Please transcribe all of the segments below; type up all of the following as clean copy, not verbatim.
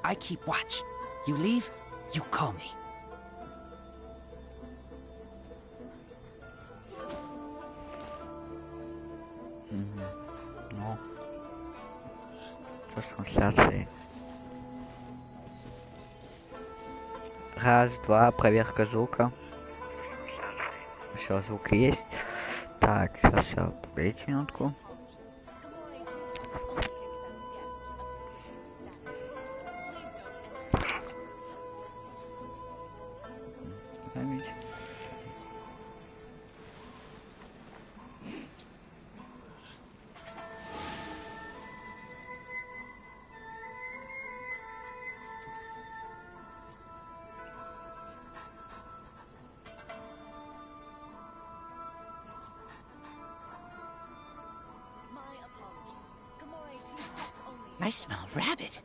I keep watch. You leave, you call me. Ну, трансляции. Раз, два, проверка звука. Все, звук есть. Так, сейчас все, погодите минутку. I smell rabbit.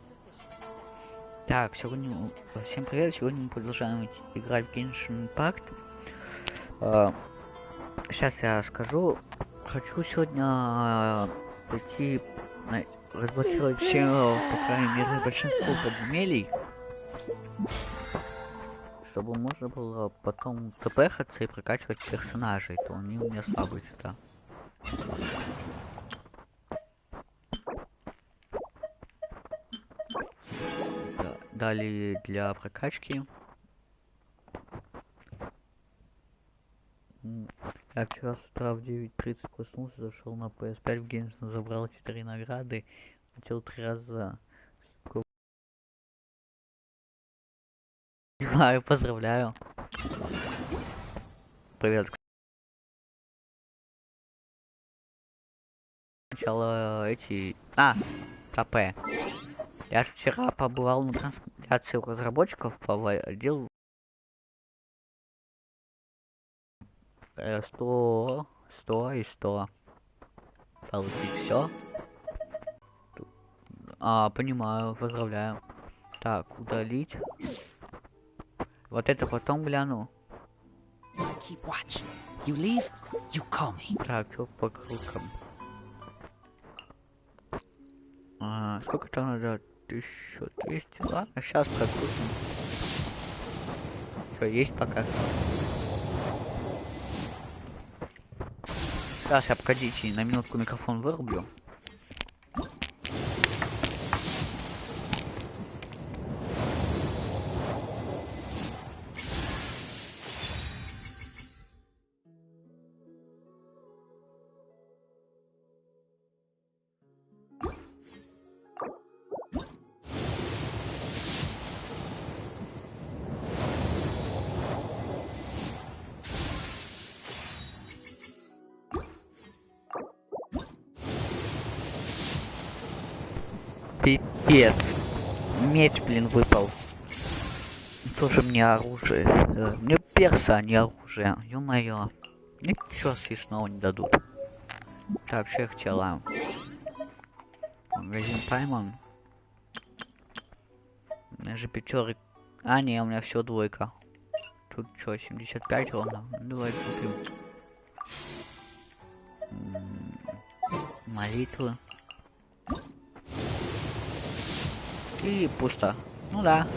Так, сегодня... Всем привет, сегодня мы продолжаем играть в Genshin Impact. Сейчас я скажу. Хочу сегодня пойти разблокировать все, по крайней мере, большинство подземелий. Чтобы можно было потом тпхаться и прокачивать персонажей, то они у меня слабые сюда. Далее для прокачки. Я вчера с утра в 9:30 проснулся, зашел на PS5 в Genshin, забрал 4 награды, хотел 3 раза. Поздравляю. Привет. Сначала эти... КП. Я же вчера побывал на трансляции у разработчиков, поводил 100 и 100. Получить все. Понимаю, поздравляю. Так, удалить. Вот это потом гляну. Так, что по кругам? Сколько там надо? 1200, ладно, сейчас прокрутим. Все, есть пока. Сейчас я, погодите, на минутку микрофон вырублю. Пипец. Меч, блин, выпал. Тоже мне оружие. Мне перса, а не оружие. Ё-моё. Ничего съестного не дадут. Так, что я хотела? Магазин пойман. У меня же пятерик. Не, у меня все двойка. Тут что, 75 ровно? Давай купим. Молитвы. И пусто. Ну да.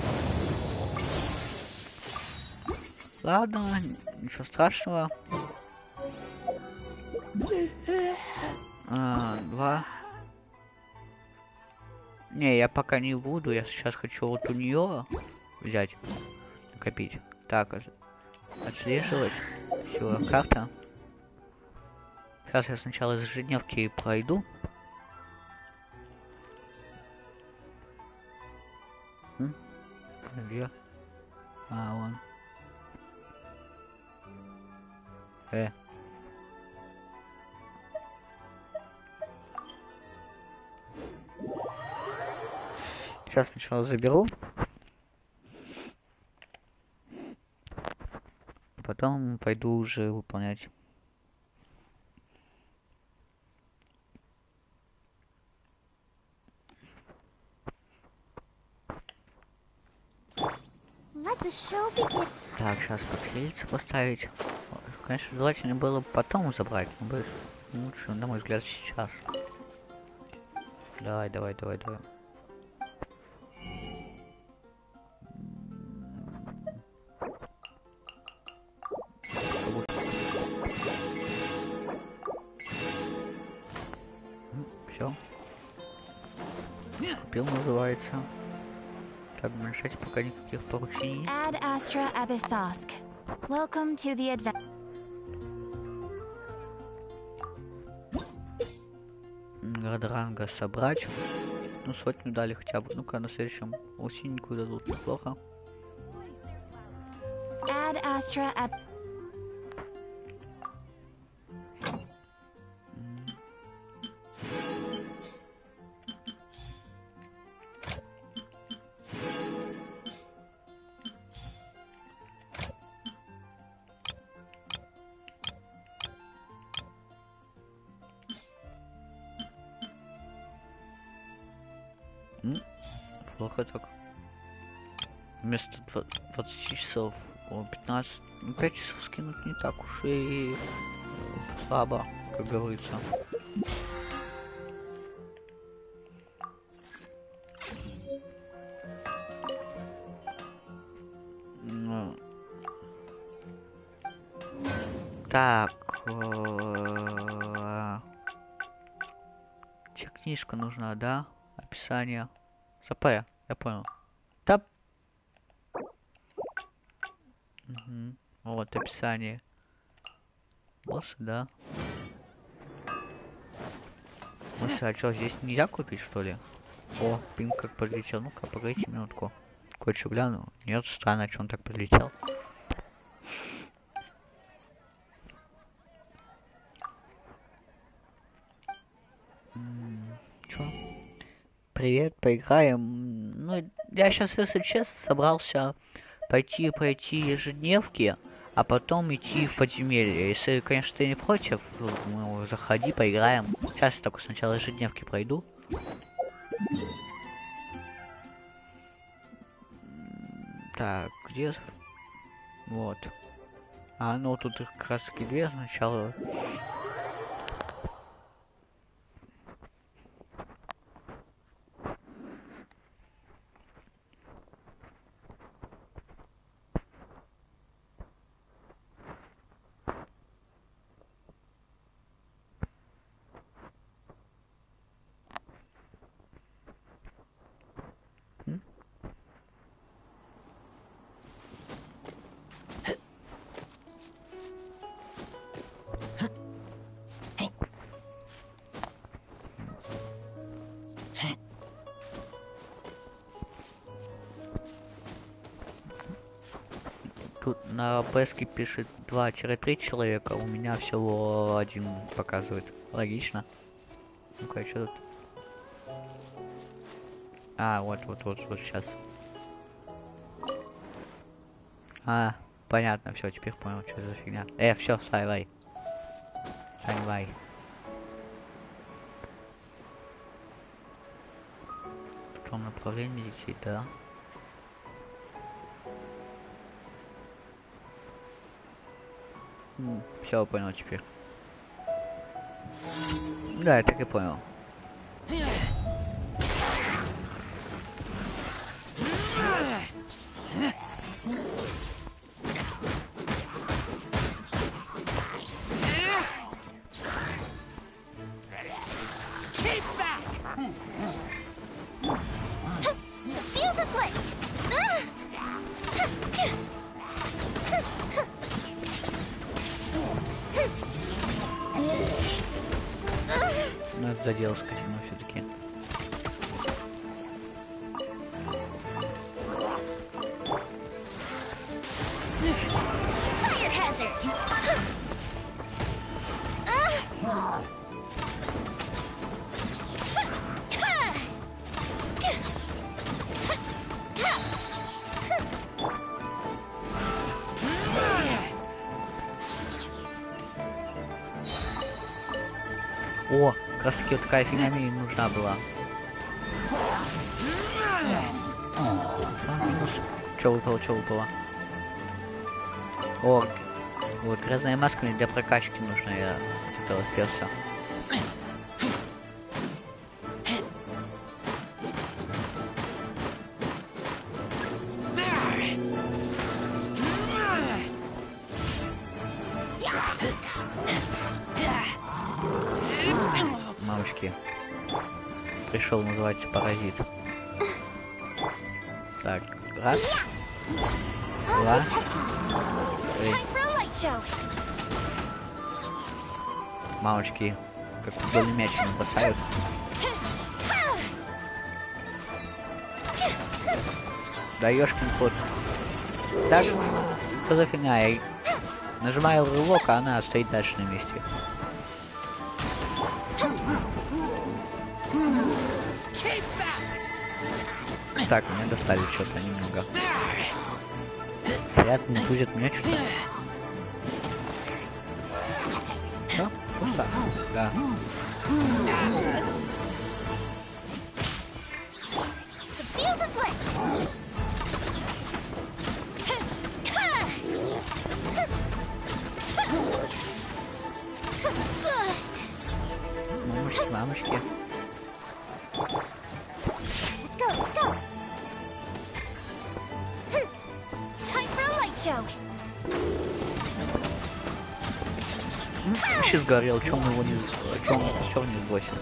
Ладно, ничего страшного. 2. Не, я пока не буду. Я сейчас хочу вот у нее взять, накопить. Так, отслеживать. Все, карта. Сейчас я сначала из ежедневки пройду. Где? Вон. Сейчас сначала заберу. Потом пойду уже выполнять. Так, сейчас подсветиться поставить. Конечно, желательно было потом забрать, но лучше, на мой взгляд, сейчас. Давай, давай, давай, давай. Все. Купил, называется. Так, решать пока никаких поручений. Ad Astra Abyssosk. Welcome to the adventure. Ранга собрать. Ну, сотню дали хотя бы. Ну-ка, на следующем синенькую дадут. Неплохо. Ad Astra Ab... Плохо так. Вместо 20 часов, 15, ну 5 часов скинуть не так уж и слабо, как говорится. Ну. Так. Тебе книжка нужна, да? Описание. СП, я понял. Тап. Угу. Вот описание. Боссы, да. А что, здесь нельзя купить, что ли? О, пинг как подлетел. Ну-ка, погодите минутку. Кое-что гляну. Нет, странно, что он так подлетел. Чё? Привет, поиграем. Ну, я сейчас, если честно, собрался пройти ежедневки, а потом идти в подземелье. Если, конечно, ты не против, ну, заходи, поиграем. Сейчас я только сначала ежедневки пройду. Так, где? Вот. А, ну тут их как раз таки две сначала. Тут на ПСке пишет 2-3 человека, у меня всего один показывает. Логично. Ну-ка, что тут? А, вот сейчас. А, понятно, все, теперь понял, что за фигня. Все, сайвай. Сайвай. В том направлении летит, да? Все, понял теперь. Да, я так и понял. Ну, это задел скотину все-таки. О, как раз таки вот такая фигня мне нужна была. Чё выпало? О, вот грязная маска мне для прокачки нужна, я от этого перса. Мамочки. Пришел, называется, паразит. Так, раз. Два. Три. Мамочки, как футбольный мяч не бросают. Да ёшкин кот. Так, что за фигня? Я нажимаю рывок, а она стоит дальше на месте. Так, меня достали что-то немного. Стоят, не будет меня что-то. Что? Пусто? Да. Мамочки, мамочки. Вообще сгорел, чем его не все не сбросил.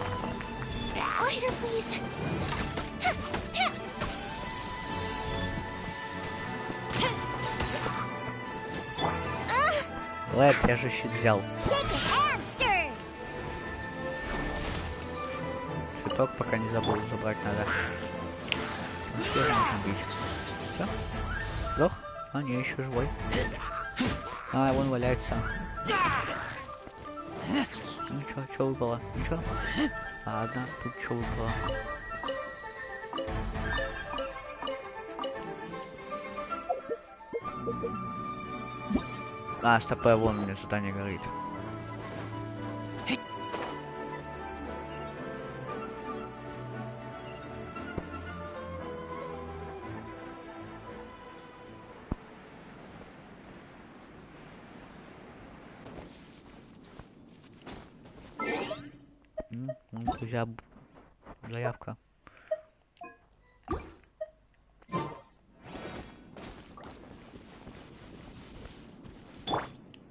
Лэд, я же щит взял. Цветок пока не забыл, забрать надо. Все можно бить. Все? Сдох? А, не, еще живой. А, вон валяется. Ну чё выпало? Ничего? А, одна тут чё выпало? А, стопэ, вон у меня задание горит. Друзья, заявка.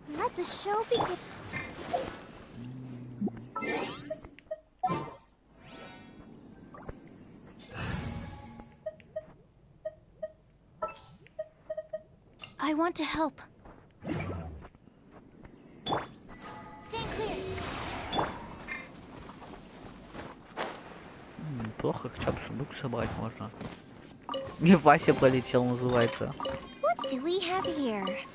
Let the show begin. I want to help. Stand clear. Плохо, хотя бы сундук собрать можно. Не Вася полетел, называется. What do we have here?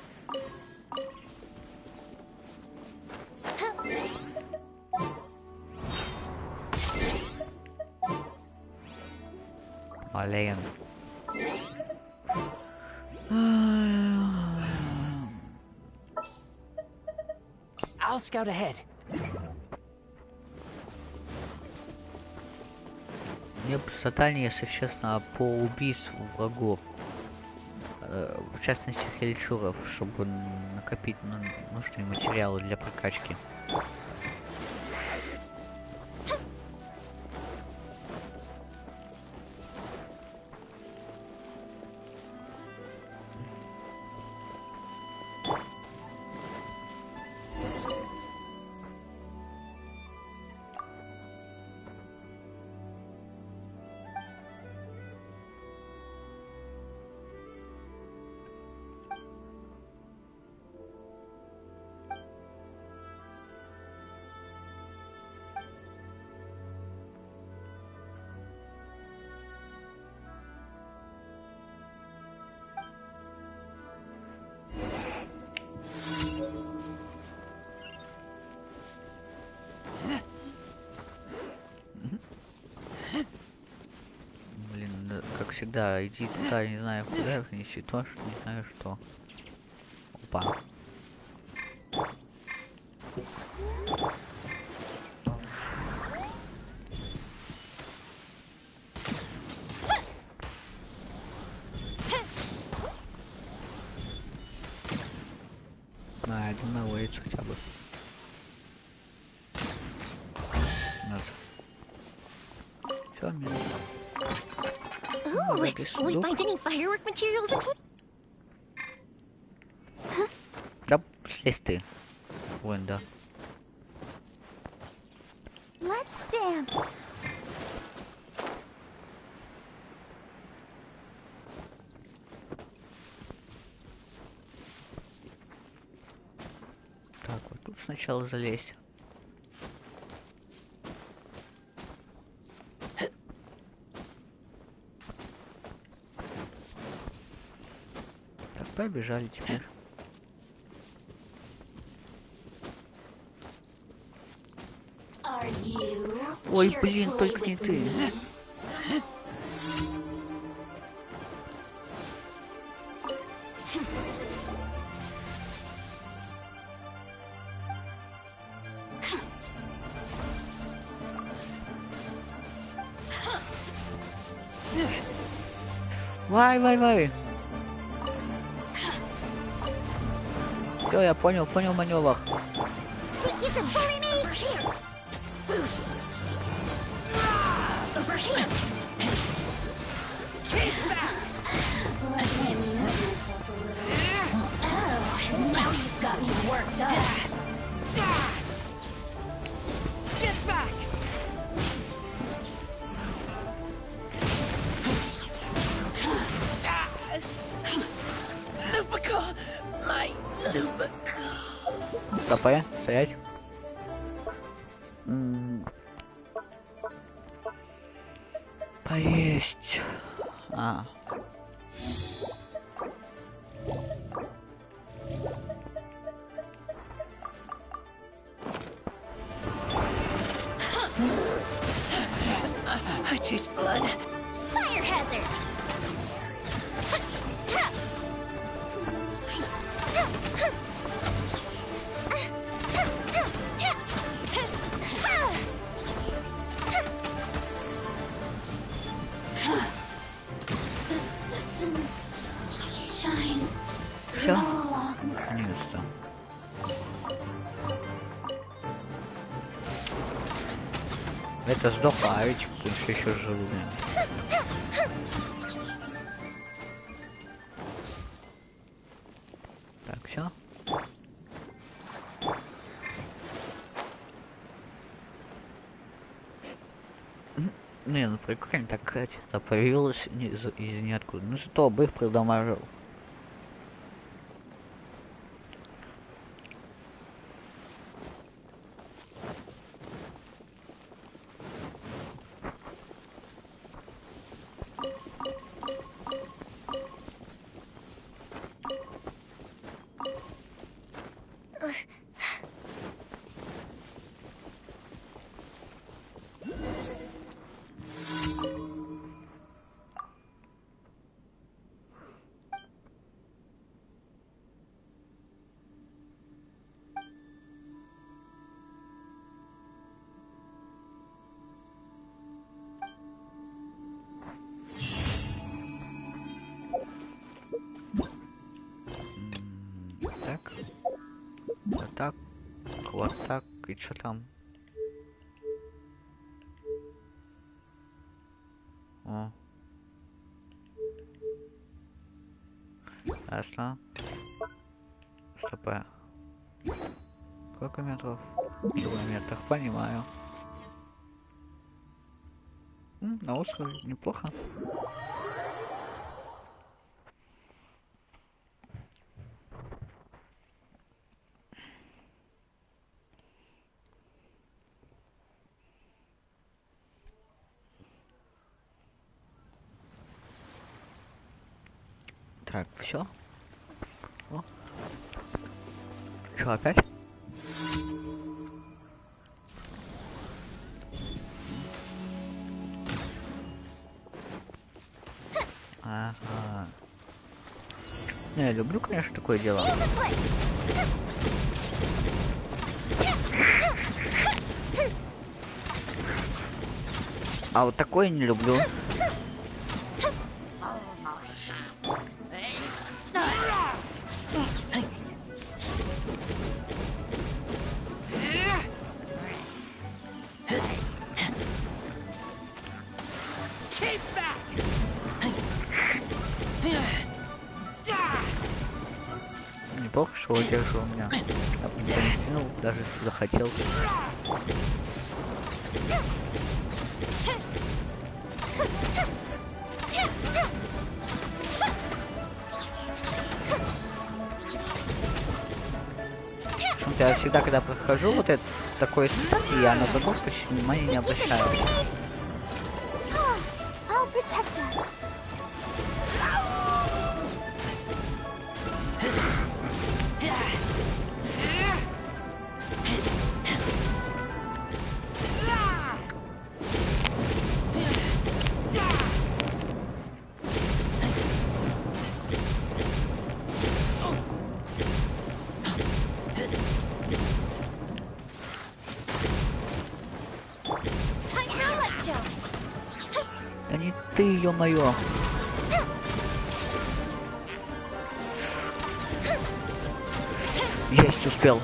Олен. I'll scout ahead. Мне бы задание, если честно, по убийству врагов. В частности, хельчуров, чтобы накопить нужные материалы для прокачки. Всегда иди туда, не знаю куда, неси то, что не знаю что. Опа. На, один наводится хотя бы. Все, минус. Ooh, will we find any firework materials in here? Да, слезь ты. Вон, да. Let's dance. Так, вот тут сначала залезть. Так, побежали теперь. Ой, блин, только не ты. Вай. Все, я понял маневр. Стопэ, стоять. Поесть. I taste blood. Fire hazard. Все? Наконец-то. Это сдохло, а ведь кто еще жил, блин. Так, все. Не, ну прикольно, так качество появилось из ниоткуда. Ну зато бы их продамажил. Так. Вот так. И что там? О. Ясно. Стопэ. Сколько метров? Километров, понимаю. На острове неплохо. Так, все. Что, опять? Ага. Не, я люблю, конечно, такое дело. А вот такое не люблю. Неплохо, что удерживал меня. Я бы не тянул, даже если захотел. Я всегда, когда прохожу вот это такой стак, я на забор почти внимания не обращаю. Да не ты, ё-моё. Есть, успел.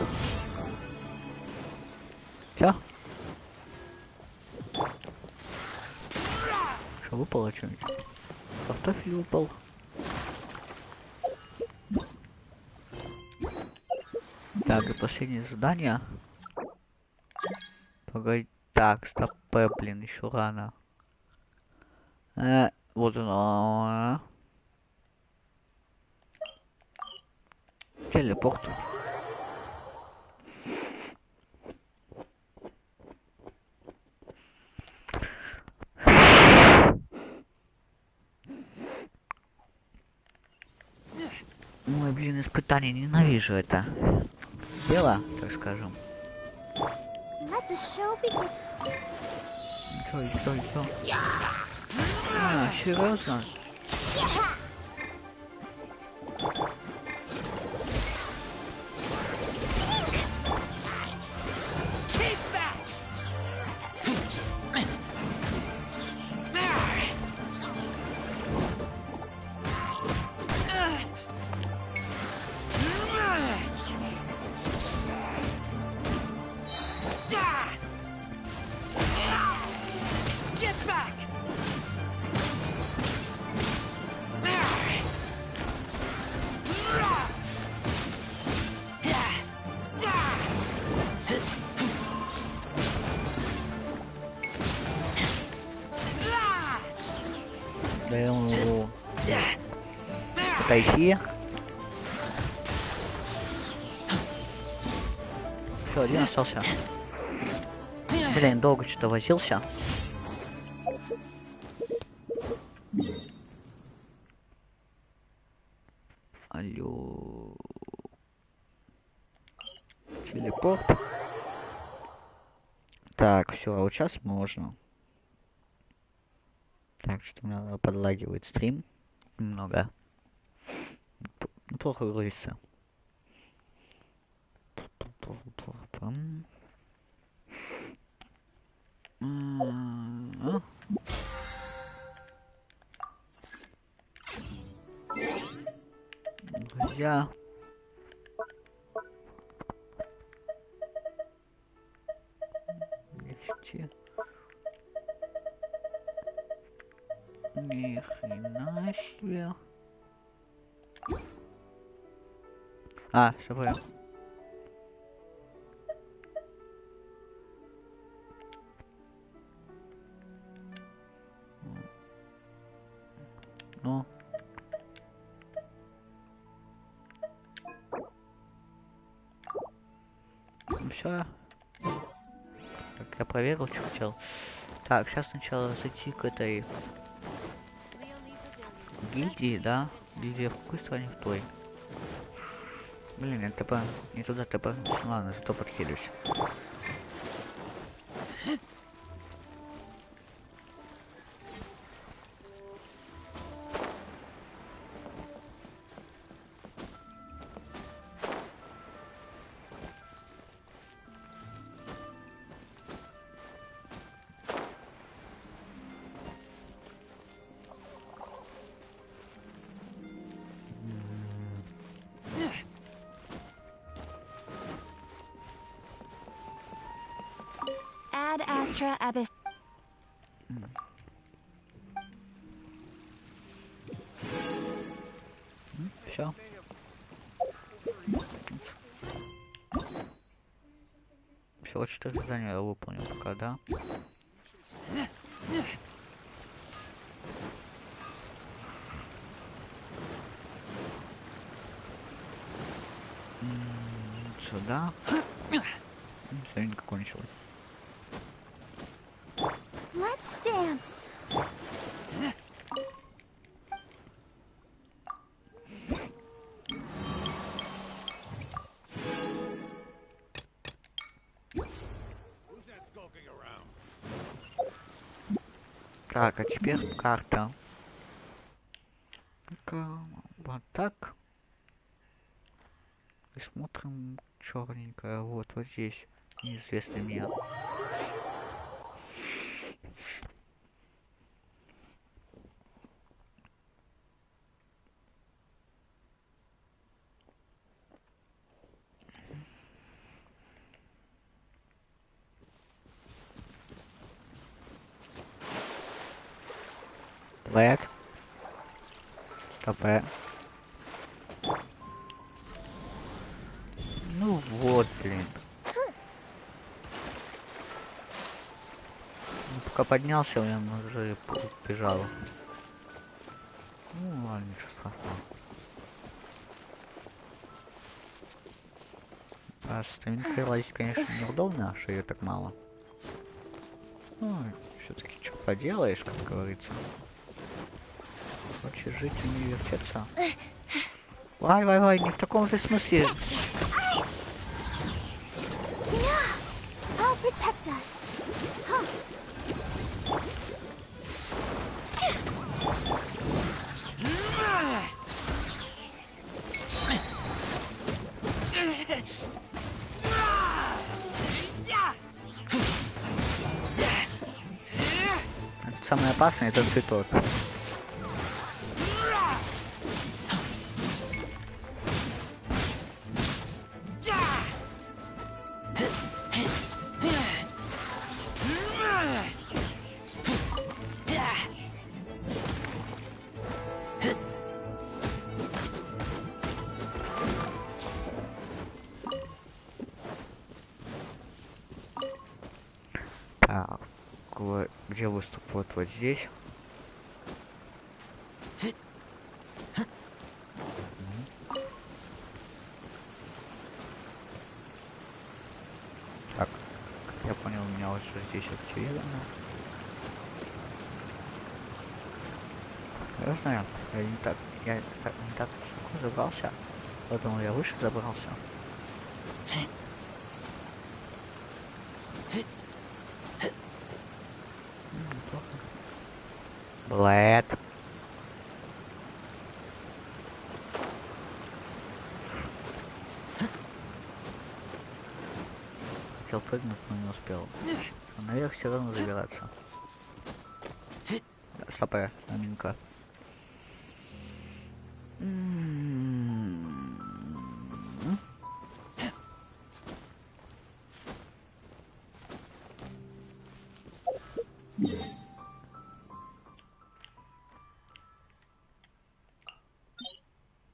Всё? Что, выпало что-нибудь? Картофель выпал. Так, и последнее задание. Погоди. Так, стоп, блин, еще рано. Вот оно. Телепорт. Ой, блин, испытание, ненавижу это дело, так скажем. Чё? А, серьезно? Да я могу отойти. Все, один остался. Блин, долго что-то возился. Алло. Телепорт. Так, все, а вот сейчас можно. Так, что у меня подлагивает стрим немного. Плохо грузится. Друзья. Ни хрена себе. А, что понял. Ну. Все. Так, я проверил, что хотел. Так, сейчас сначала зайти к этой гильдии, да? Гильдия в какой стране? В той. Блин, я ТП. Не туда ТП. Ладно, зато подкидываюсь. Astra Abyss. Все. всего 4 задания я выполнил пока, да? Сюда. Задание кончилось. Let's dance. Так, а теперь карта. Вот так. И смотрим черненькое. Вот здесь неизвестный мир. Привет. КП. Ну вот, блин. Ну, пока поднялся, он уже бежал. Ну ладно, ничего страшного. А с стаминкой лазить, конечно, неудобно, что ее так мало. Ну, все-таки что поделаешь, как говорится. Хочешь жить и не вертеться? Вай, не в таком же смысле. I'll protect us. Самое опасное — это цветок. Так, где выступ? Вот здесь. Так, я понял, у меня вот что здесь активировано. Я знаю, я не так высоко забрался, поэтому я выше забрался. Блэд. Хотел прыгнуть, но не успел. Но наверх все равно забираться. Стоп, аминка.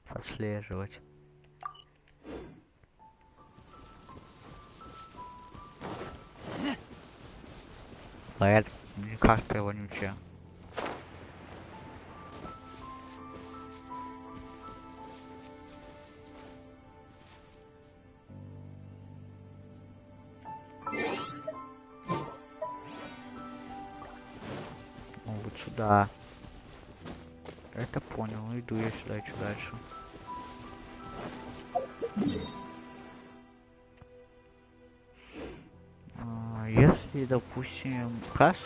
Отслеживать. Блэд, мне карта его вонючая. Вот сюда. Это понял, иду я сюда, и что дальше. Если, допустим, раз.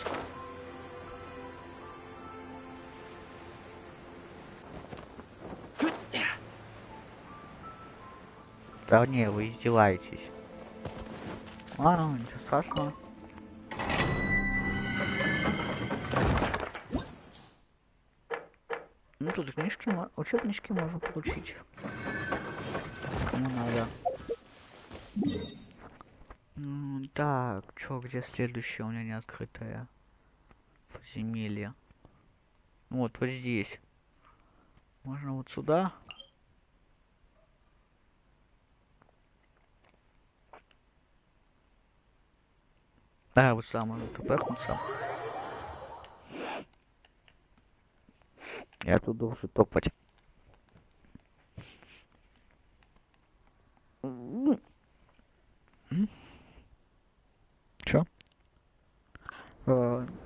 Да не, вы издеваетесь. Ладно, ничего страшного. Ну тут книжки, учебнички можно получить. Кому надо. Так, чё, где следующее у меня не открытое? Подземелье. Вот здесь. Можно вот сюда. Да, вот сам, тпхнуться. Я тут должен топать. Чё?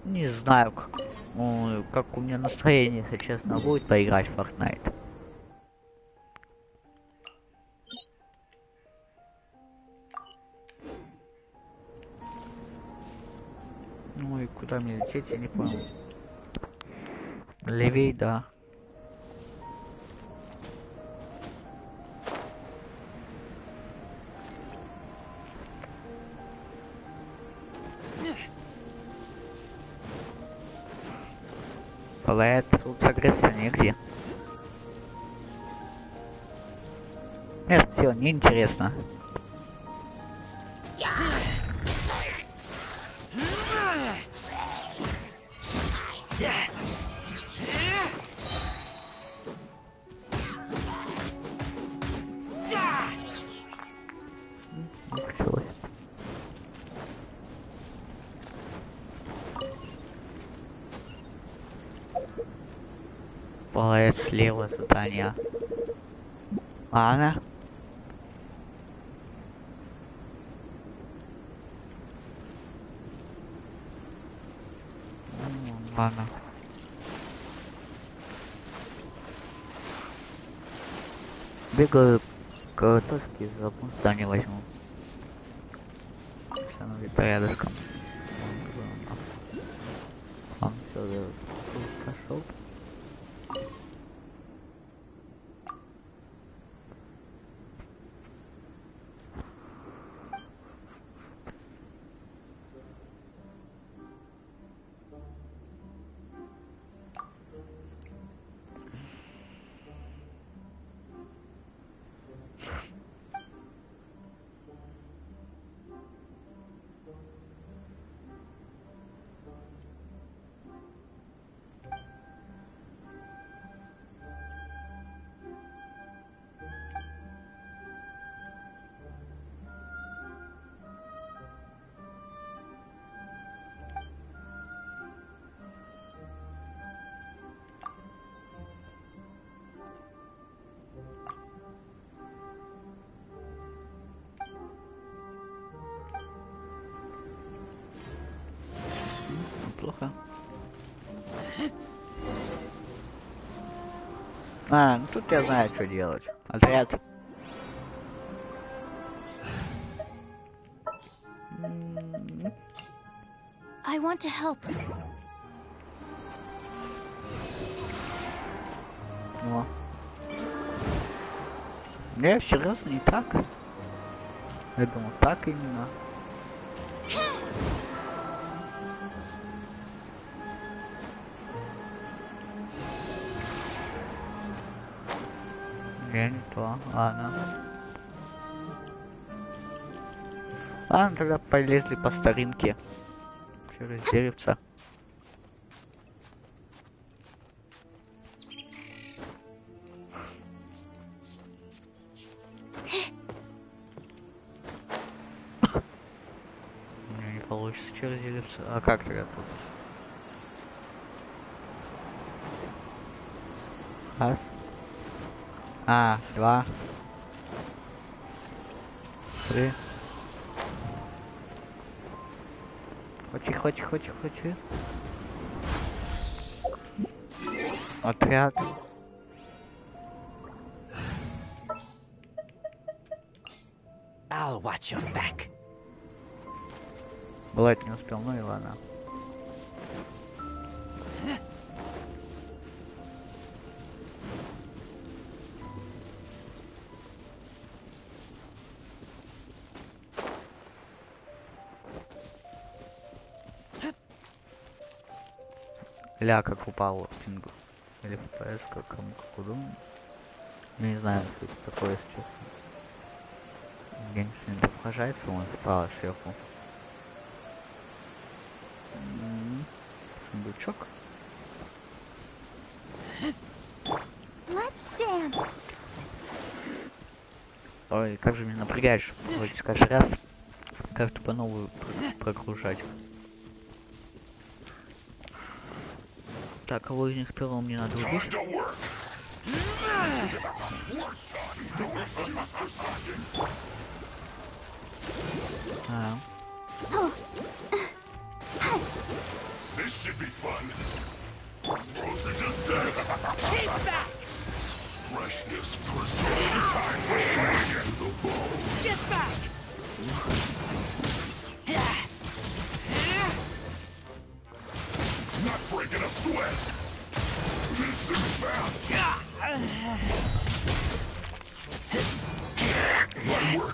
Не знаю, как у меня настроение, если честно, будет поиграть в Fortnite. Ну и куда мне лететь, я не понял. Левей, да. Флэт, тут согреться негде. Нет, все, неинтересно. Флэт слева задание. Ладно. Ладно. Бегаю к точке, за здание возьму. Все, оно где-то рядышком. Он все, пошел. Плохо. Ну тут я знаю, что делать. Отряд. I want to help. О. Не, серьезно, не так. Я думал, так именно. Не то, ладно. Ладно, тогда полезли по старинке. Через деревца. Не получится через деревца. А как тогда тут? Раз. Два. Три. Хочи. Отряд. I'll watch your back. Блать не успел, ну и ладно. Ля, как упал пингу. Или FPS, как кому как удобно. Не знаю, что это такое, если честно. Genshin отображается, он справа сверху. Сундучок. Let's dance. Ой, как же меня напрягаешь. Вроде каждый раз как-то по новую прогружать. Так, кого из них первого мне надо убить? А.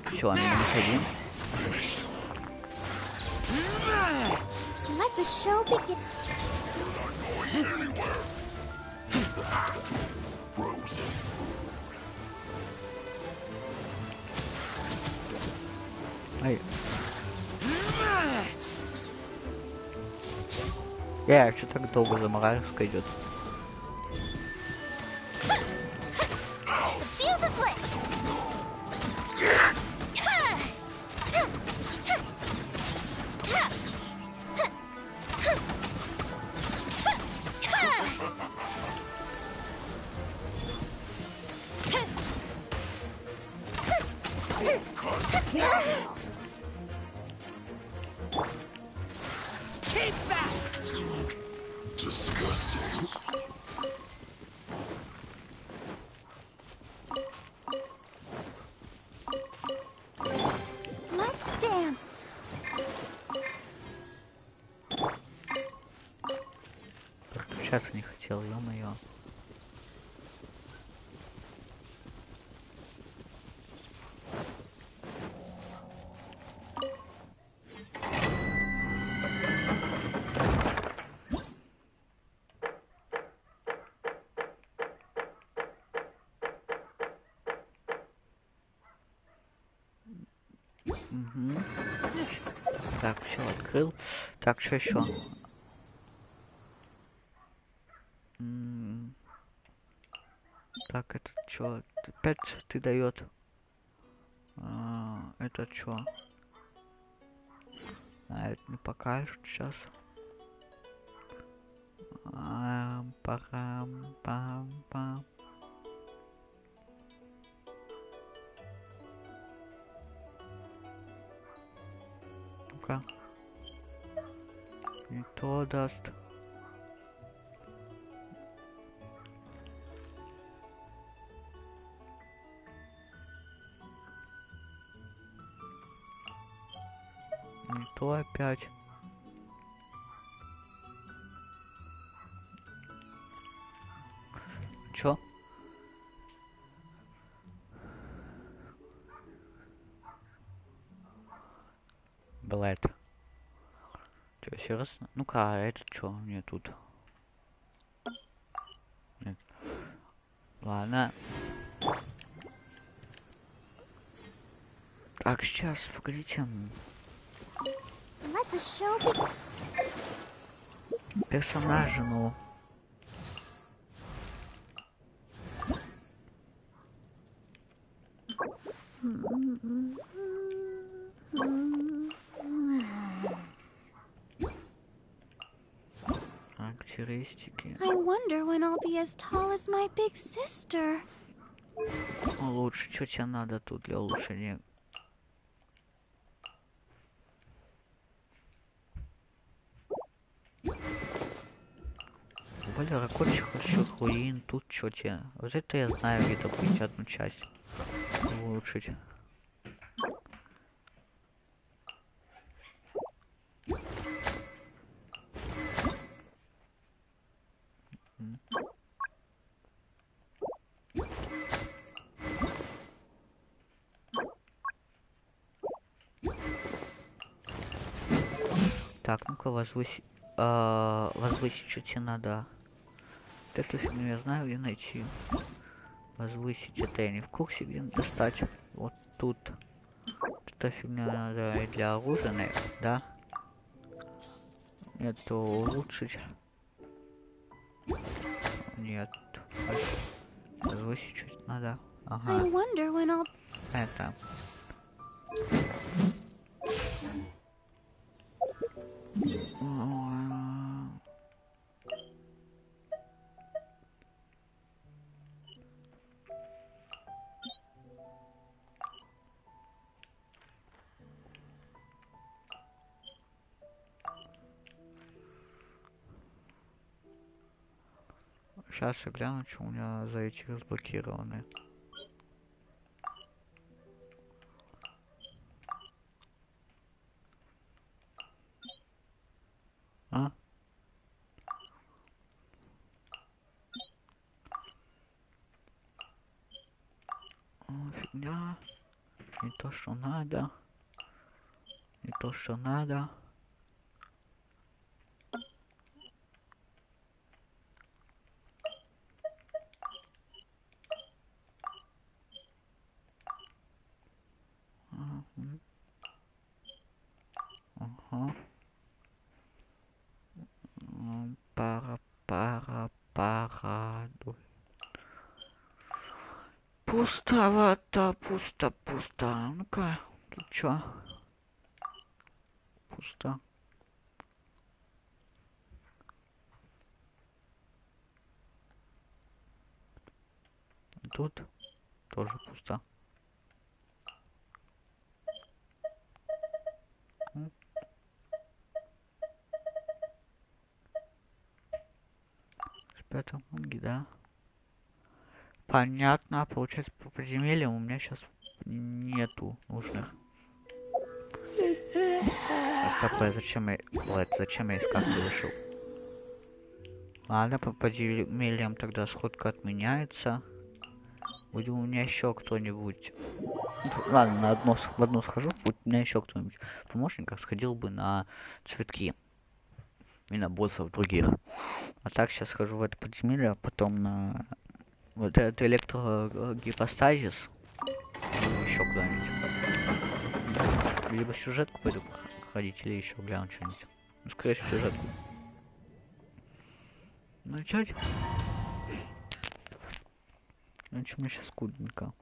Все, минус один. Let the show begin. Ай. Что так долго заморозка идет? Fuse is lit. Let's dance. Переключаться не хотел, ё-моё. Угу. Так, все открыл. Так, что еще? Так, это что? Опять ты дает? Это что? Это не покажут сейчас. Парам-пам-пам. Ну-ка. Не то даст. Не то опять. Чё? Было это. Чё, серьезно? Ну-ка, а это чё? Мне тут. Нет. Ладно. Так, сейчас, погодите. Let the show begin. Персонажи, ну. Характеристики. I wonder when I'll be as tall as my big sister. Лучше, что тебе надо тут для улучшения? Валера, кольчих руин, тут что тебе? Вот это я знаю, где добыть одну часть. Улучшить. Так, ну-ка возвысить, что тебе надо. Вот эту фигню я знаю, где найти. Возвысить это я не в курсе, где достать. Вот тут. Эта фигня надо и для оружия, да? Это улучшить. Нет. Возвысить чуть надо. Ага. I wonder when I'll... Это. Сейчас я гляну, что у меня за эти разблокированы. А? Фигня. Не то, что надо. Не то, что надо. Ага. Пара. Пустовато, пусто. Ну-ка, тут чё? Пусто. Тут тоже пусто. Спятом манги, да? Понятно, получается по подземельям у меня сейчас нету нужных. Зачем я искать решил? Ладно, по подземельям тогда сходка отменяется. Будет у меня еще кто-нибудь. Ладно, в одну схожу, будет у меня еще кто-нибудь в помощниках сходил бы на цветки. И на боссов других. А так сейчас схожу в это подземелье, а потом на вот этот электрогипостазис. Еще куда-нибудь. Либо сюжетку пойду проходить, или еще гляну что-нибудь. Ну, скорее всего, сюжетку. Начать. Значит, мне сейчас скудненько.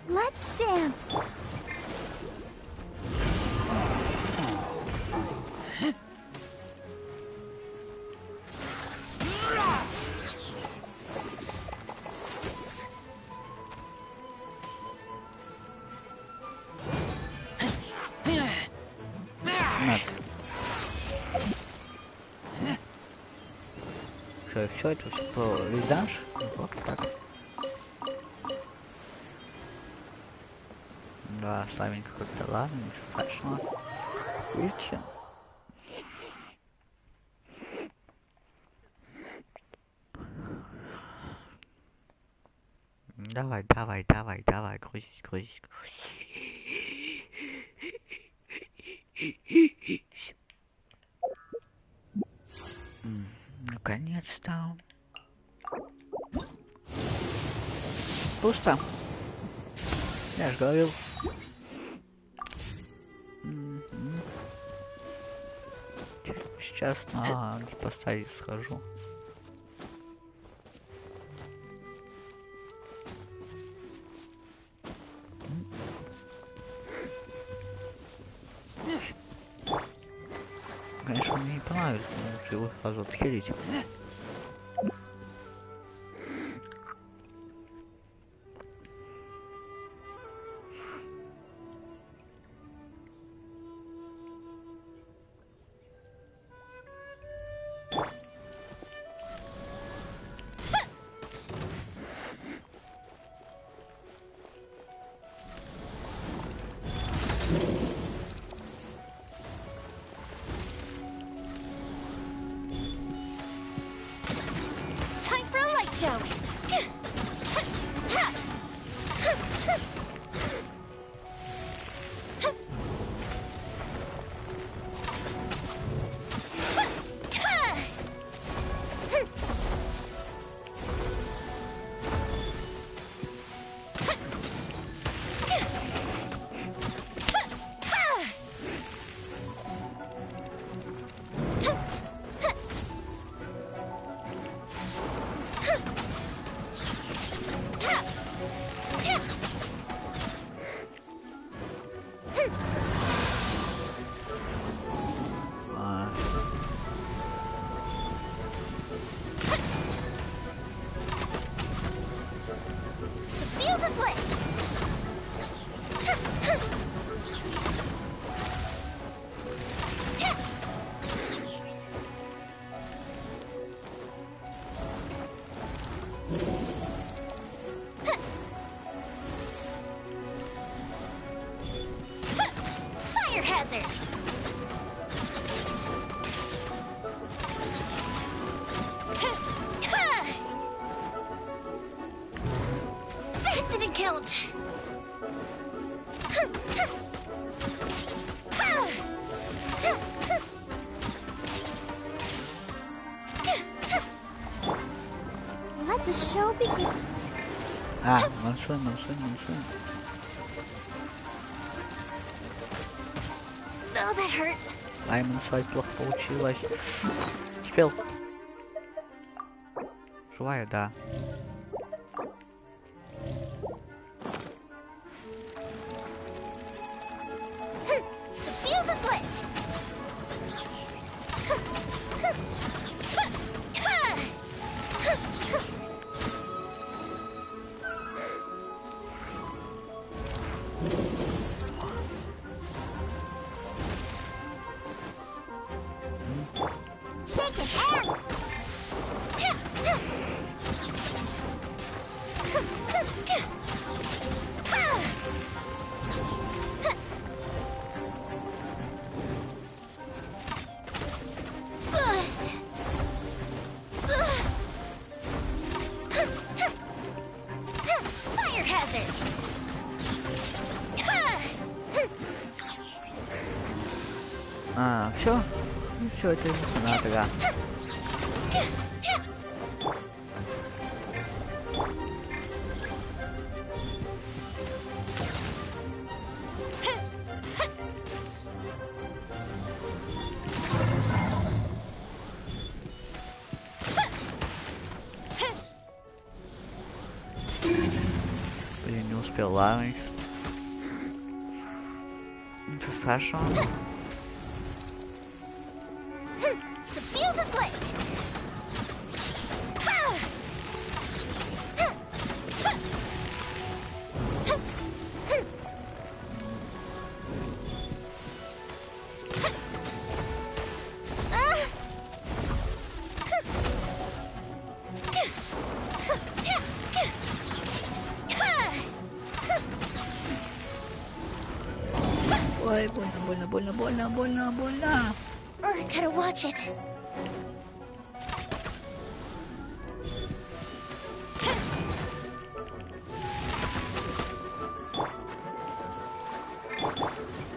Let's dance. Все это все видаж. Вот так. Да, слабенько как-то, ладно, ничего страшного. Видите? Давай, грузись. Наконец-то. Пусто. Я же говорил. сейчас на поставить схожу. Конечно, мне не понравится, но лучше его сразу отхилить. Time for a light show. Fuse is lit. Fire hazard. That didn't count. Let the show begin. Мансуем. Oh, that hurt. Ай, мансуать плохо получилось. Успел. Живая, да. The fuse is lit. Shake it and. Fire hazard. Все? Ну все, это ему надо, да. Блин, не успел, ладно. Ничего страшного. The fuse is lit. Ой, больно. Gotta watch it.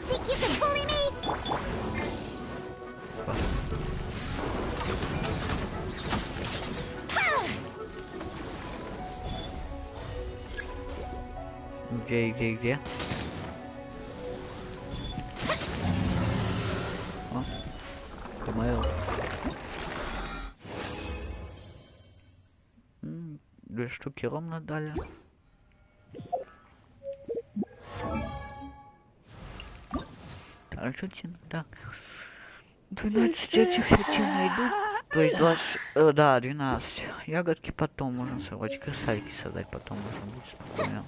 Think you can bully me? Где? О, КМЛ. 2 штуки ровно дали. Так, что тебе надо? 12 этих все тебе найдут. То есть 20, да, 12. Ягодки потом можно сорвать, крысальки создать потом можно будет спокойно.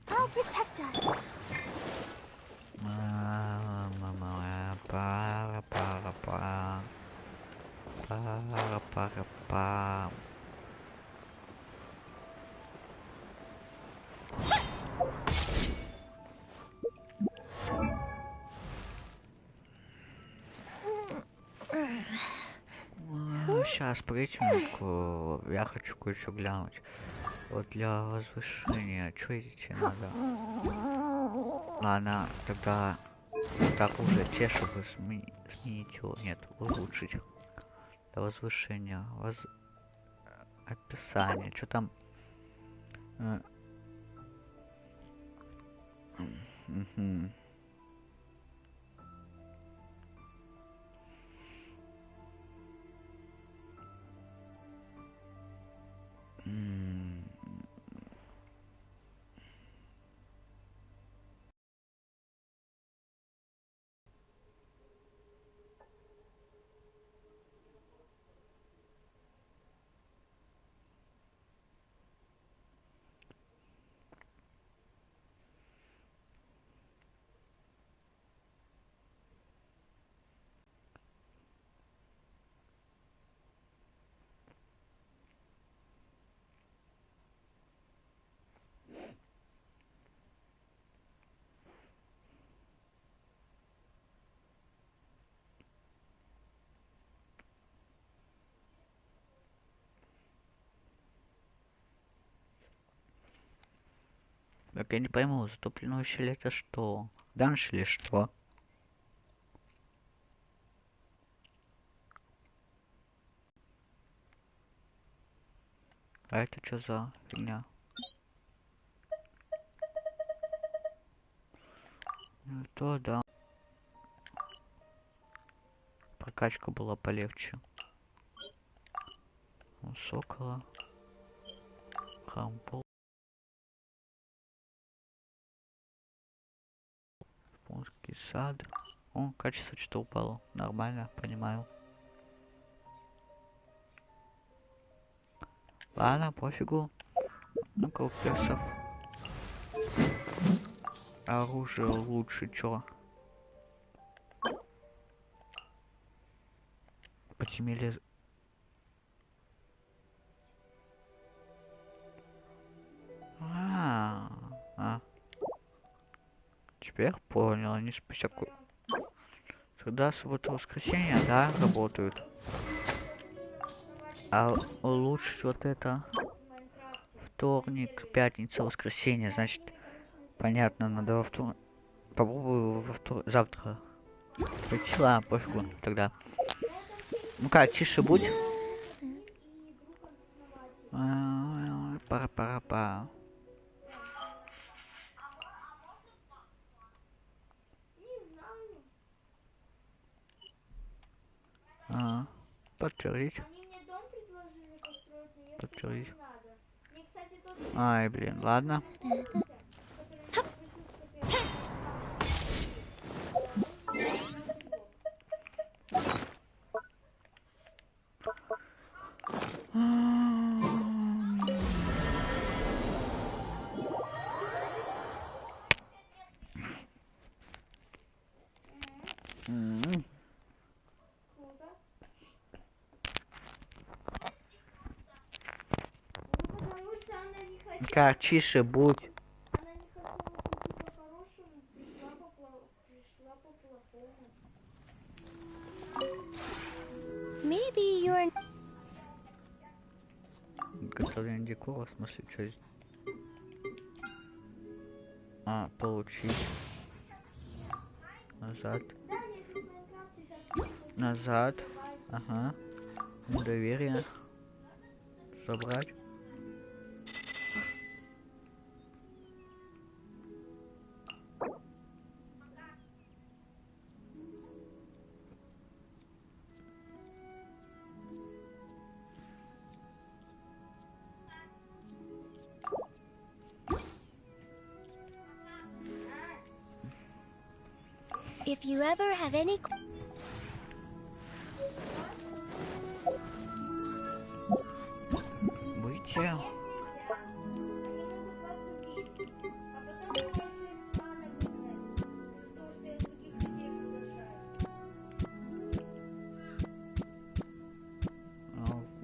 I'll protect us. Пара-пара-па. Сейчас, погодите минутку, я хочу кое-что глянуть. Вот для возвышения, что эти надо? Ладно, тогда так уже те, чтобы сменить его, нет, улучшить. Для возвышения, описание, что там? Так я не пойму, затопленное ущелье это что? Данж или что? А это что за фигня? То да. Прокачка была полегче. У сокола. Хампол. Японский сад. О, качество что упало. Нормально, понимаю. Ладно, пофигу. Ну-ка, у персов. Оружие лучше, чё? Подземелье. Теперь понял, они спустя среда, суббота, воскресенье, да, работают. А улучшить вот это вторник, пятница, воскресенье, значит, понятно, надо во вторник. Попробую завтра. Пойти, ладно, пофигу тогда. Ну-ка, тише будь. Пара-пара-па. Подтвердить. Подтвердить. Ай, блин, ладно. Как тише будь. Maybe you're... Готовление декора, в смысле, что здесь? Получить. Назад. Назад. Ага. Доверие. Собрать. If you ever have any... Выйти.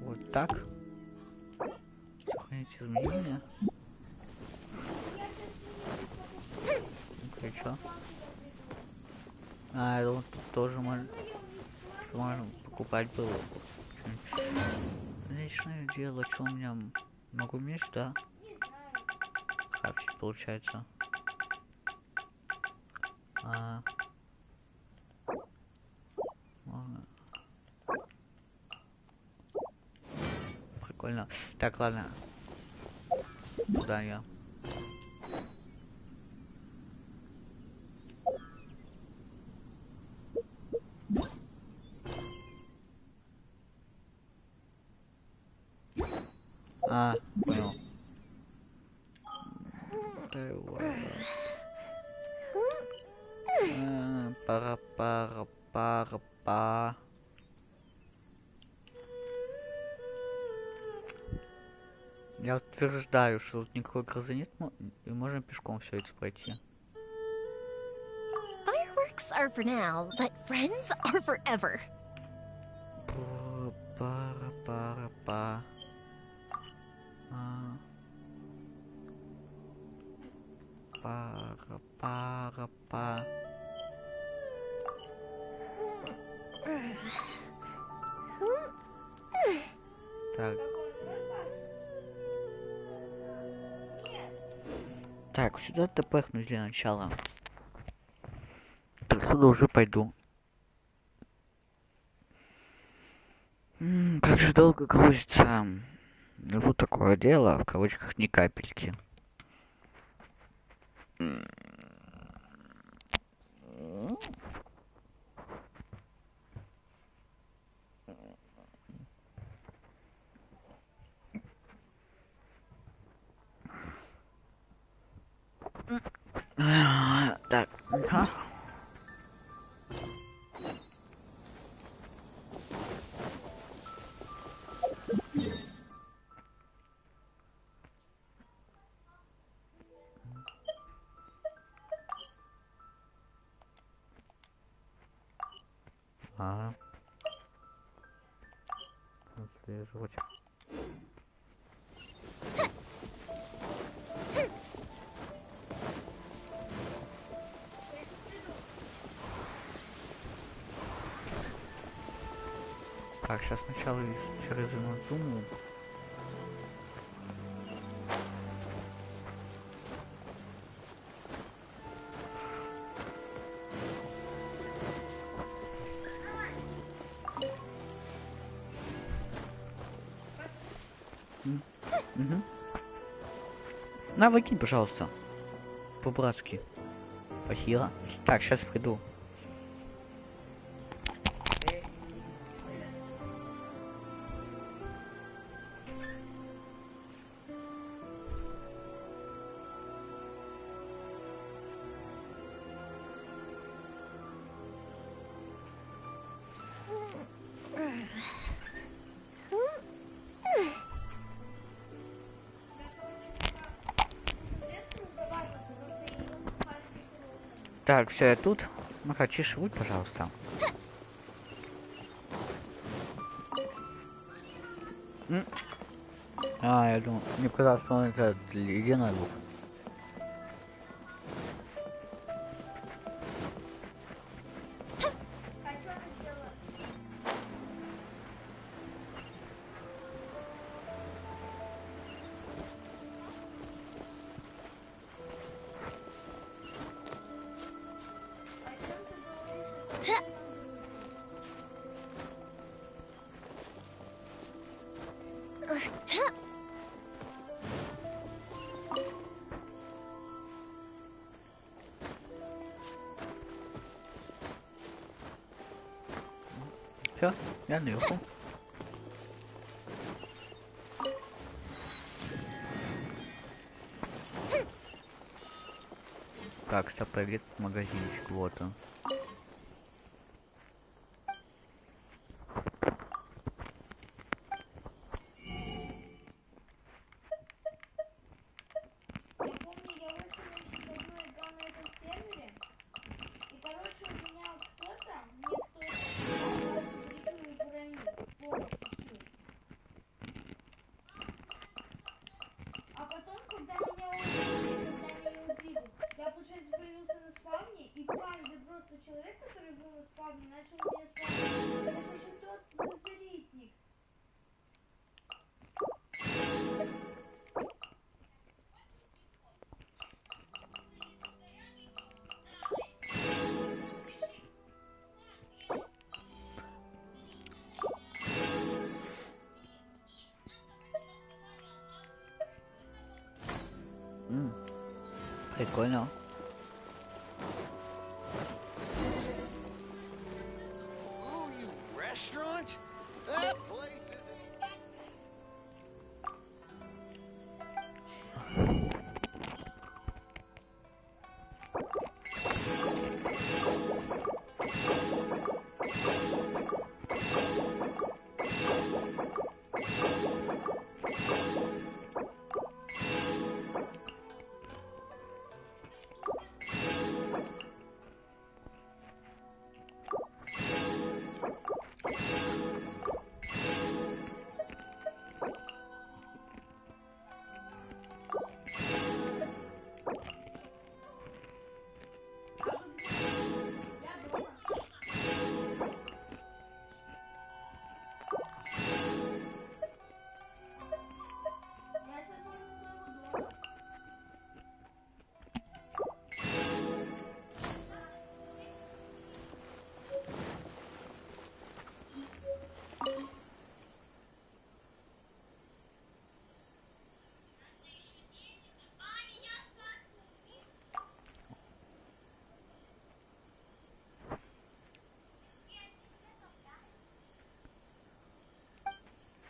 Вот так. Сохранить изменения. Ну-ка, чё? А, это вот тут тоже можно покупать было. Личное дело, что у меня могу меч, да? Как получается? Можно. Прикольно. Так, ладно. Куда я? Понял. Пара-пара-пара-па. Я утверждаю, что тут никакой грозы нет, и можно пешком все это пройти. Fireworks are for now, but friends are forever. Пара-пара-па. Пара-пара-па. Так. Так, сюда тпхнуть для начала. Отсюда уже пойду. Как же долго грузится. Вот такое дело, в кавычках, ни капельки. Так, ага. Отслеживать. Так, сейчас сначала через зуму. Угу. На, выкинь, пожалуйста. По-братски. Спасибо. Так, сейчас приду. Так, все, я тут. Ну, хочешь, будь, пожалуйста. Я думал, мне казалось, что он это ледяной лук. Все, я наверху. Так, стоп, где магазинчик, вот он. Прикольно. Oh, you restaurant? That place isn't.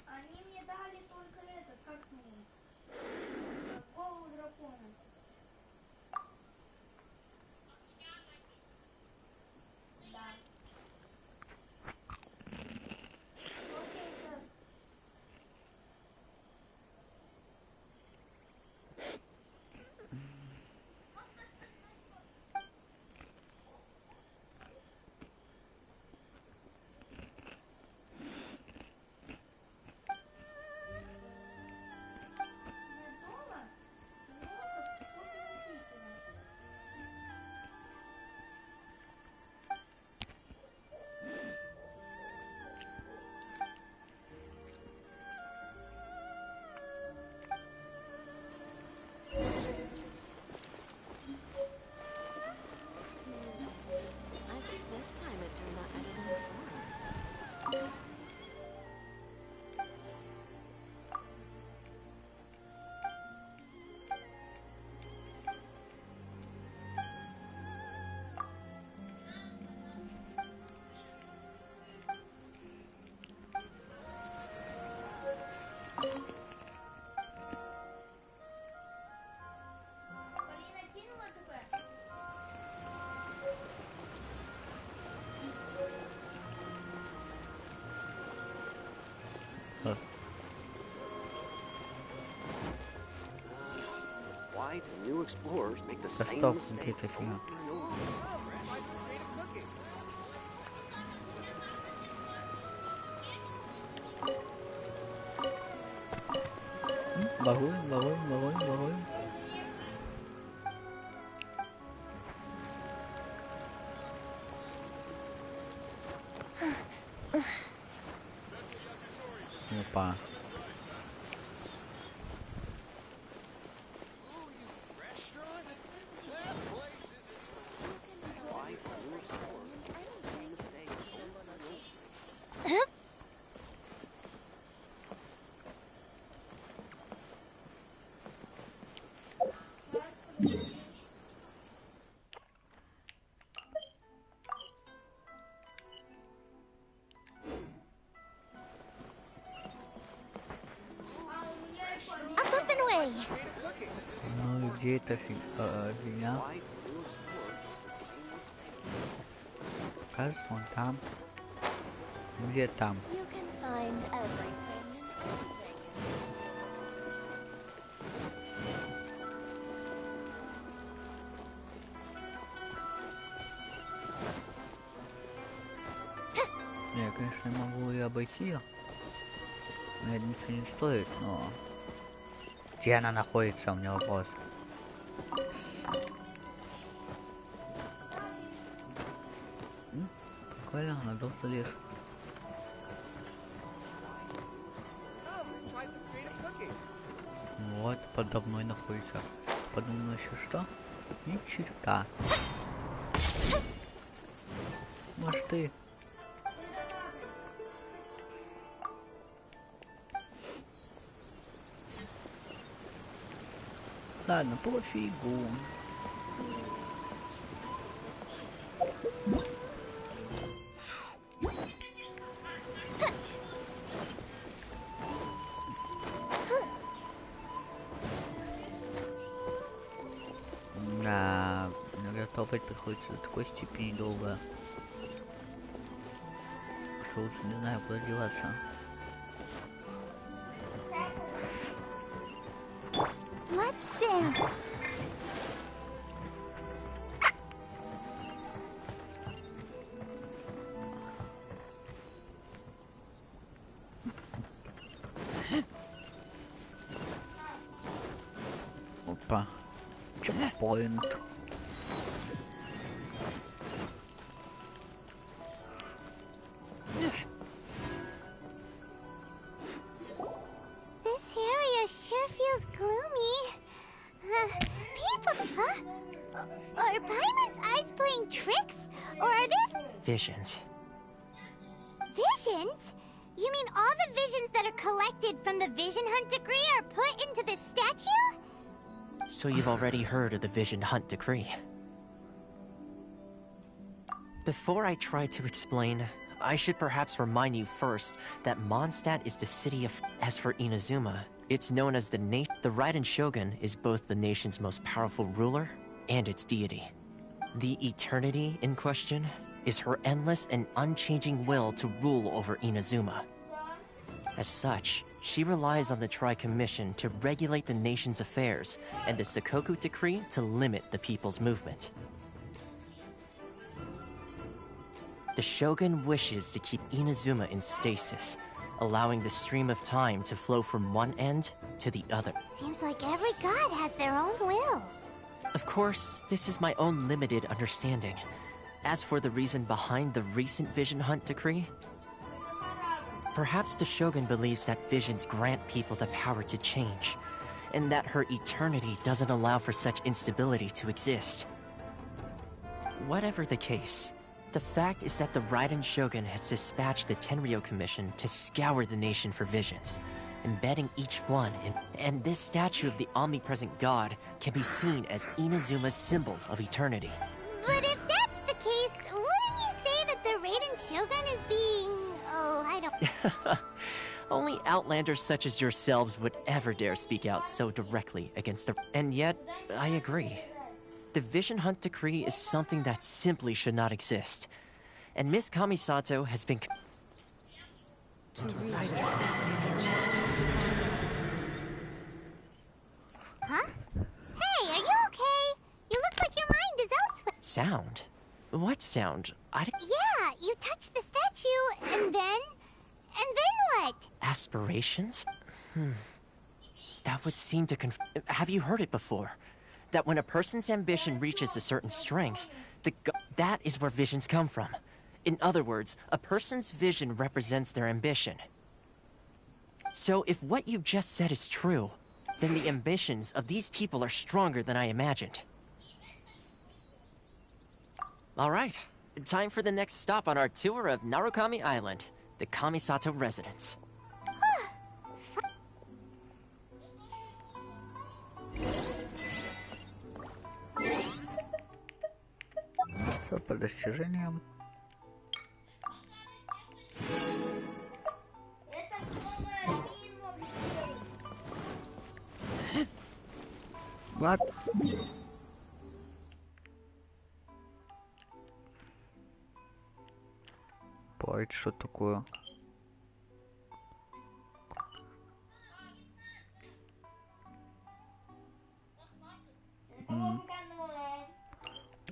Они мне дали только этот, как с ним? Голову дракона. Да. Окей, сэр. Нет дома? Ну, как восхитительно. I think this time it turned out better than before. Полина кинула ТП? Why do new explorers make the Да same стоп, mistakes где-то over фигня. and over? Try some creative cooking. Воруем. Опа. Oh, you restaurant? That place isn't. Why do new explorers make the same mistakes over and over? А у меня и полина. Up and away. Creative cooking. Ну и где эта фигня? Why do new explorers make the same mistakes? Кажется, он там. Где там? You can find everything and anything. Я, конечно, могу и обойти. Но это ничего не стоит, но... Где она находится, у меня вопрос. Правильно, надо залез. Try some creative cooking. Вот, подо мной находится. Подо мной еще что? Ни черта. Может ты? Ладно, пофигу. Да, готовить приходится до такой степени долго, что лучше не знаю, куда деваться. Let's dance. Опа. Чекпоинт. This area sure feels gloomy. People, huh? Are Paimon's eyes playing tricks? Or are there Visions. visions? You mean all the visions that are collected from the Vision Hunt decree are put into this statue? So you've already heard of the Vision Hunt Decree. Before I try to explain, I should perhaps remind you first that Mondstadt is the city of... As for Inazuma, it's known as the Raiden Shogun is both the nation's most powerful ruler and its deity. The eternity in question is her endless and unchanging will to rule over Inazuma. As such, she relies on the Tri-Commission to regulate the nation's affairs, and the Sakoku Decree to limit the people's movement. The Shogun wishes to keep Inazuma in stasis, allowing the stream of time to flow from one end to the other. Seems like every god has their own will. Of course, this is my own limited understanding. As for the reason behind the recent Vision Hunt Decree, perhaps the Shogun believes that visions grant people the power to change, and that her eternity doesn't allow for such instability to exist. Whatever the case, the fact is that the Raiden Shogun has dispatched the Tenryo Commission to scour the nation for visions, embedding each one in... And this statue of the omnipresent god can be seen as Inazuma's symbol of eternity. But if that's the case, wouldn't you say that the Raiden Shogun is being... Oh, I don't... Only outlanders such as yourselves would ever dare speak out so directly against the... And yet, I agree. The Vision Hunt Decree is something that simply should not exist. And Miss Kamisato has been... Huh? Hey, are you okay? You look like your mind is elsewhere. Sound? What sound? Yeah, you touched the statue, and then... And then what? Aspirations? That would seem to Have you heard it before? That when a person's ambition reaches a certain strength, that is where visions come from. In other words, a person's vision represents their ambition. So if what you just said is true, then the ambitions of these people are stronger than I imagined. Alright, time for the next stop on our tour of Narukami Island, the Kamisato residence. Что по достижениям? What? Пойдь, что такое?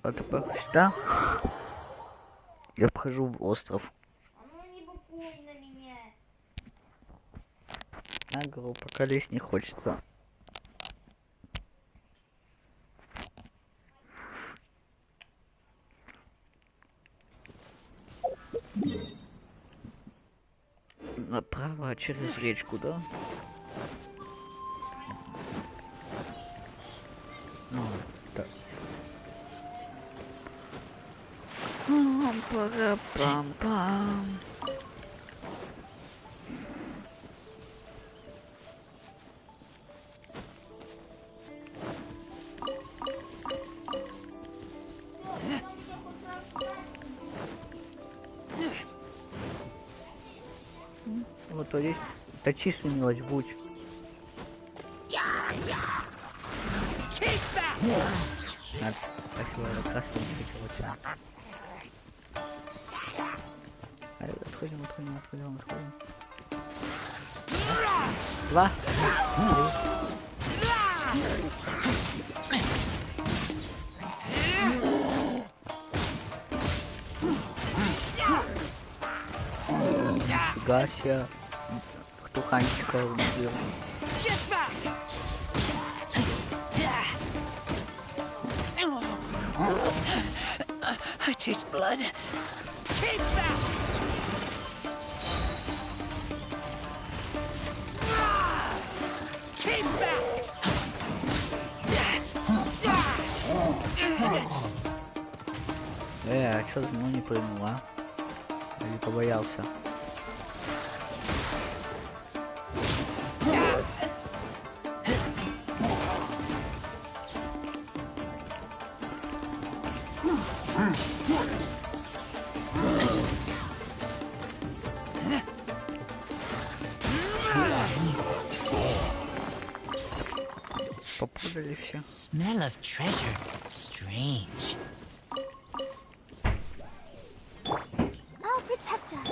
А теперь сюда. Я вхожу в остров. Ага, пока лезть не хочется. направо через речку, да? Ну, так. Пам-пам-пам. Вот здесь точись милость будь. Надо, спасибо, я как раз не хотел тебя. Отходим. Два. Гася. Кто ханчика убил? I taste blood. Keep back! Keep back! А чё за мной не прыгнул, а? Или побоялся? Попадали все. Smell of treasure. Strange. I'll protect us.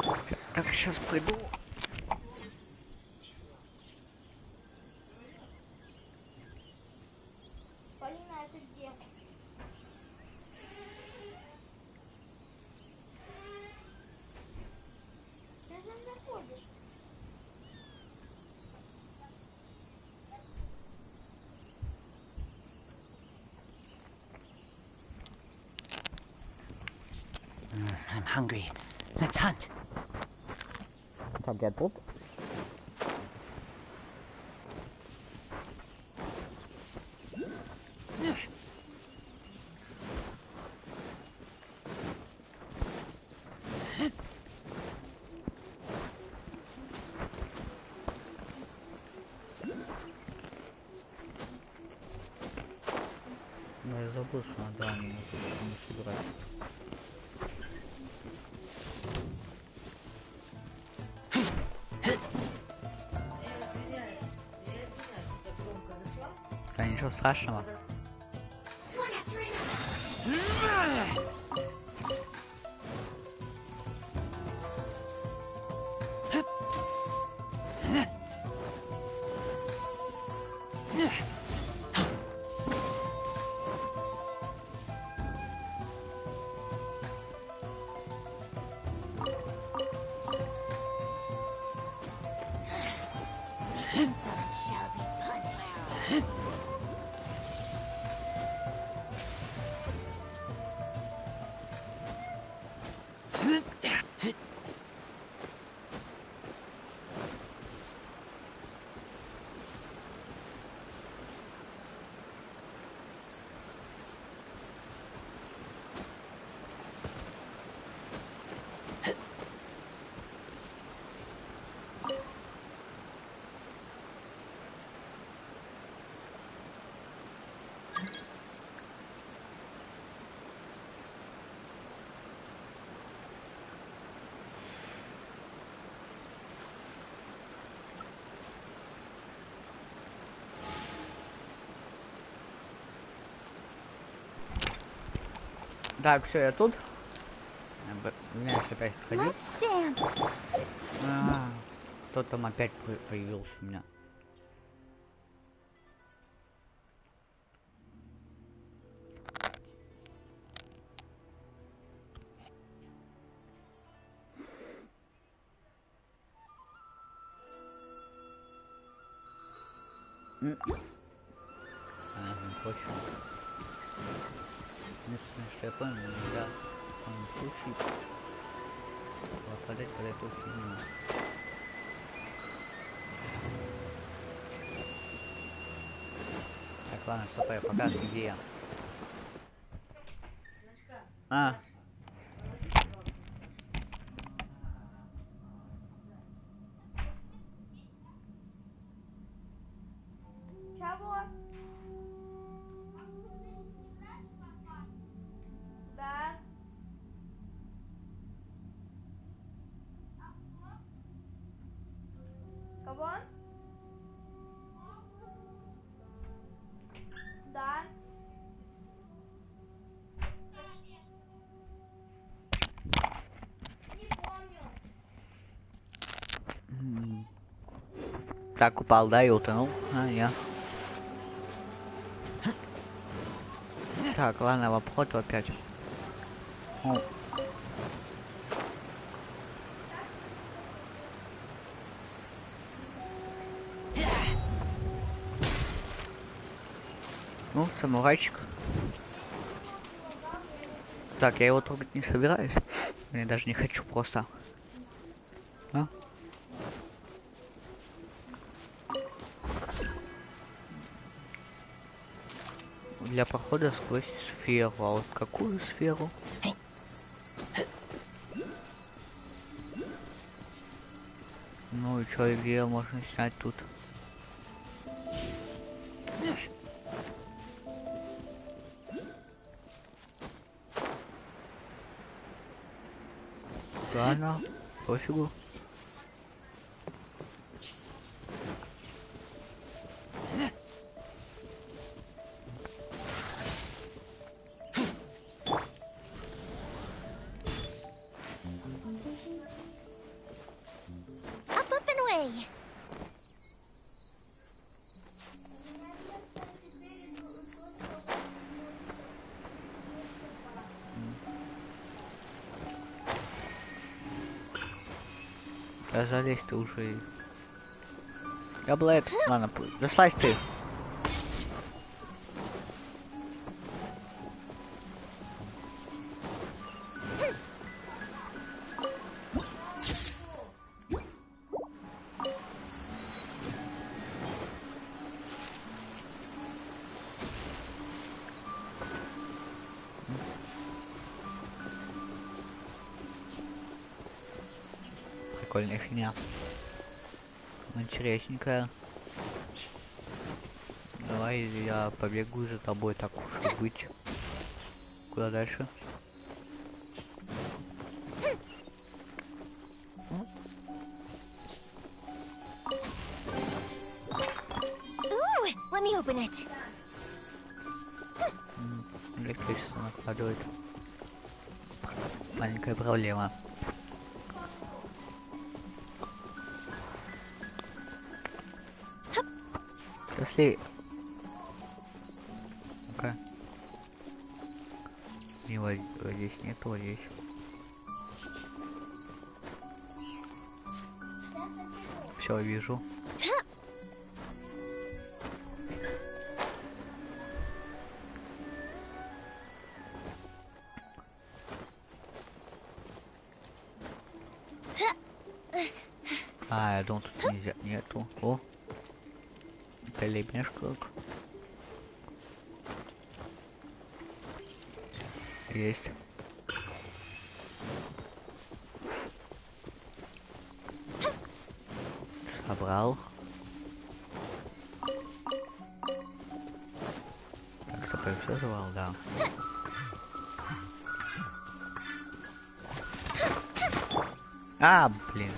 Так, сейчас приду. Полина, это где? Ты же заходишь. I'm hungry. Let's hunt. Так, я тут. Ну, я забыл, что надо не собирать. Да ничего страшного. Insolent shall be punished. Так, все, я тут. Меня опять ходить. Let's dance. Кто там опять появился у меня? Не хочу. Единственное, что я понял, нельзя в коем случае попадать под эту фигню. Так, ладно, стопай, пока идея. А. Чего? Да. Кого? Да. Не помню. Так, упал, да, и утонул? А, я. Так, ладно, в обход опять. О. Ну, самурайчик. Так, я его трогать не собираюсь. Я даже не хочу просто. А? Для прохода сквозь сферу. А вот какую сферу? Ну и чё, и где можно снять тут? Ладно, пофигу. Up and away. Да залезь ты уже. Я Блэк. Ладно, да слазь ты. Прикольная фигня. Интересненькая. Давай я побегу за тобой, так уж и быть. Куда дальше? Ooh, let me open it. Электричество накладывает. Маленькая проблема. Если... Ну-ка. Его здесь нет, вот здесь. Все, вижу. А, я думал, тут нельзя. Нету. О! Пелемешка. Есть. Собрал. Так, что ты все звал, да. А, блин.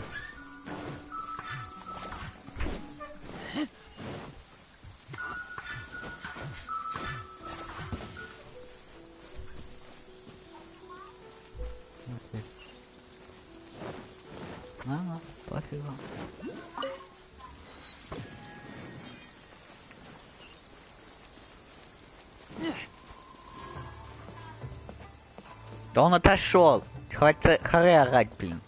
А, пофигу. Да он отошел. Хватит харе орать, блин.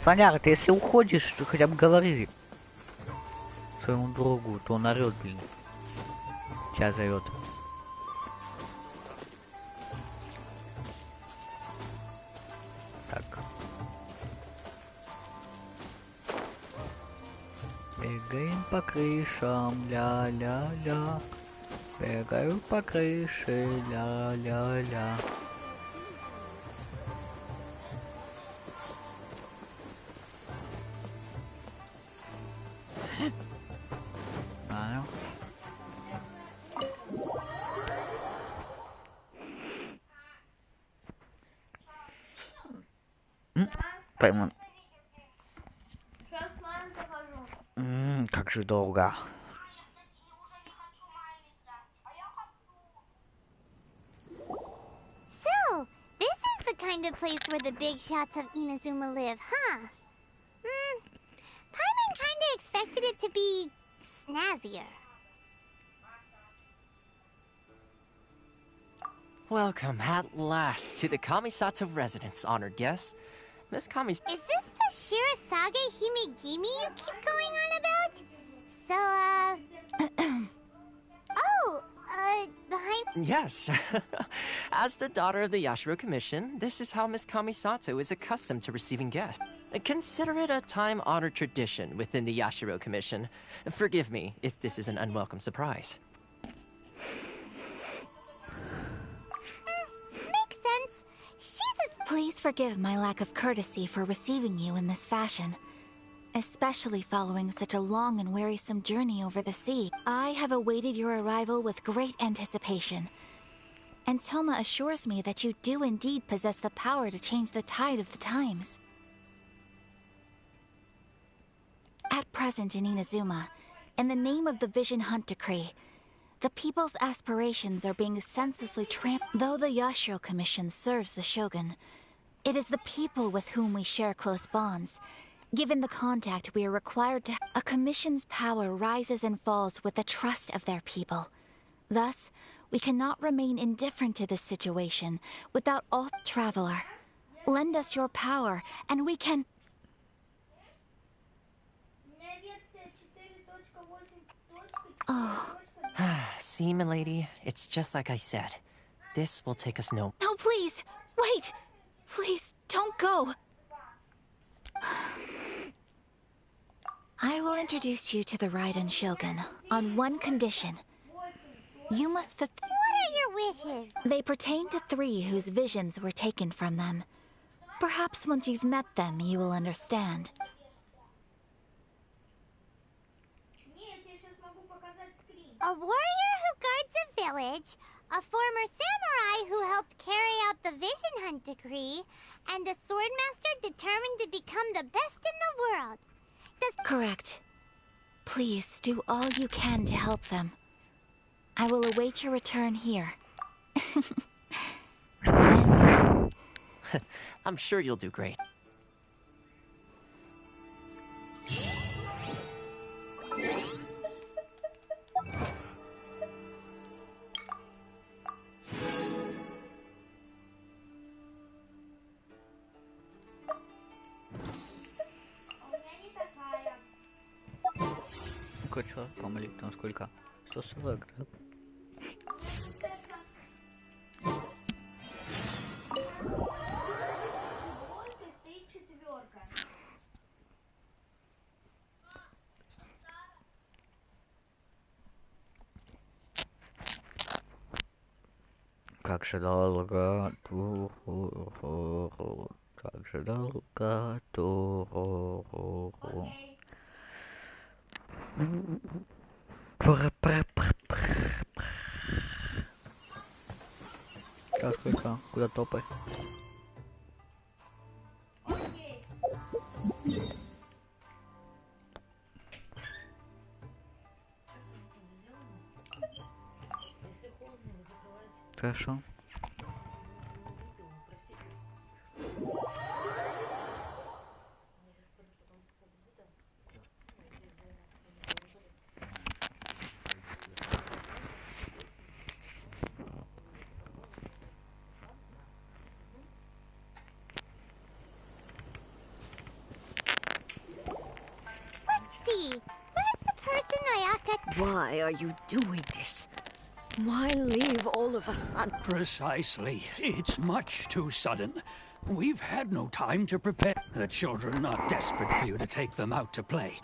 Соняра, ты если уходишь, то хотя бы говори своему другу, то он орет, блин. Тебя зовет. Так. по крышам, ля-ля-ля. Бегаю по крыше, ля-ля-ля. Знаю. Пойму. Сейчас с вами захожу. Как же долго. So, this is the kind of place where the big shots of Inazuma live, huh? Paimon kinda expected it to be snazzier. Welcome at last to the Kamisato residence, honored guests. Miss Kami's. Is this the Shirasage Himegimi you keep going on about? So, behind. Yes. As the daughter of the Yashiro Commission, this is how Miss Kamisato is accustomed to receiving guests. Consider it a time-honored tradition within the Yashiro Commission. Forgive me if this is an unwelcome surprise. Makes sense. She's as. Please forgive my lack of courtesy for receiving you in this fashion, especially following such a long and wearisome journey over the sea. I have awaited your arrival with great anticipation, and Toma assures me that you do indeed possess the power to change the tide of the times. At present in Inazuma, in the name of the Vision Hunt Decree, the people's aspirations are being senselessly trampled. Though the Yashiro Commission serves the Shogun, it is the people with whom we share close bonds. Given the contact we are required to, a commission's power rises and falls with the trust of their people. Thus, we cannot remain indifferent to this situation without all. Traveler, lend us your power, and we can. Oh. See, milady, it's just like I said. This will take us no. No, please! Wait! Please, don't go! I will introduce you to the Raiden Shogun on one condition. You must fulfill. What are your wishes? They pertain to 3 whose visions were taken from them. Perhaps once you've met them, you will understand. A warrior who guards a village, a former samurai who helped carry out the Vision Hunt Decree, and a swordmaster determined to become the best in the world. Correct. Please do all you can to help them. I will await your return here. I'm sure you'll do great. Что, помолить там сколько? 140, да? Как же долго туру, как же долго туру. Так, сколько? Куда топать? Хорошо. Why are you doing this? Why leave all of a sudden? Precisely. It's much too sudden. We've had no time to prepare. The children are desperate for you to take them out to play.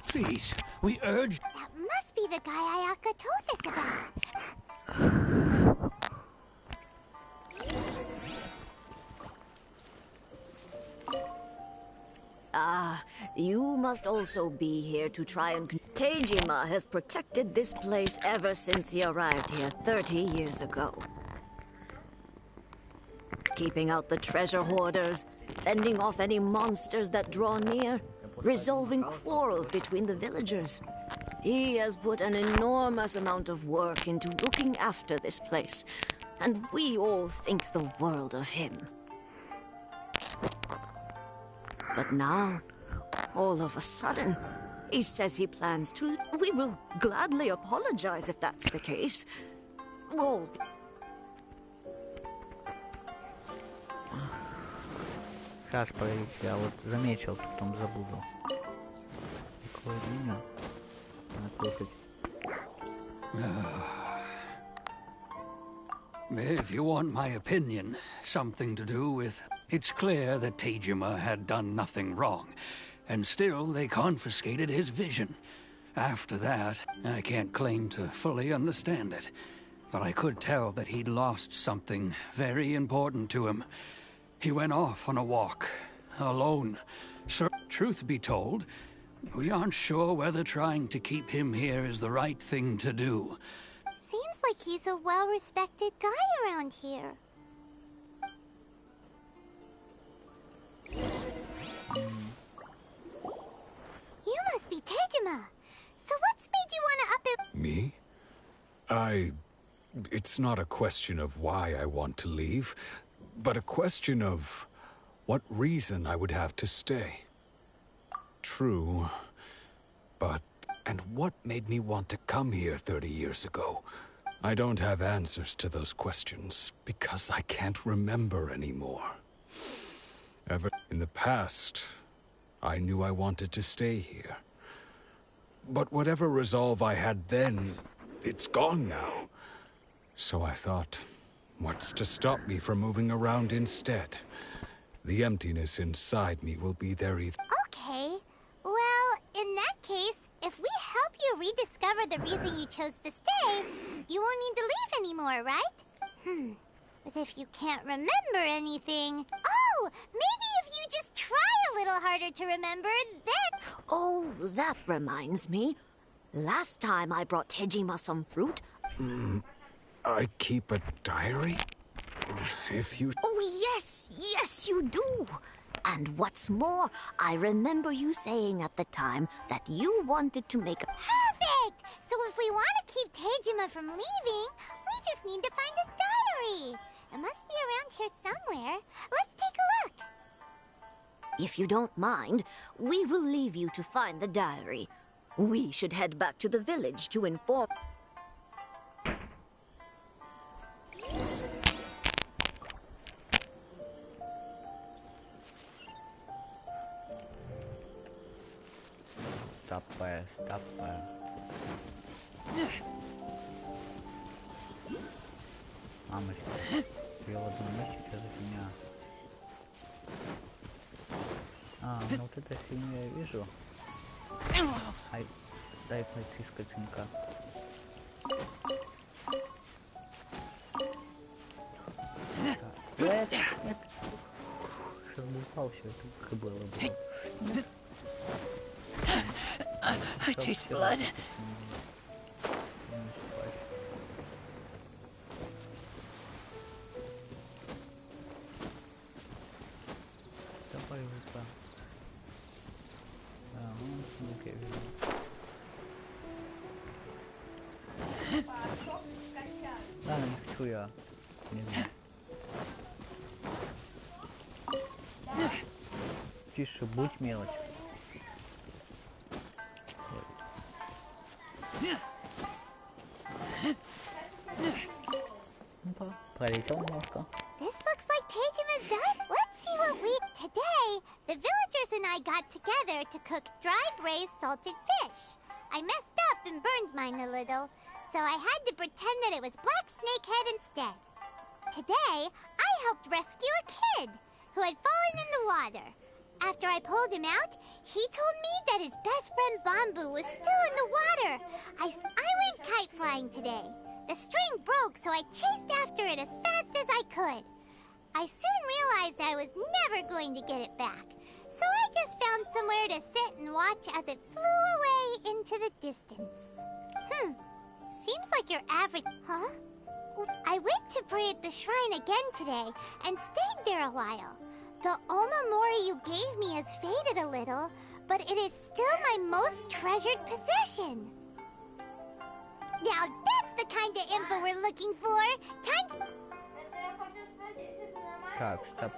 Please, We urged... That must be the guy Ayaka told us about. You must also be here to try and... Teijima has protected this place ever since he arrived here 30 years ago. Keeping out the treasure hoarders, fending off any monsters that draw near, resolving quarrels between the villagers. He has put an enormous amount of work into looking after this place, and we all think the world of him. But now, all of a sudden, he says he plans to... We will gladly apologize if that's the case. All... Сейчас, проверить, я вот заметил, потом забуду. Какое имя? Накрутить. If you want my opinion, something to do with... It's clear that Teijima had done nothing wrong, and still they confiscated his vision. After that, I can't claim to fully understand it, but I could tell that he'd lost something very important to him. He went off on a walk, alone. So, truth be told, we aren't sure whether trying to keep him here is the right thing to do. Seems like he's a well-respected guy around here. You must be Teijima. So what's made you want to up it? Me? It's not a question of why I want to leave, but a question of what reason I would have to stay. True, but... And what made me want to come here 30 years ago? I don't have answers to those questions, because I can't remember anymore. Ever in the past, I knew I wanted to stay here. But whatever resolve I had then, it's gone now. So I thought, what's to stop me from moving around instead? The emptiness inside me will be there either. Okay. Well, in that case, if we help you rediscover the reason you chose to stay, you won't need to leave anymore, right? But if you can't remember anything... Oh, maybe if you just try a little harder to remember, then... Oh, that reminds me. Last time I brought Teijima some fruit. I keep a diary? If you... Oh, yes, you do. And what's more, I remember you saying at the time that you wanted to make a... Perfect! So if we want to keep Teijima from leaving, we just need to find his diary. It must be around here somewhere. Let's take a look. If you don't mind, we will leave you to find the diary. We should head back to the village to inform... Стопэ. Мамочка, перевод на что за фигня? Ну вот это фигню я вижу. Ай, дай пройти скотинка. Нет. Сейчас бы упал, все это было бы. I taste blood. Давай уже. Окей. Да, не хочу я. Не знаю. Тише, будь мелочь. Пролетел немножко. This looks like Teijima's done. Let's see what we... Today, the villagers and I got together to cook dry braised salted fish. I messed up and burned mine a little, so I had to pretend that it was black snakehead instead. Today, I helped rescue a kid who had fallen in the water. After I pulled him out, he told me that his best friend Bamboo was still in the water. I went kite flying today. The string broke, so I chased after it as fast as I could. I soon realized I was never going to get it back, so I just found somewhere to sit and watch as it flew away into the distance. Seems like your average... Huh? I went to pray at the shrine again today and stayed there a while. The Omamori you gave me has faded a little, but it is still my most treasured possession. Now that's the kind of info we're looking for. Time to... Так, стоп.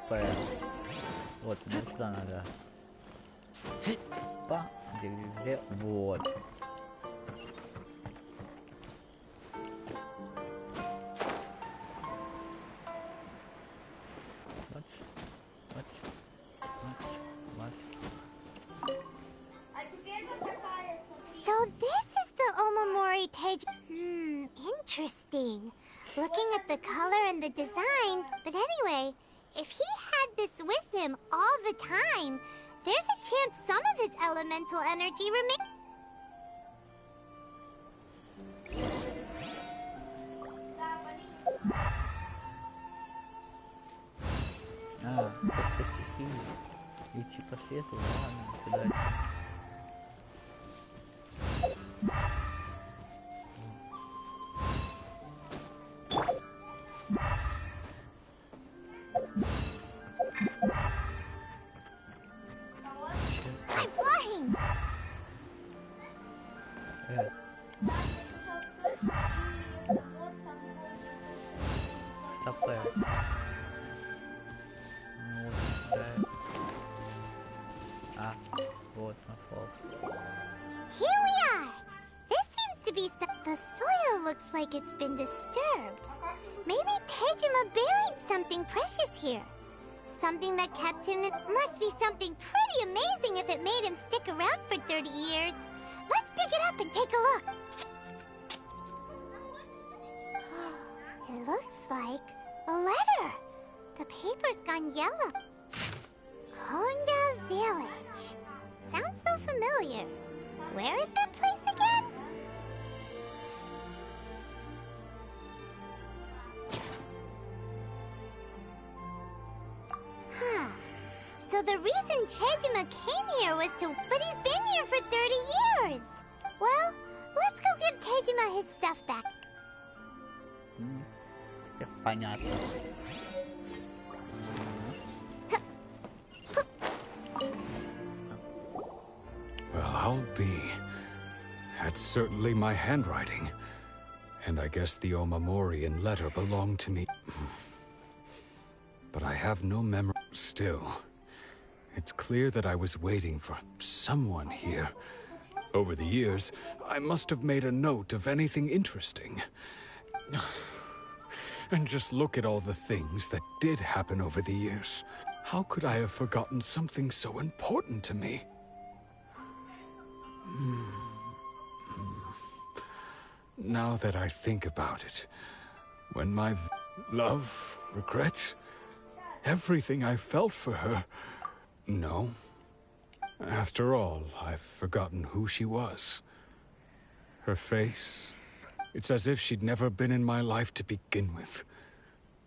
Вот, мне сюда надо. Па, где? Вот. So this is the Omamori page. Interesting. Looking at the color and the design, but anyway, if he had this with him all the time, there's a chance some of his elemental energy remains. Это стихии. Идти по свету, ладно, кидать. Here we are! This seems to be the soil looks like it's been disturbed. Maybe Tejima buried something precious here. Something that kept him in... Must be something pretty amazing if it made him stick around for 30 years. Let's dig it up and take a look. It looks like a letter. The paper's gone yellow. Konda Village. Sounds so familiar. Where is that place again? So the reason Tejima came here was to... But he's been here for 30 years! Well, let's go give Tejima his stuff back. Понятно. Well, I'll be. That's certainly my handwriting. And I guess the Omamorian letter belonged to me. But I have no memory. Still, it's clear that I was waiting for someone here. Over the years, I must have made a note of anything interesting. And just look at all the things that did happen over the years. How could I have forgotten something so important to me? Now that I think about it, when my love, regret, everything I felt for her... No. After all, I've forgotten who she was. Her face... It's as if she'd never been in my life to begin with.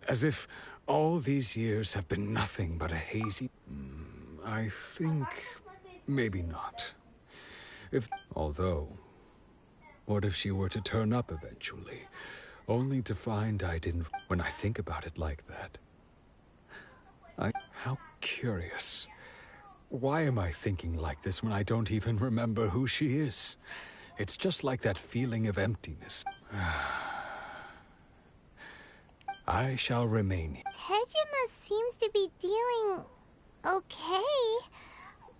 As if all these years have been nothing but a hazy... I think... maybe not. Although... What if she were to turn up eventually, only to find I didn't... When I think about it like that... How curious. Why am I thinking like this when I don't even remember who she is? It's just like that feeling of emptiness. I shall remain here. Tejima seems to be dealing... okay.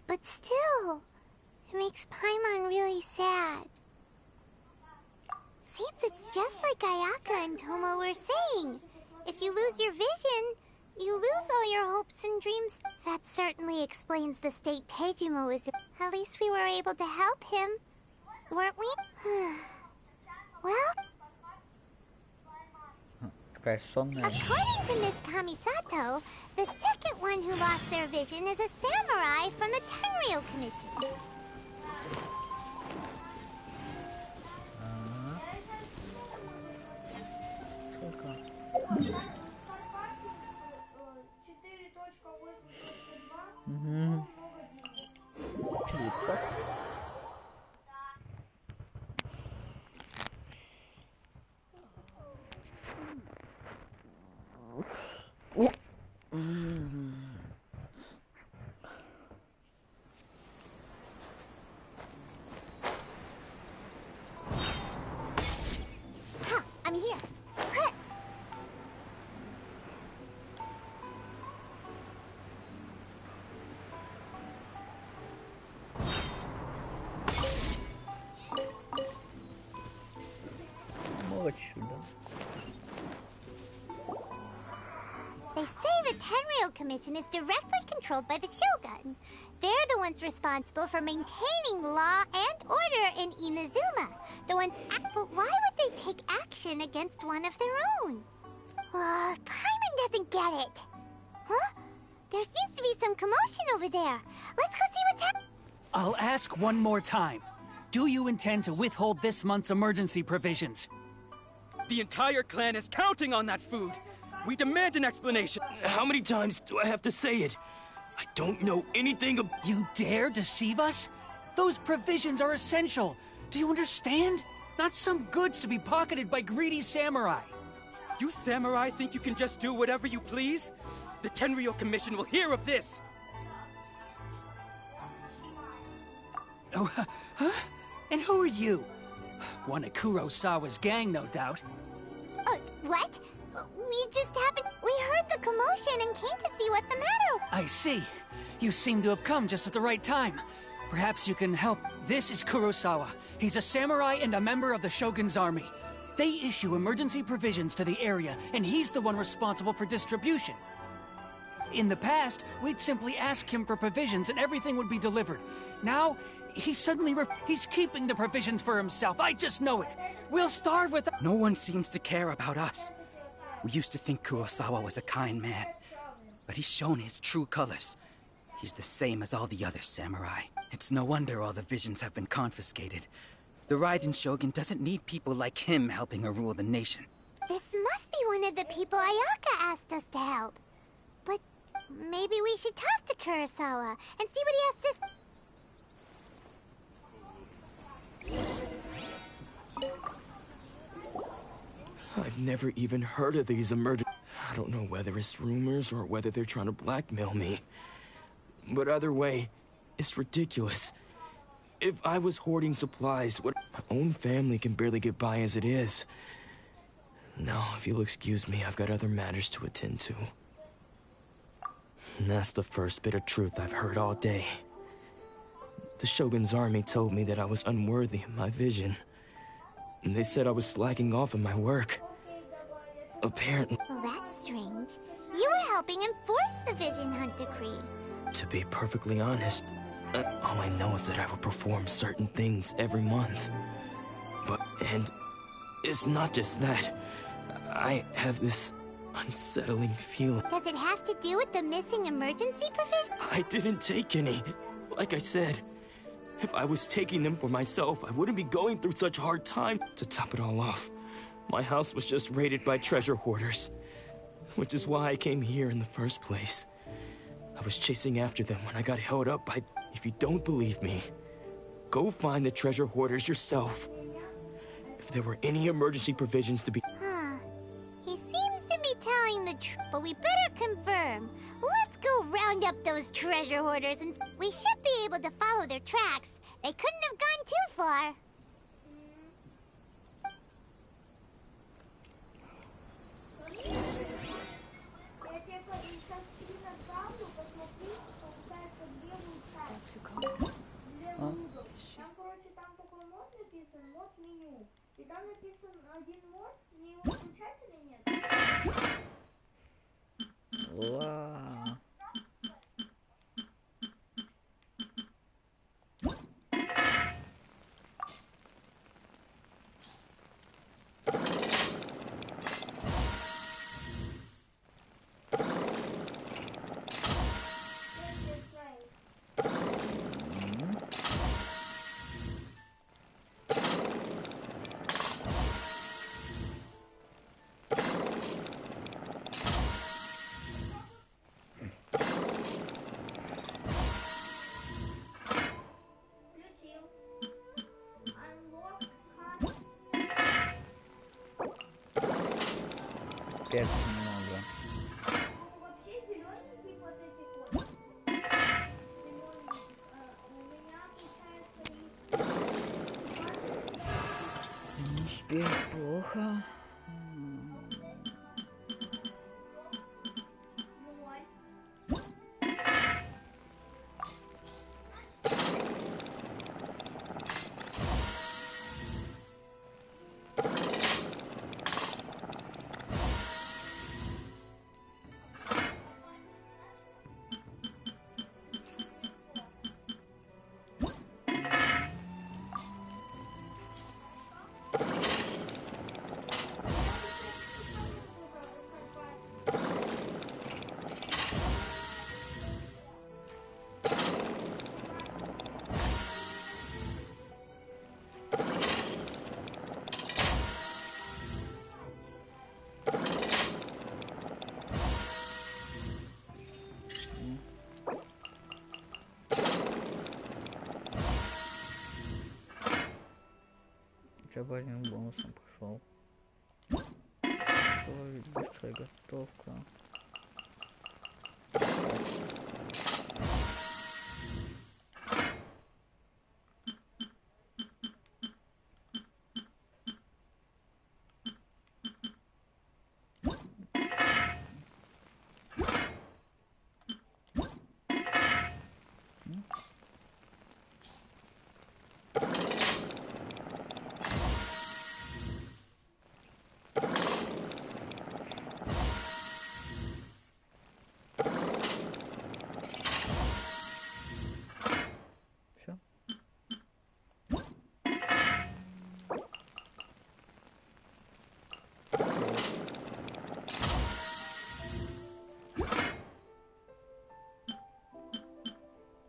But still, it makes Paimon really sad. Seems it's just like Ayaka and Tomo were saying. If you lose your vision, you lose all your hopes and dreams. That certainly explains the state Tejima was in. At least we were able to help him, weren't we? Well... According to Miss Kamisato, the second one who lost their vision is a samurai from the Tenryou Commission. I'm here. They say the Tenryou Commission is directly controlled by the Shogun. They're the ones responsible for maintaining law and order in Inazuma. The ones but why would they take action against one of their own? Paimon doesn't get it. Huh? There seems to be some commotion over there. Let's go see what's happening. I'll ask one more time. Do you intend to withhold this month's emergency provisions? The entire clan is counting on that food. We demand an explanation. How many times do I have to say it? I don't know anything about— You dare deceive us? Those provisions are essential. Do you understand? Not some goods to be pocketed by greedy samurai. You samurai think you can just do whatever you please? The Tenryou Commission will hear of this! Oh, huh? And who are you? One of Kurosawa's gang, no doubt. What? We just happened... We heard the commotion and came to see what the matter... I see. You seem to have come just at the right time. Perhaps you can help. This is Kurosawa. He's a samurai and a member of the Shogun's army. They issue emergency provisions to the area, and he's the one responsible for distribution. In the past, we'd simply ask him for provisions and everything would be delivered. Now, he's keeping the provisions for himself. I just know it. We'll starve with... No one seems to care about us. We used to think Kurosawa was a kind man, but he's shown his true colors. He's the same as all the other samurai. It's no wonder all the visions have been confiscated. The Raiden Shogun doesn't need people like him helping her rule the nation. This must be one of the people Ayaka asked us to help. But maybe we should talk to Kurosawa and see what he has to... I've never even heard of these I don't know whether it's rumors or whether they're trying to blackmail me. But either way, it's ridiculous. If I was hoarding supplies, my own family can barely get by as it is. Now, if you'll excuse me, I've got other matters to attend to. And that's the first bit of truth I've heard all day. The Shogun's army told me that I was unworthy of my vision. And they said I was slacking off in my work. Apparently... Well, that's strange. You were helping enforce the Vision Hunt Decree. To be perfectly honest, all I know is that I will perform certain things every month. And it's not just that. I have this unsettling feeling. Does it have to do with the missing emergency provision? I didn't take any. Like I said, if I was taking them for myself, I wouldn't be going through such a hard time. To top it all off, my house was just raided by treasure hoarders, which is why I came here in the first place. I was chasing after them when I got held up by... If you don't believe me, go find the treasure hoarders yourself. If there were any emergency provisions to be... He seems to be telling the truth, but we better confirm. Let's go round up those treasure hoarders and... We should be able to follow their tracks. They couldn't have gone too far. И там написан один мод, мне его включать или нет? Вау. бы один бонусом пошел. Быстрая готовка.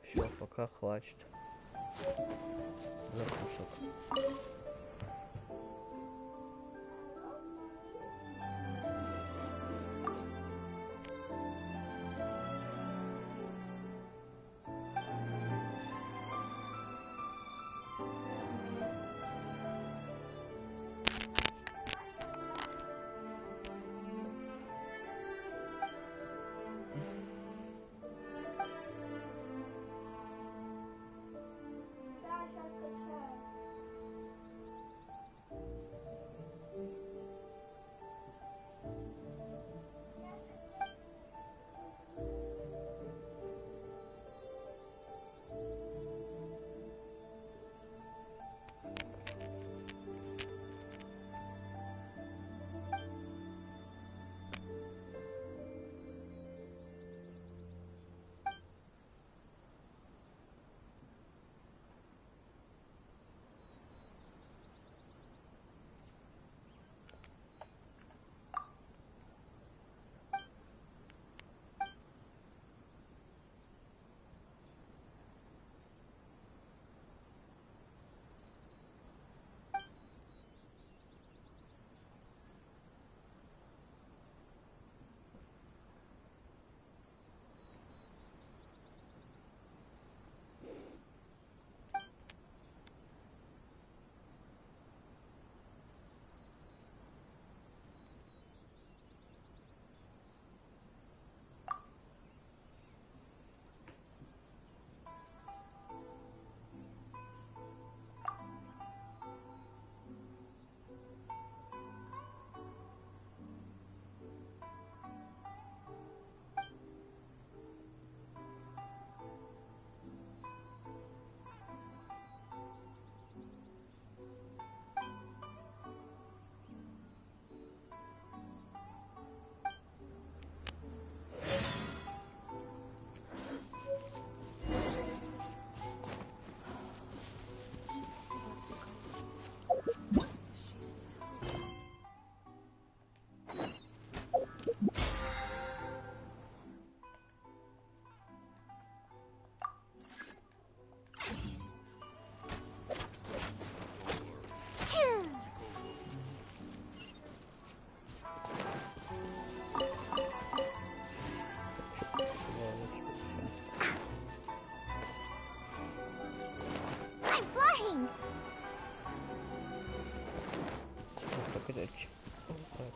Все, пока хватит. Запуск.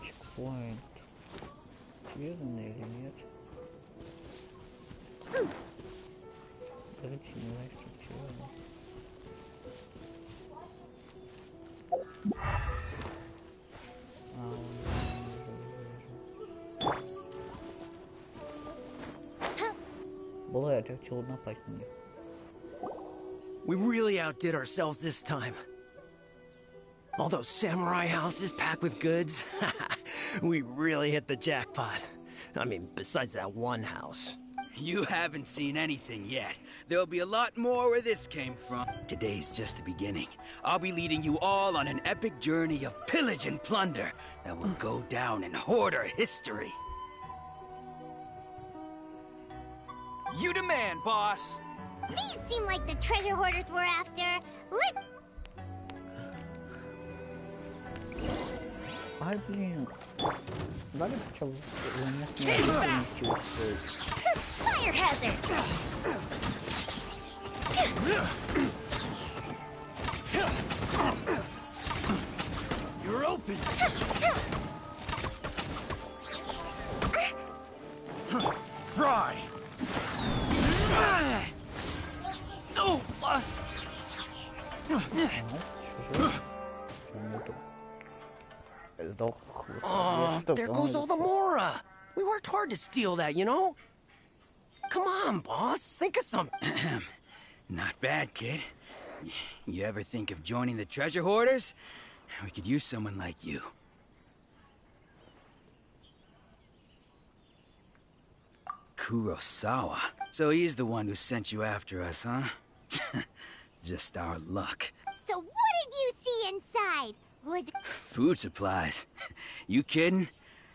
Чекпоинт. Связано или нет? Скажите, не знаю, Было, я хотел напасть на них. We really outdid ourselves this time. All those samurai houses packed with goods. We really hit the jackpot. I mean, besides that one house. You haven't seen anything yet. There'll be a lot more where this came from. Today's just the beginning. I'll be leading you all on an epic journey of pillage and plunder that will go down in hoarder history. You demand, boss! These seem like the treasure hoarders we're after. Ай, блин. Дали сначала Fire hazard! stupid. Fry. Oh. Oh, there goes all the Mora. We worked hard to steal that, you know? Come on, boss. Think of something. Not bad, kid. You ever think of joining the treasure hoarders? We could use someone like you. Kurosawa. So he's the one who sent you after us, huh? Just our luck. So what did you see inside? Was it... Food supplies. You kidding?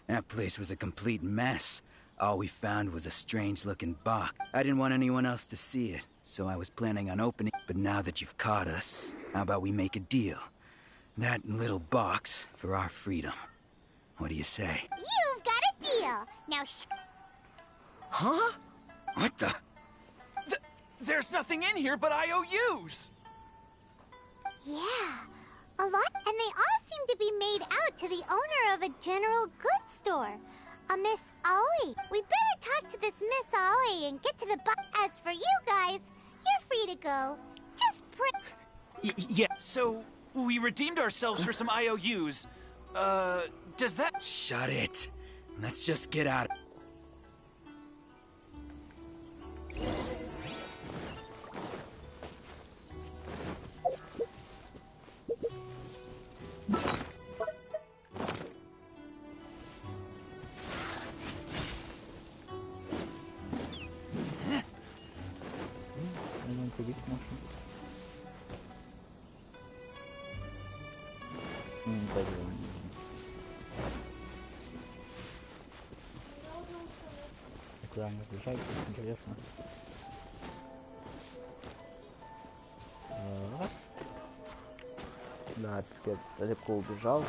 That place was a complete mess. All we found was a strange-looking box. I didn't want anyone else to see it, so I was planning on opening. But now that you've caught us, how about we make a deal? That little box for our freedom. What do you say? You've got a deal. Now Huh? What the? There's nothing in here but IOUs! Yeah, a lot. And they all seem to be made out to the owner of a general goods store. A Miss Aoi. We better talk to this Miss Aoi and get to the As for you guys, you're free to go. Just Yeah, so we redeemed ourselves for some IOUs. Does that... Shut it. Let's just get out. Куда они бежать, интересно. Раз. Да, теперь далеко убежал.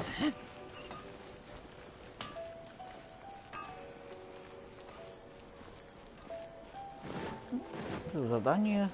Задание.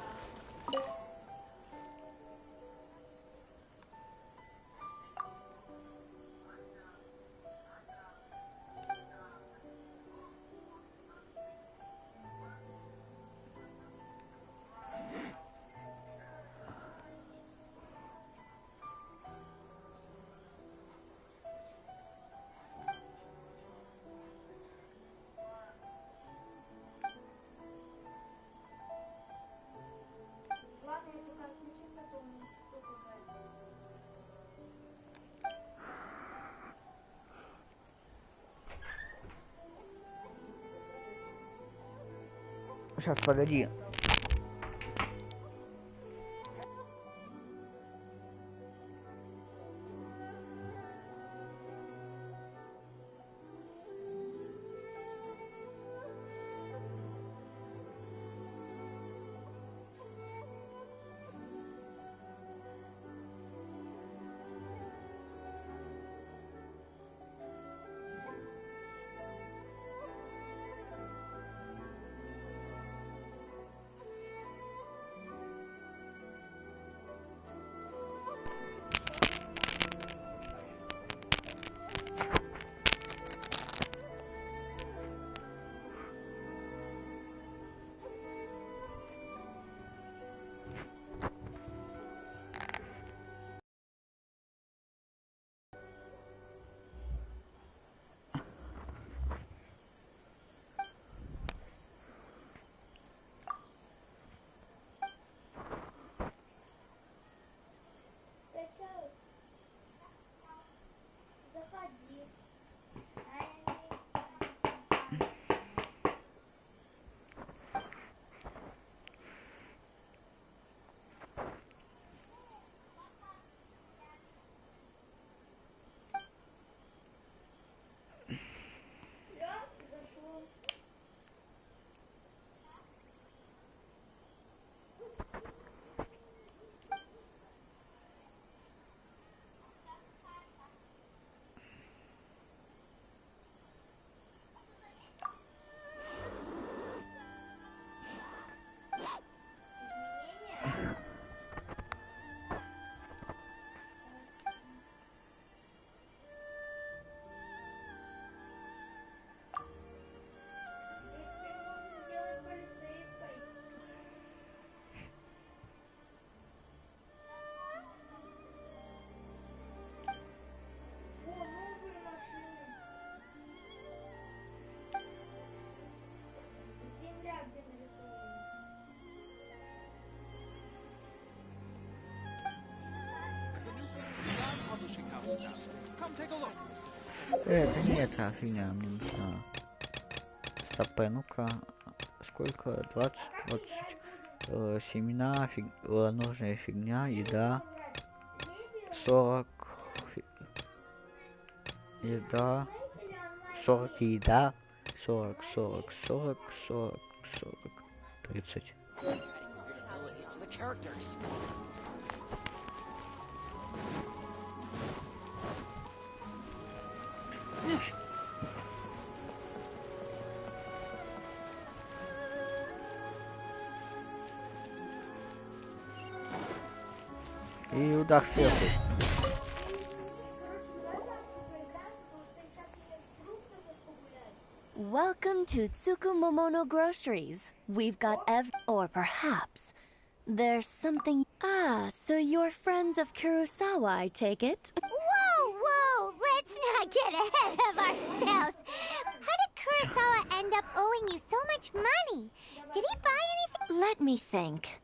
Сейчас, погоди. Come take a look. Это не эта фигня, мне нужна. Стопэ, ну-ка. Сколько? 20, семена, ножная фигня, еда. 40. Еда. 40 еда. 40, 30. To the characters. И удар сверху. Welcome to Tsukumomono Groceries. We've got or perhaps there's something. Ah, so you're friends of Kurosawa, I take it? Whoa! Let's not get ahead of ourselves. How did Kurosawa end up owing you so much money? Did he buy anything? Let me think.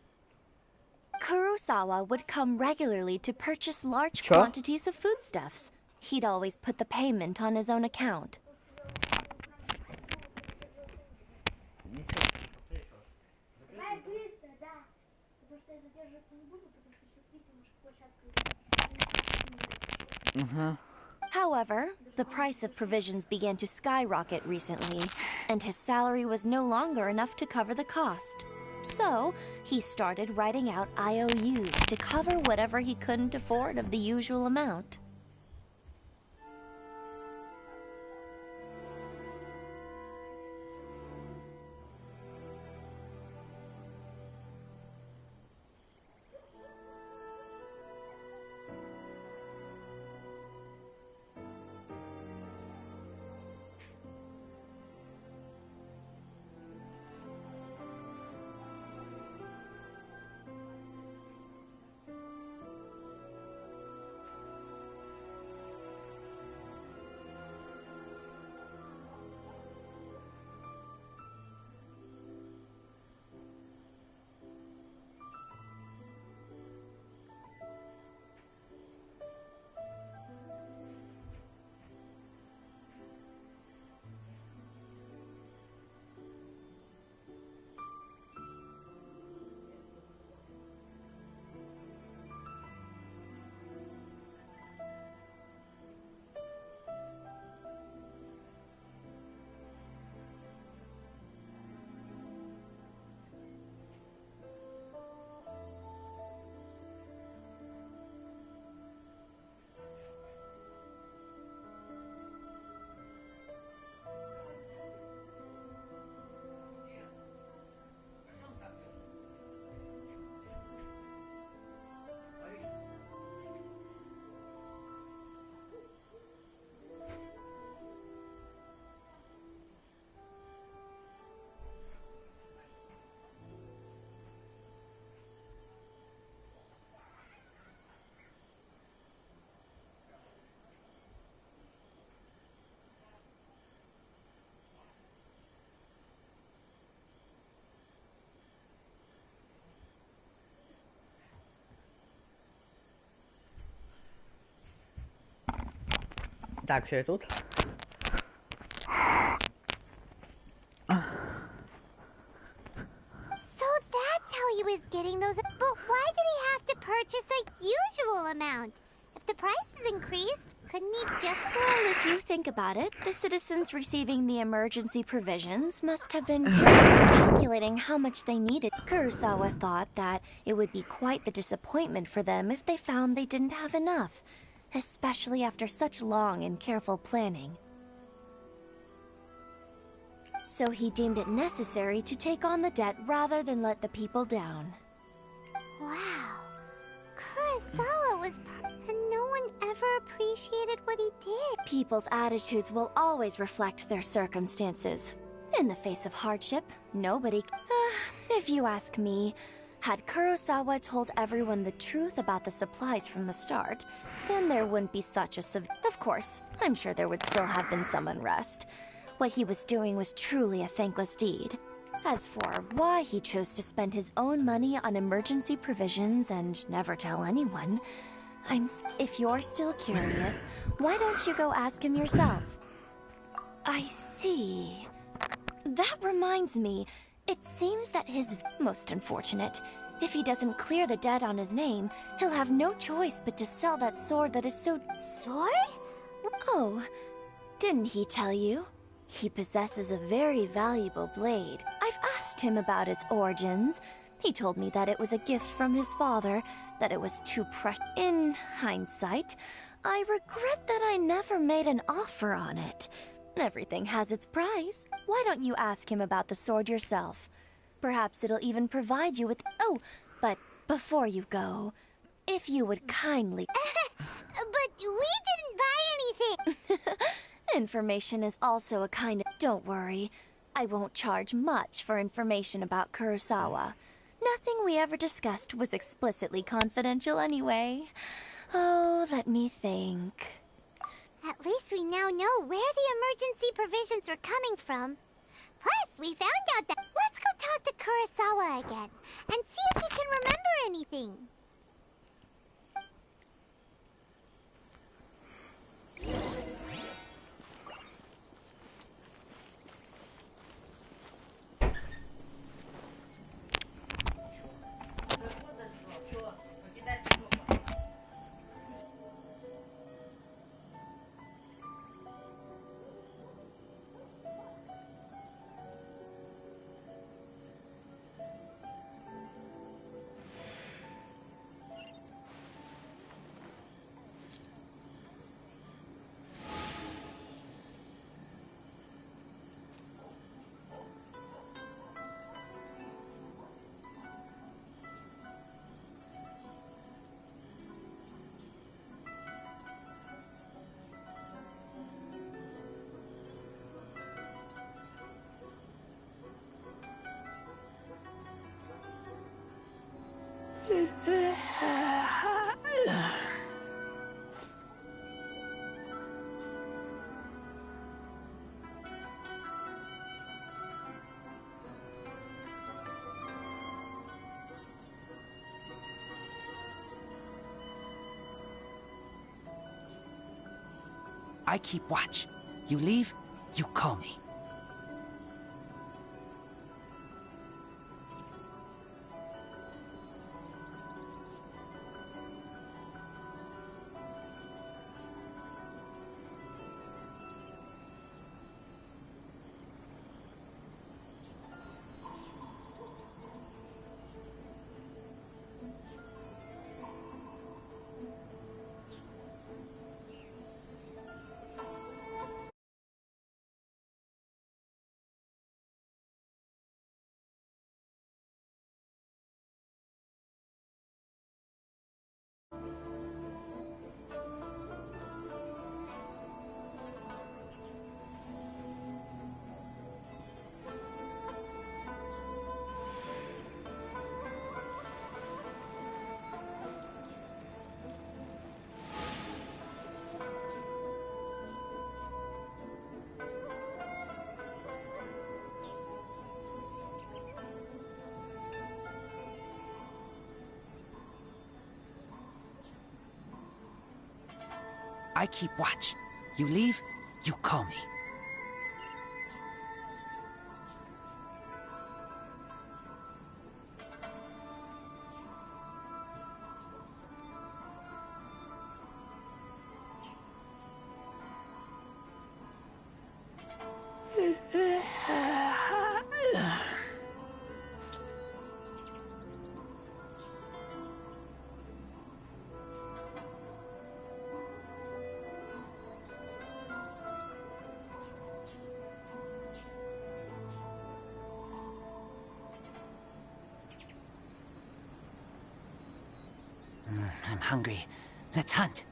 Kurosawa would come regularly to purchase large quantities of foodstuffs. He'd always put the payment on his own account. However, the price of provisions began to skyrocket recently, and his salary was no longer enough to cover the cost. So, he started writing out IOUs to cover whatever he couldn't afford of the usual amount. Так, все, я тут. So that's how he was getting those. But why did he have to purchase a usual amount? If the prices increased, couldn't he just... Well, if you think about it, the citizens receiving the emergency provisions must have been carefully calculating how much they needed. Kurosawa thought that it would be quite the disappointment for them if they found they didn't have enough, especially after such long and careful planning. So he deemed it necessary to take on the debt rather than let the people down. Wow. Kurosawa was... and no one ever appreciated what he did. People's attitudes will always reflect their circumstances. In the face of hardship, nobody... if you ask me, had Kurosawa told everyone the truth about the supplies from the start, then there wouldn't be such a Of course, I'm sure there would still have been some unrest. What he was doing was truly a thankless deed. As for why he chose to spend his own money on emergency provisions and never tell anyone, If you're still curious, why don't you go ask him yourself? I see. That reminds me, it seems that his... Most unfortunate. If he doesn't clear the debt on his name, he'll have no choice but to sell that sword that is so... Sword? Oh, didn't he tell you? He possesses a very valuable blade. I've asked him about its origins. He told me that it was a gift from his father, that it was too precious. In hindsight, I regret that I never made an offer on it. Everything has its price. Why don't you ask him about the sword yourself? Perhaps it'll even provide you with... Oh, but before you go, if you would kindly... But we didn't buy anything! Information is also a kind of... Don't worry. I won't charge much for information about Kurosawa. Nothing we ever discussed was explicitly confidential anyway. Oh, let me think. At least we now know where the emergency provisions were coming from. Plus, we found out that... Let's go talk to Kurosawa again, and see if he can remember anything. I keep watch. You leave, you call me. I keep watch. You leave, you call me. I'm hungry. Let's hunt.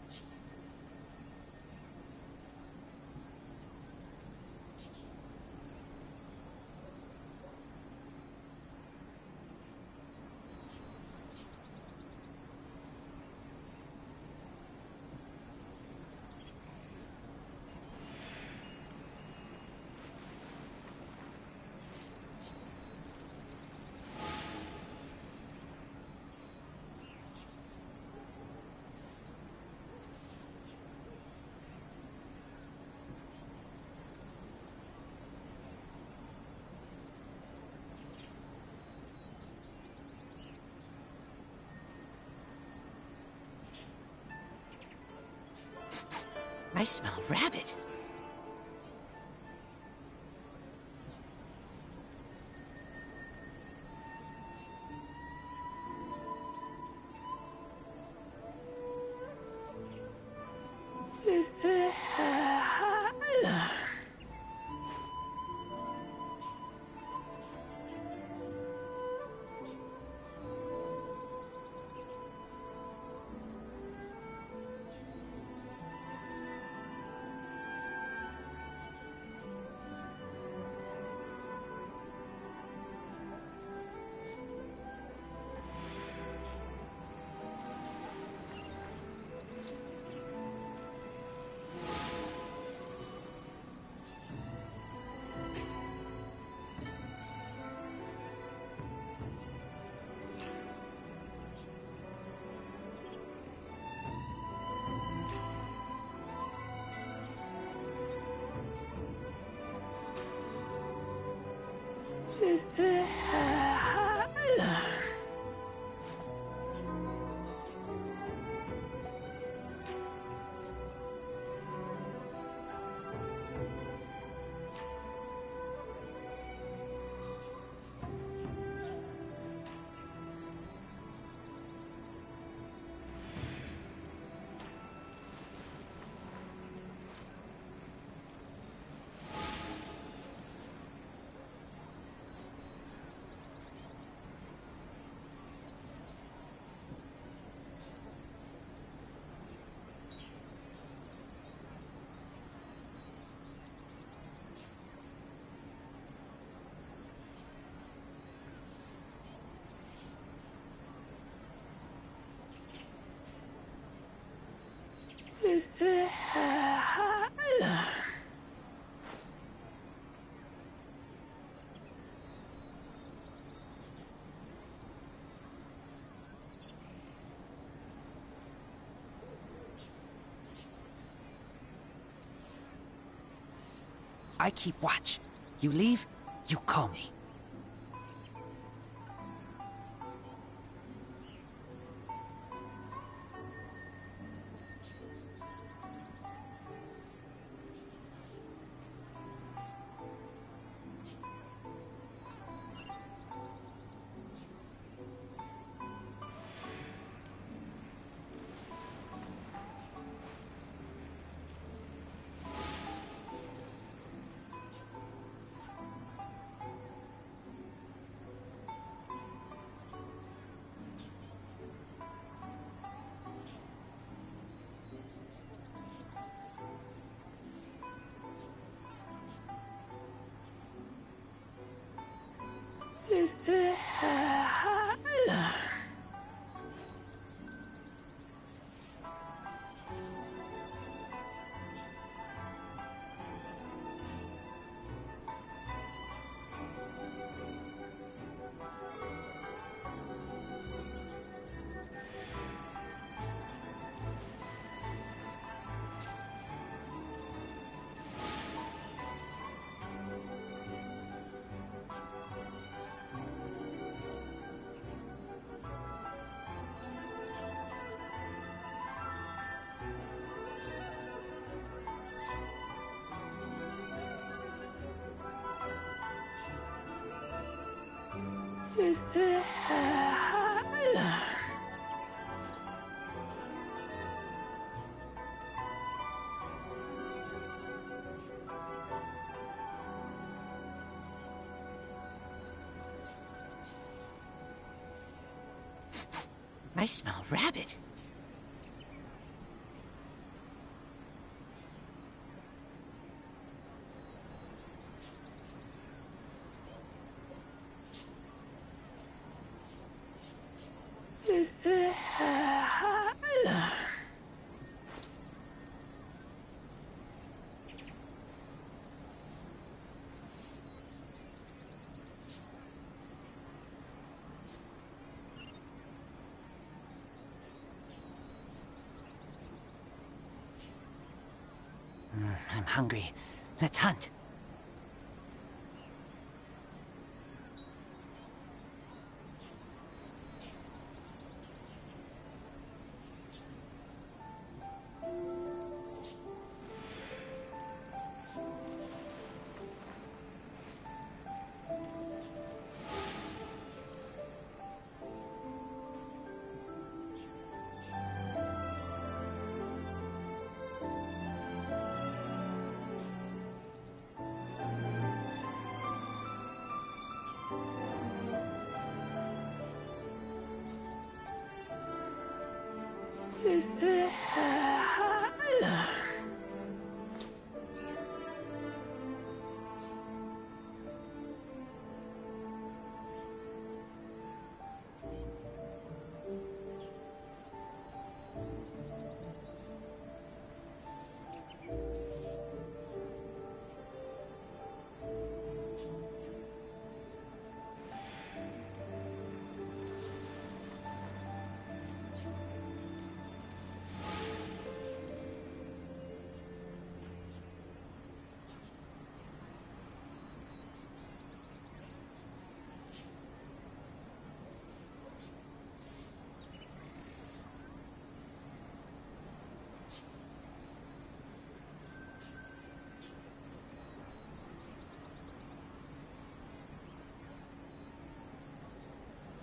I smell rabbit. I keep watch. You leave, you call me. I smell rabbit. I'm hungry. Let's hunt.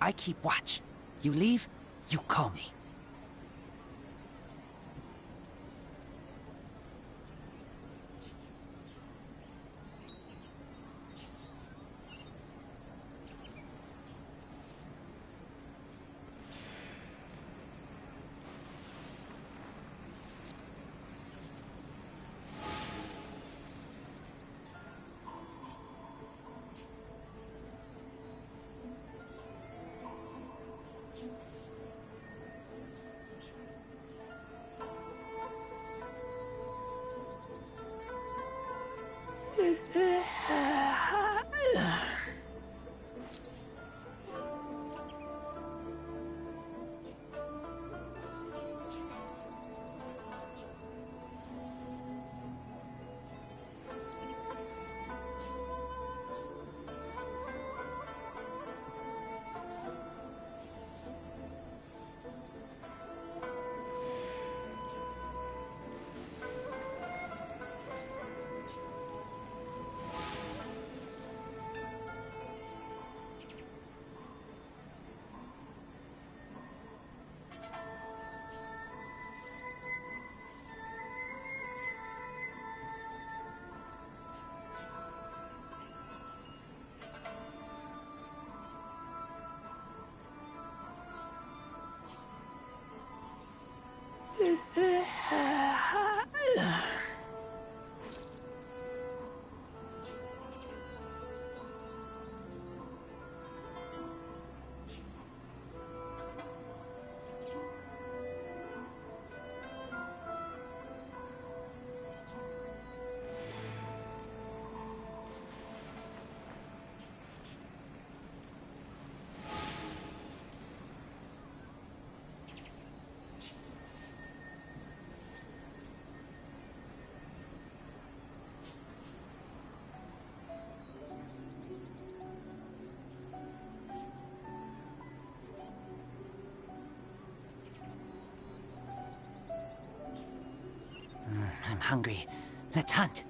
I keep watch. You leave, you call me. I'm hungry. Let's hunt.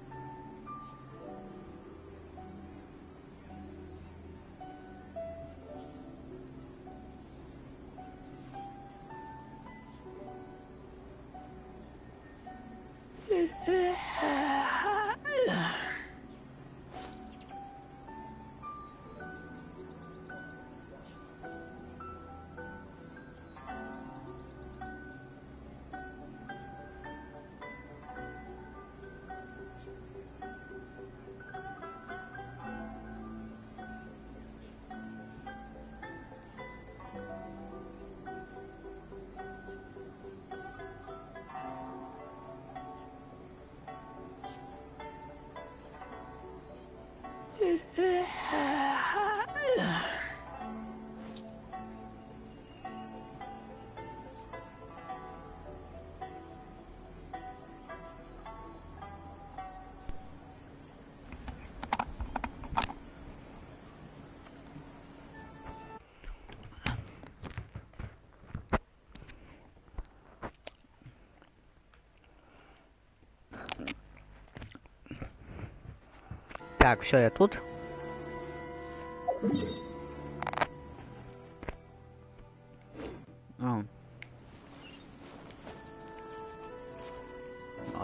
Так, все, я тут.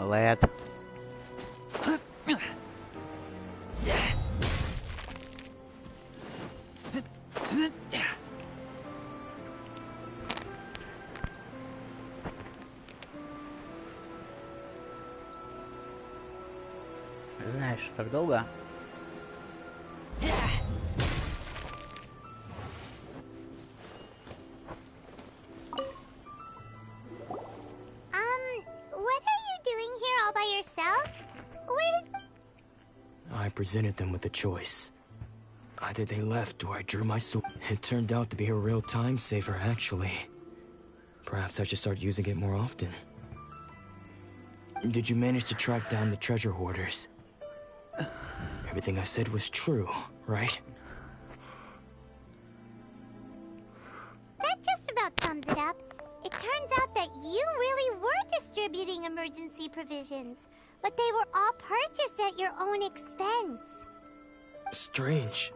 Лед. Так долго? What are you doing here all by yourself? Where did... I presented them with a choice. Either they left or I drew my sword. It turned out to be a real time saver, actually. Perhaps I should start using it more often. Did you manage to track down the treasure hoarders? Everything I said was true, right? That just about sums it up. It turns out that you really were distributing emergency provisions, but they were all purchased at your own expense. Strange.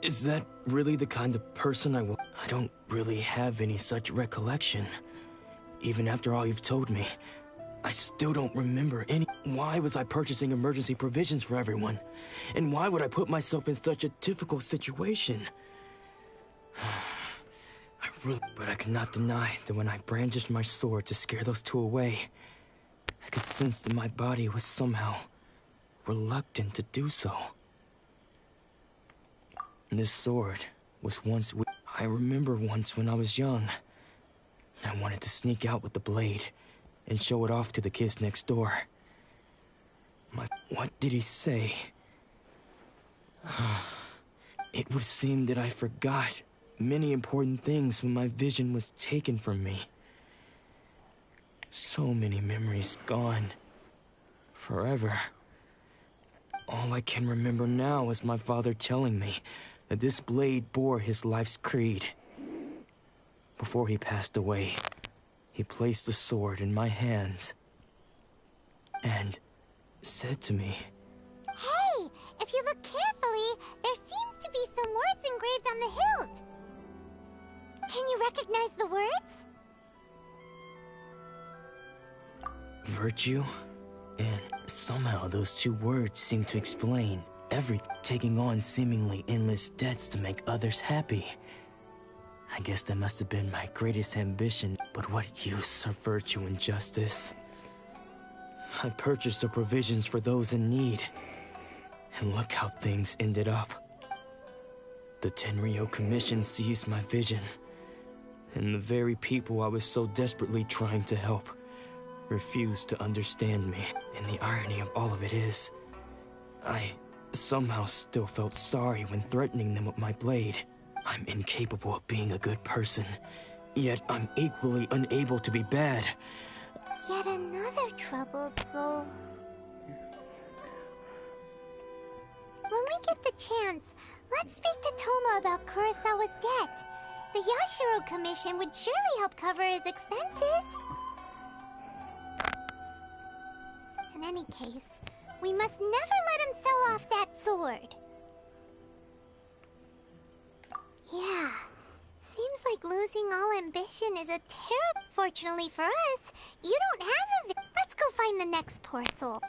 Is that really the kind of person I was? I don't really have any such recollection. Even after all you've told me, I still don't remember any. Why was I purchasing emergency provisions for everyone? And why would I put myself in such a difficult situation? But I cannot deny that when I brandished my sword to scare those two away, I could sense that my body was somehow reluctant to do so. This sword was once... I remember once when I was young, I wanted to sneak out with the blade and show it off to the kids next door. What did he say? It would seem that I forgot many important things when my vision was taken from me. So many memories gone. Forever. All I can remember now is my father telling me that this blade bore his life's creed. Before he passed away, he placed the sword in my hands and said to me, Hey, if you look carefully, there seems to be some words engraved on the hilt. Can you recognize the words? virtue, and somehow those two words seem to explain everything, taking on seemingly endless debts to make others happy. I guess that must have been my greatest ambition, but what use are virtue and justice? I purchased the provisions for those in need, and look how things ended up. The Tenryo Commission seized my vision, and the very people I was so desperately trying to help refused to understand me. And the irony of all of it is, I somehow still felt sorry when threatening them with my blade. I'm incapable of being a good person, yet I'm equally unable to be bad. Yet another troubled soul. When we get the chance, let's speak to Toma about Kurosawa's debt. The Yashiro Commission would surely help cover his expenses. In any case, we must never let him sell off that sword. Yeah, seems like losing all ambition is a terrible... Fortunately for us, you don't have a... Let's go find the next poor soul.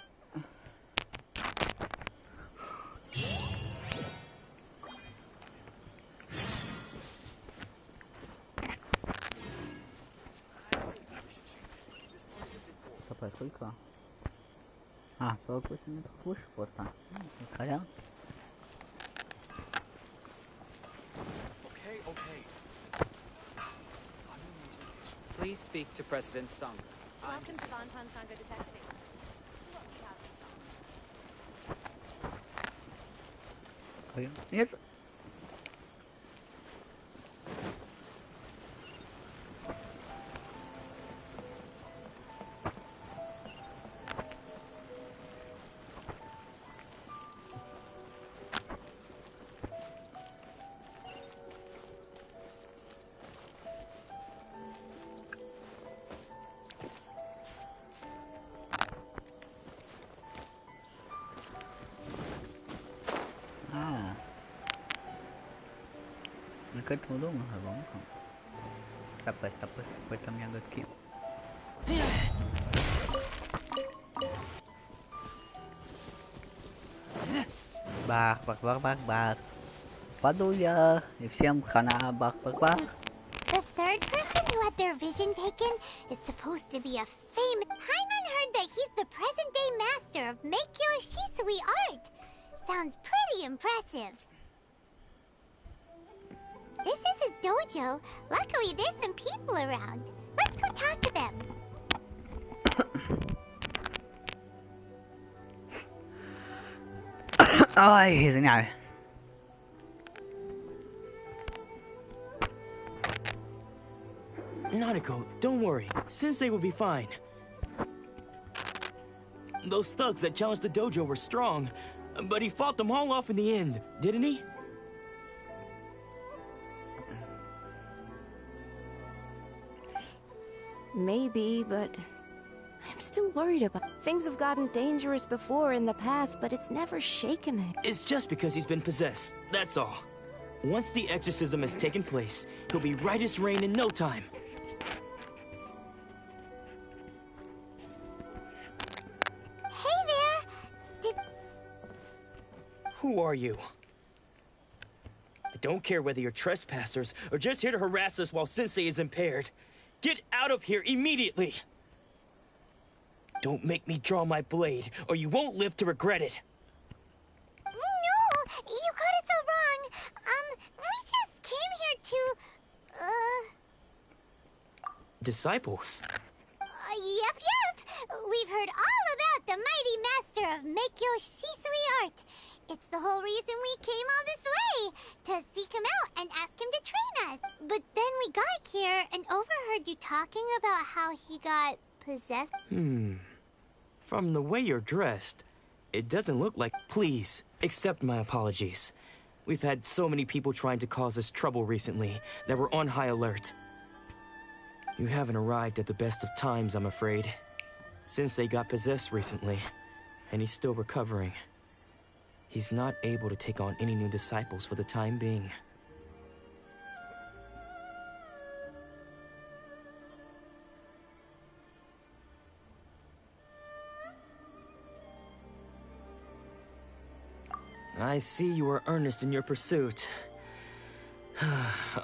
Давай, сколько? А, 48 метров выше просто. Нихуя. Please speak to President Sung. Welcome to Bantan Sangha Detective. What we have? Нет. К этому дому громко. Стопы, какой-то ягодки. Бах, бах, бах, бах, бах. Паду я, и всем хана, бах, бах, бах. The third person who had their vision taken is supposed to be a famous... Paimon heard that he's the present-day master of Meikyo Shisui art. sounds pretty impressive. This is his dojo. Luckily, there's some people around. Let's go talk to them. Oj, извиняюсь. Nanako, don't worry. Sensei will be fine. Those thugs that challenged the dojo were strong, but he fought them all off in the end, didn't he? Maybe, but I'm still worried about... Things have gotten dangerous before in the past, but it's never shaken him. It's just because he's been possessed, that's all. Once the exorcism has taken place, he'll be right as rain in no time. Hey there! Who are you? I don't care whether you're trespassers or just here to harass us while Sensei is impaired. Get out of here immediately! Don't make me draw my blade, or you won't live to regret it. No! You got it so wrong! We just came here to... Disciples? Yep. We've heard all about the mighty master of Meikyo Shisui art. It's the whole reason we came all this way, to seek him out and ask him to train us. But then we got here and overheard you talking about how he got possessed. From the way you're dressed, it doesn't look like... Please, accept my apologies. We've had so many people trying to cause us trouble recently that we're on high alert. You haven't arrived at the best of times, I'm afraid. Sensei got possessed recently, and he's still recovering. He's not able to take on any new disciples for the time being. I see you are earnest in your pursuit.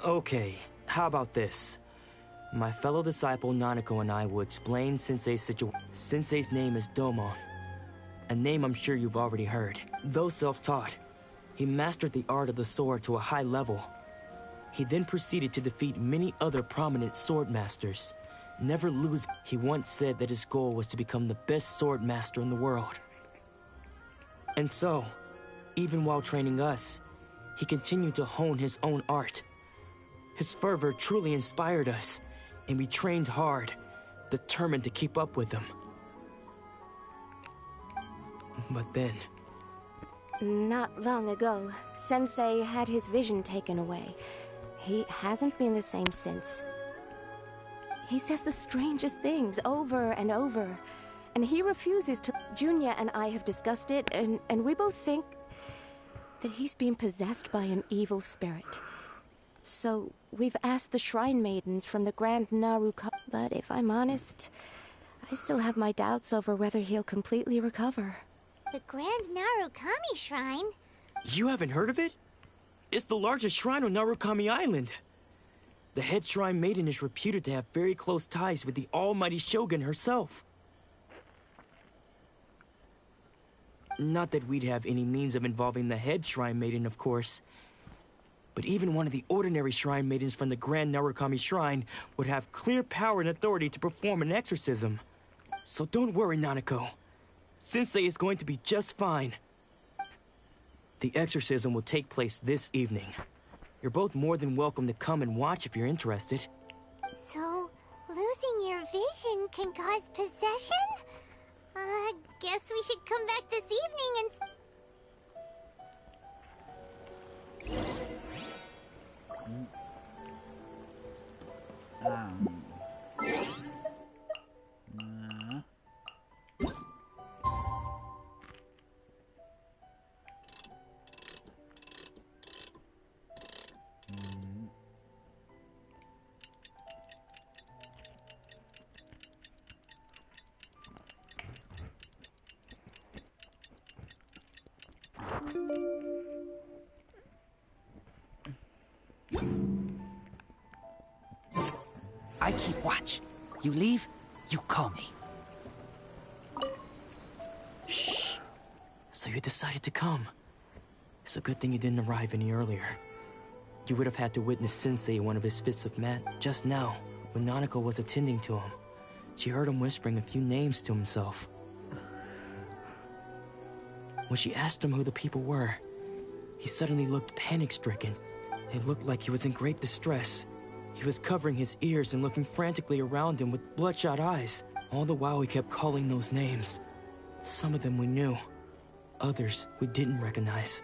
Okay, how about this? My fellow disciple Nanako and I will explain Sensei's situation. Sensei's name is Domon, a name I'm sure you've already heard. Though self-taught, he mastered the art of the sword to a high level. He then proceeded to defeat many other prominent sword masters, never losing. He once said that his goal was to become the best sword master in the world. And so, even while training us, he continued to hone his own art. His fervor truly inspired us, and we trained hard, determined to keep up with him. But then... Not long ago, Sensei had his vision taken away. He hasn't been the same since. He says the strangest things over and over, and he refuses to... Junya and I have discussed it, and we both think that he's been possessed by an evil spirit. So, we've asked the Shrine Maidens from the Grand Narukami. But if I'm honest, I still have my doubts over whether he'll completely recover. The Grand Narukami Shrine? You haven't heard of it? It's the largest shrine on Narukami Island. The head Shrine Maiden is reputed to have very close ties with the almighty Shogun herself. Not that we'd have any means of involving the head Shrine Maiden, of course. But even one of the ordinary Shrine Maidens from the Grand Narukami Shrine would have clear power and authority to perform an exorcism. So don't worry, Nanako. Sensei is going to be just fine. The exorcism will take place this evening. You're both more than welcome to come and watch if you're interested. So, losing your vision can cause possession? Guess we should come back this evening and... I keep watch. You leave, you call me. Shh. So you decided to come. It's a good thing you didn't arrive any earlier. You would have had to witness Sensei in one of his fits of mad. Just now, when Nanako was attending to him, she heard him whispering a few names to himself. When she asked him who the people were, he suddenly looked panic-stricken. It looked like he was in great distress. He was covering his ears and looking frantically around him with bloodshot eyes. All the while he kept calling those names. Some of them we knew, others we didn't recognize.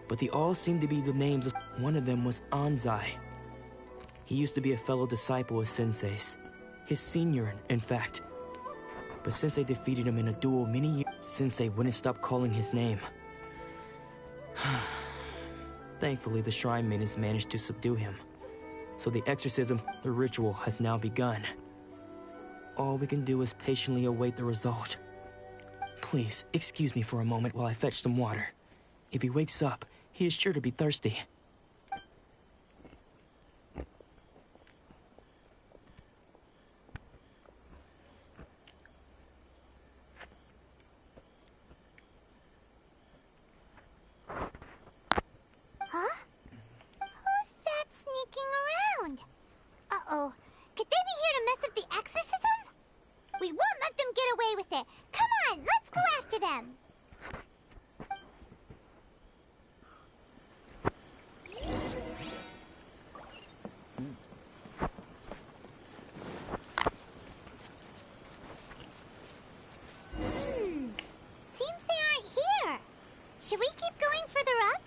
But they all seemed to be the names of... One of them was Anzai. He used to be a fellow disciple of Sensei's. His senior, in fact. But Sensei defeated him in a duel many years. Sensei wouldn't stop calling his name. Thankfully, the shrine maidens managed to subdue him. So the exorcism, the ritual, has now begun. All we can do is patiently await the result. Please, excuse me for a moment while I fetch some water. If he wakes up, he is sure to be thirsty. Huh? Who's that sneaking around? Uh-oh. Could they be here to mess up the exorcism? We won't let them get away with it. Come on, let's go after them. Seems they aren't here. Should we keep going further up?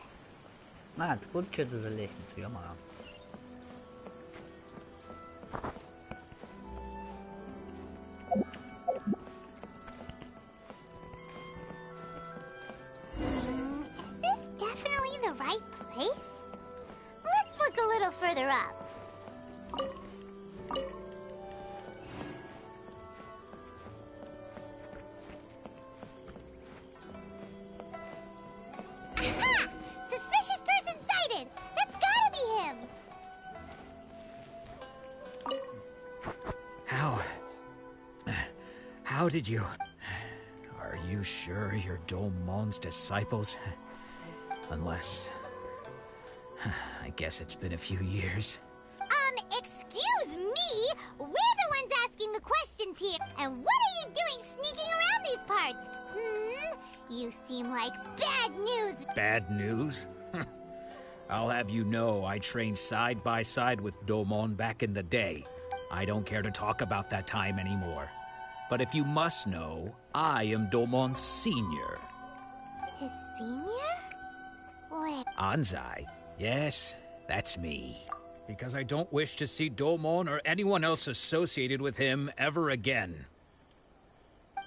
А, тут что-то за лестницу, ё-моё. Is this definitely the right place? Let's look a little further up. Aha! Suspicious person sighted! That's gotta be him! How did you... Are you sure you're Domon's disciples? Unless... I guess it's been a few years. Excuse me? We're the ones asking the questions here. And what are you doing sneaking around these parts? You seem like bad news. Bad news? I'll have you know I trained side by side with Domon back in the day. I don't care to talk about that time anymore. But if you must know, I am Domon's senior. His senior? Wait. Anzai? Yes, that's me. Because I don't wish to see Domon or anyone else associated with him ever again.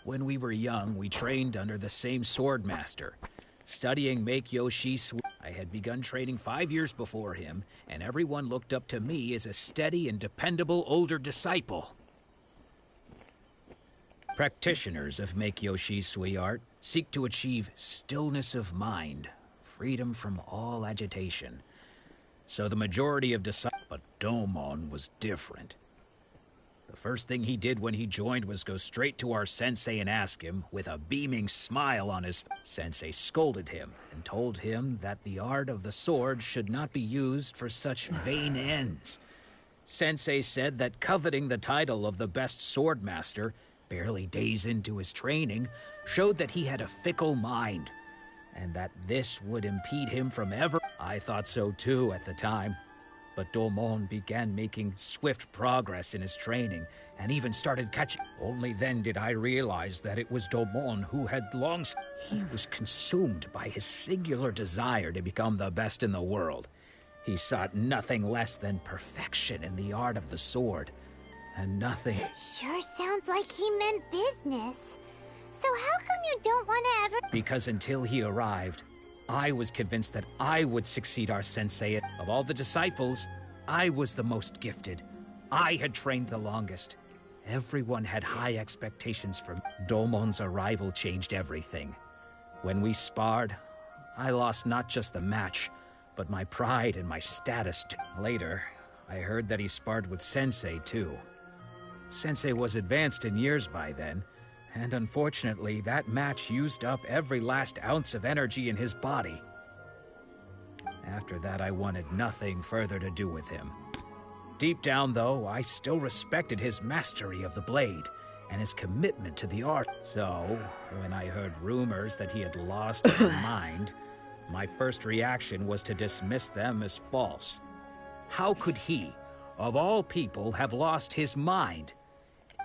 When we were young, we trained under the same swordmaster, studying Make Yoshi Sui. I had begun training 5 years before him, and everyone looked up to me as a steady and dependable older disciple. Practitioners of Make Yoshi Sui art seek to achieve stillness of mind, freedom from all agitation. So the majority of disciples, but Domon was different. The first thing he did when he joined was go straight to our sensei and ask him, with a beaming smile on his face. Sensei scolded him and told him that the art of the sword should not be used for such vain ends. Sensei said that coveting the title of the best swordmaster, barely days into his training, showed that he had a fickle mind, and that this would impede him from ever... I thought so too at the time. But Domon began making swift progress in his training, and even started catching. Only then did I realize that it was Domon who had long... He was consumed by his singular desire to become the best in the world. He sought nothing less than perfection in the art of the sword, and nothing... Sure sounds like he meant business. So how come you don't want to ever... Because until he arrived, I was convinced that I would succeed our sensei. Of all the disciples, I was the most gifted. I had trained the longest. Everyone had high expectations for me. Domon's arrival changed everything. When we sparred, I lost not just the match, but my pride and my status too. Later, I heard that he sparred with Sensei too. Sensei was advanced in years by then, and unfortunately, that match used up every last ounce of energy in his body. After that, I wanted nothing further to do with him. Deep down, though, I still respected his mastery of the blade and his commitment to the art. So, when I heard rumors that he had lost his mind, my first reaction was to dismiss them as false. How could he, of all people, have lost his mind?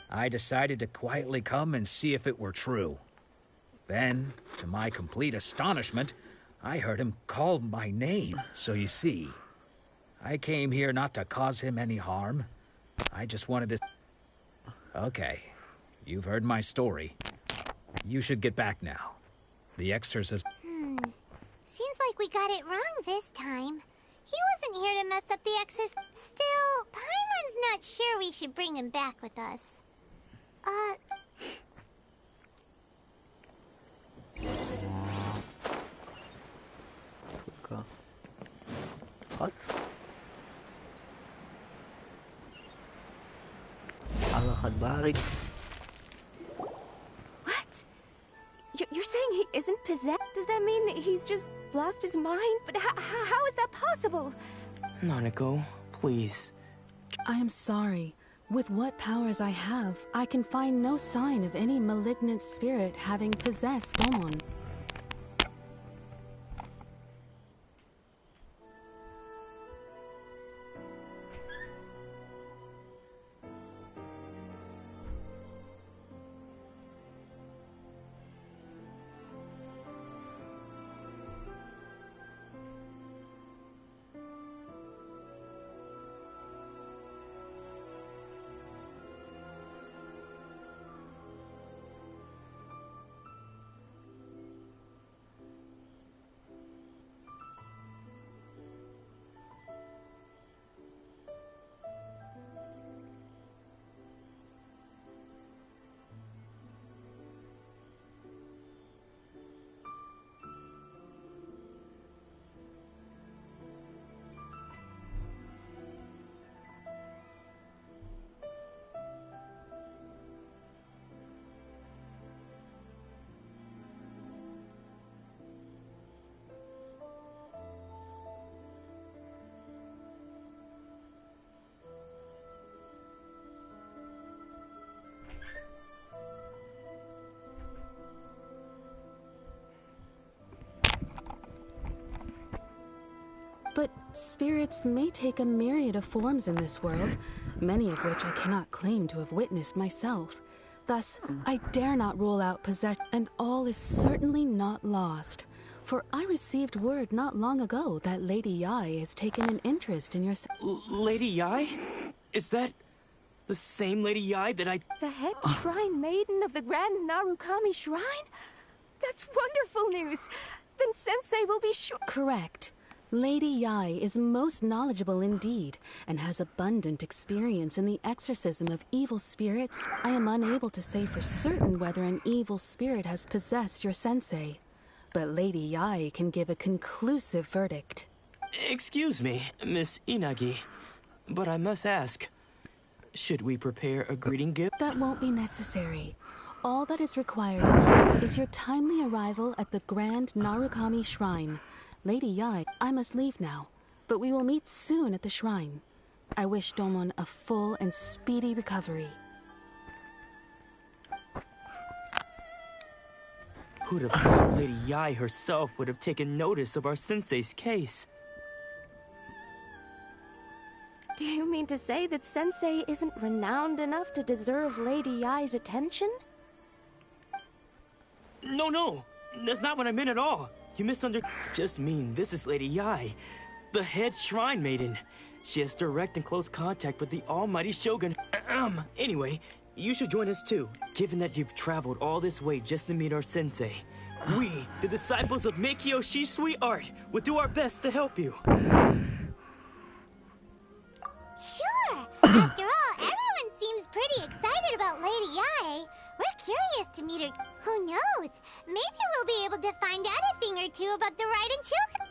I decided to quietly come and see if it were true. Then, to my complete astonishment, I heard him call my name. So you see, I came here not to cause him any harm. I just wanted to... Okay, you've heard my story. You should get back now. The exorcist... Seems like we got it wrong this time. He wasn't here to mess up the exorcist. Still, Paimon's not sure we should bring him back with us. What? Allah Barik. What? You're saying he isn't possessed? Does that mean he's just lost his mind? But how is that possible? Nanako, please. I am sorry. With what powers I have, I can find no sign of any malignant spirit having possessed Domon. But spirits may take a myriad of forms in this world, many of which I cannot claim to have witnessed myself. Thus, I dare not rule out possession, and all is certainly not lost. For I received word not long ago that Lady Yai has taken an interest in your... Lady Yai? Is that the same Lady Yai that I... The head shrine maiden of the Grand Narukami Shrine? That's wonderful news! Then Sensei will be sure... Correct. Lady Yai is most knowledgeable indeed, and has abundant experience in the exorcism of evil spirits. I am unable to say for certain whether an evil spirit has possessed your sensei, but Lady Yai can give a conclusive verdict. Excuse me, Miss Inagi, but I must ask, should we prepare a greeting gift? That won't be necessary. All that is required of you is your timely arrival at the Grand Narukami Shrine. Lady Yai, I must leave now, but we will meet soon at the shrine. I wish Domon a full and speedy recovery. Who'd have thought Lady Yai herself would have taken notice of our sensei's case? Do you mean to say that Sensei isn't renowned enough to deserve Lady Yai's attention? No, that's not what I meant at all. You misunderstood. Just mean this is Lady Yai, the head shrine maiden. She has direct and close contact with the almighty Shogun. Anyway, you should join us too, given that you've traveled all this way just to meet our sensei. We, the disciples of Meikyo Shisui Art, will do our best to help you. Sure! After all, everyone seems pretty excited about Lady Yai. We're curious to meet her. Who knows? Maybe we'll be able to find out a thing or two about the Raiden Shogun.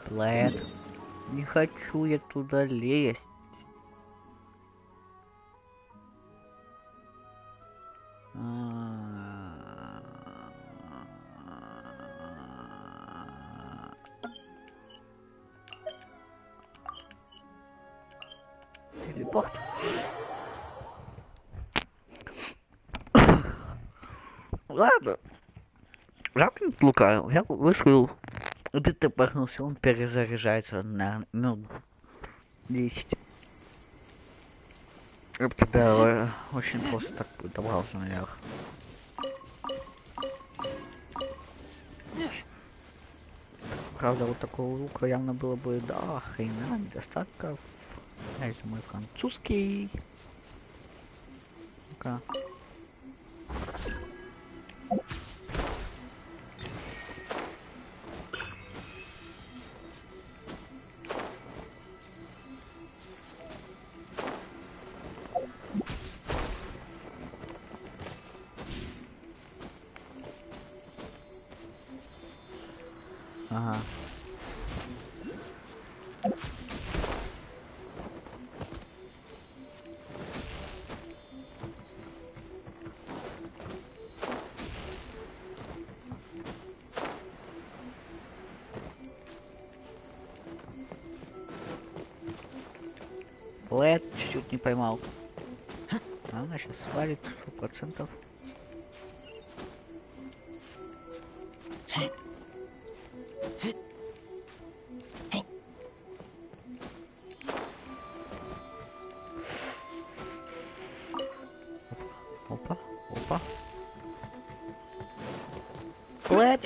Плед. Не хочу я туда лезть. Ладно. Жалко не лукавил. Я вышел. Где-то пахнулся, он перезаряжается на минут 10. Я бы тебя очень просто так добрался наверх. Правда, вот такого лука явно было бы до хрена недостатков. Здесь мой французский. Ну-ка. Ага. Лэд чуть-чуть не поймал. Она сейчас свалит 100%. Опа, опа. Лэд!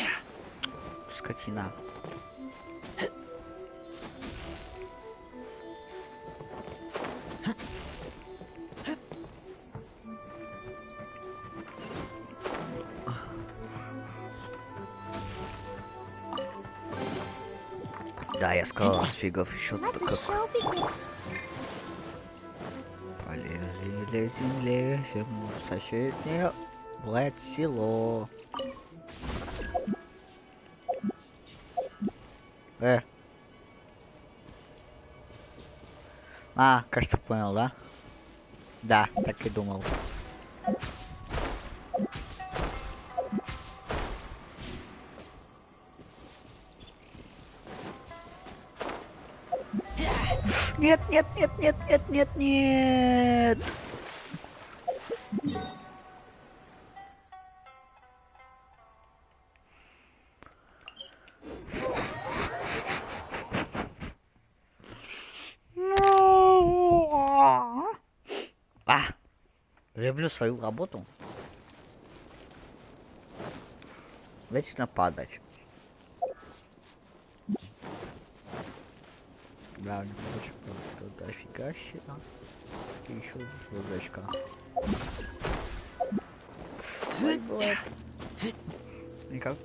Скотина. Да, я сказал, фигов еще тут как. Полезем, лезем, лезем в соседнее, блядь, село. А, кажется, понял, да? Да, так и думал. Нет, нет, нет, нет, нет, нет, нет. Люблю свою работу. Вечно падать. Да, не хочу просто дофига щита. И еще звездочка. Ой, бывает. Никак.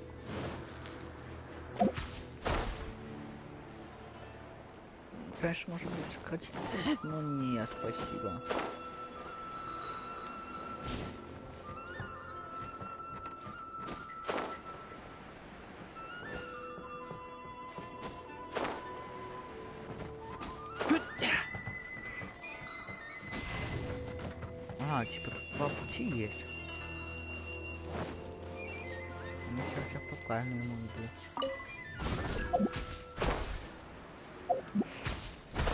Конечно, может быть скачать, но не, спасибо. А, типа тут два пути есть. Ну сейчас я по правильному иду.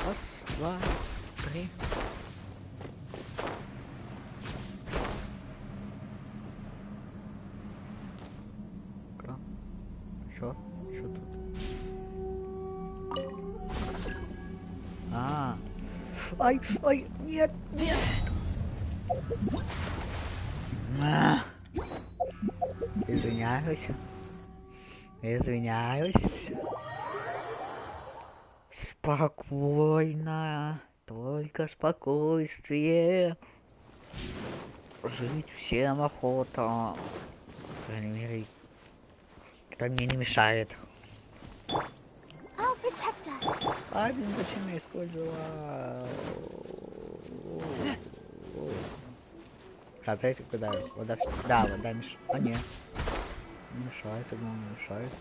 Раз, два, три. Чё? Чё тут? А. Ай, ай, нет, нет. А. Извиняюсь. Извиняюсь. Спокойно. Только спокойствие. Жить всем охота. По крайней мере, это мне не мешает. А, блин, зачем я использовал? Смотрите, куда вода... Да, вода мешает. А, нет. Не мешает, я думаю, не мешает.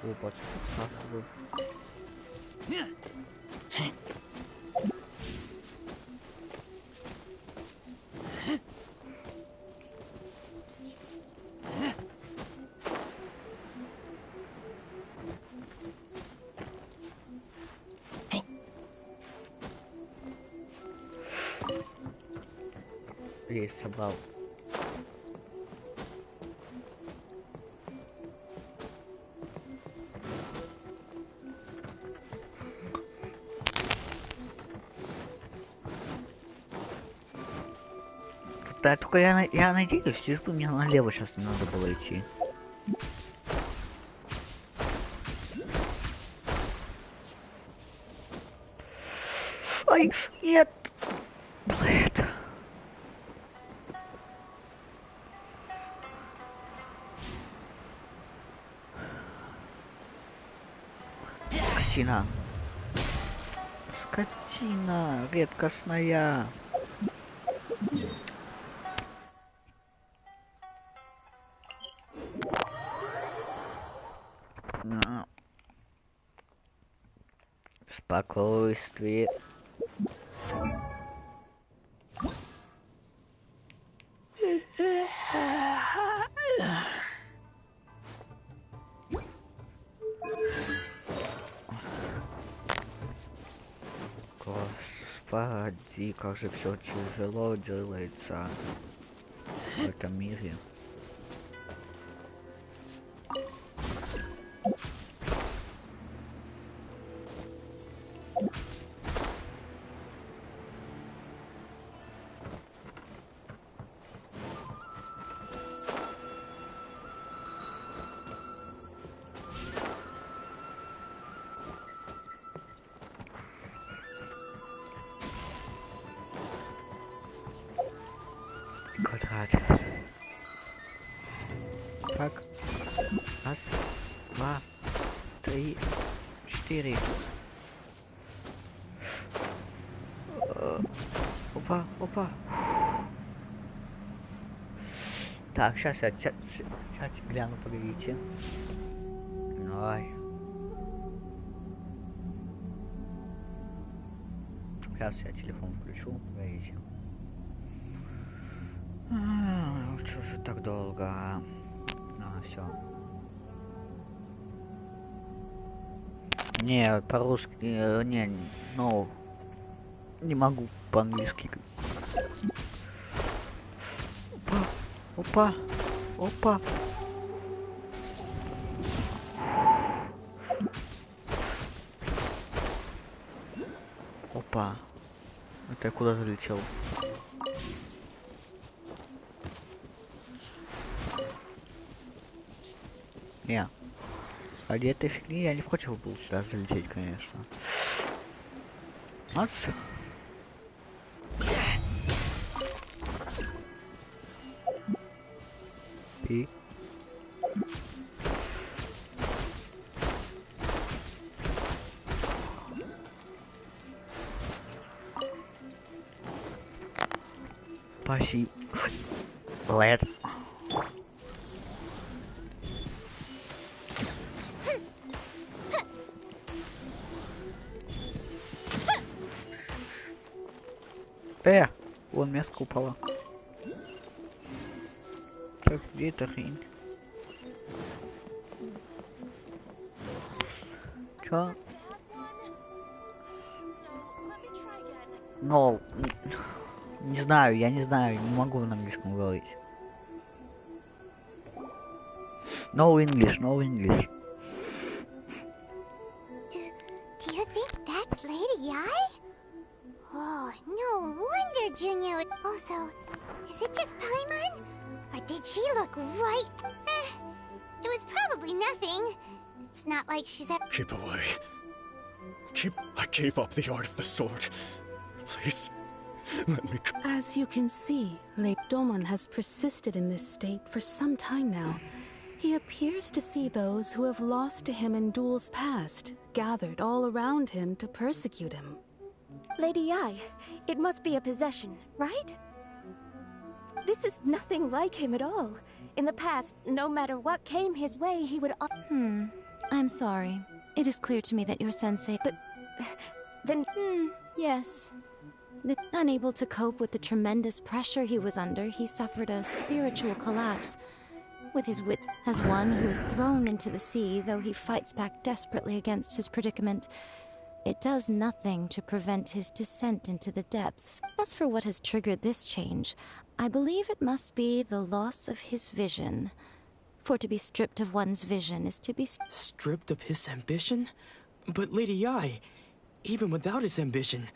Опа, что-то здесь собрал. Да, только я надеюсь, лишь бы мне налево сейчас не надо было идти. Ай, нет! Блин. Скотина. Скотина редкостная. Спокойствие. Господи, как же все тяжело делается в этом мире. Квадрат. Так. Раз, два, три, четыре. Опа, опа. Так, сейчас я чат гляну, погодите. Ой. Сейчас я телефон включу, погодите. Что же так долго? Все. Не, по-русски, не, ну, не могу по-английски. Опа, опа, опа. Опа. Это я куда залетел? Не. Ради этой фигни я не хотел был сюда залететь, конечно. Ац. И. Спасибо. Лэд. Вон мяско упало. Так, где эта хрень? Чё? Но... Не знаю, я не знаю, не могу на английском говорить. No English, no English. Do you think that's Lady Yae? Oh, no wonder Junior. Also, is it just Paimon? Or did she look right? It was probably nothing. It's not like she's ever. Keep away. I gave up the art of the sword. Please, let me go. As you can see, Late Domon has persisted in this state for some time now. He appears to see those who have lost to him in duels past, gathered all around him to persecute him. Lady Yae, it must be a possession, right? This is nothing like him at all. In the past, no matter what came his way, he would... I'm sorry. It is clear to me that your sensei... But... then... yes. Unable to cope with the tremendous pressure he was under, he suffered a spiritual collapse. With his wits as one who is thrown into the sea, though he fights back desperately against his predicament, it does nothing to prevent his descent into the depths. As for what has triggered this change, I believe it must be the loss of his vision. For to be stripped of one's vision is to be stripped of his ambition? But Lady Yae, even without his ambition,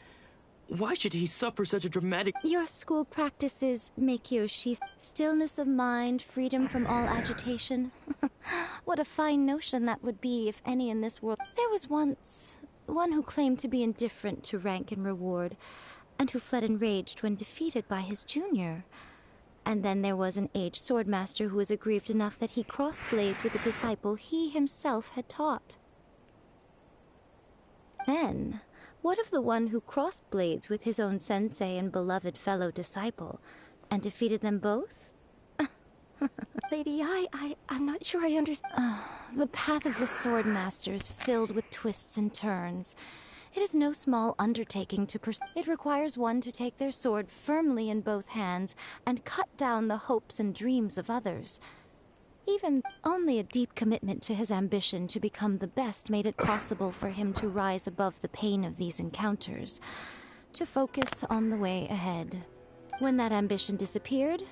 why should he suffer such a dramatic— Your school practices make Yoshi stillness of mind, freedom from all agitation. What a fine notion that would be if any in this world. There was once one who claimed to be indifferent to rank and reward, and who fled enraged when defeated by his junior. And then there was an aged swordmaster who was aggrieved enough that he crossed blades with a disciple he himself had taught. Then, what of the one who crossed blades with his own sensei and beloved fellow disciple, and defeated them both? Lady Yae, I'm not sure I understand. The path of the swordmaster is filled with twists and turns. It is no small undertaking to pursue. It requires one to take their sword firmly in both hands and cut down the hopes and dreams of others. Even only a deep commitment to his ambition to become the best made it possible for him to rise above the pain of these encounters, to focus on the way ahead. When that ambition disappeared,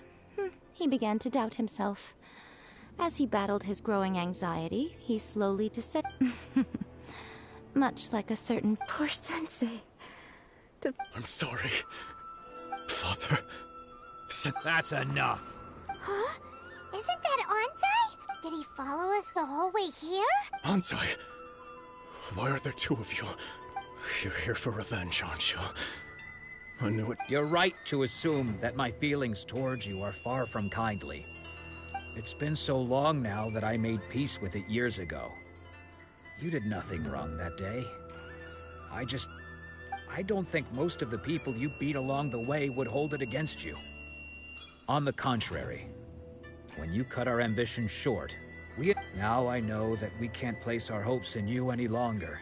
he began to doubt himself. As he battled his growing anxiety, he slowly descended. Much like a certain poor sensei. I'm sorry, Father. That's enough. Huh? Isn't that Ansai? Did he follow us the whole way here? Ansai, why are there two of you? You're here for revenge, aren't you? I knew it. You're right to assume that my feelings towards you are far from kindly. It's been so long now that I made peace with it years ago. You did nothing wrong that day. I don't think most of the people you beat along the way would hold it against you. On the contrary, when you cut our ambition short, now I know that we can't place our hopes in you any longer,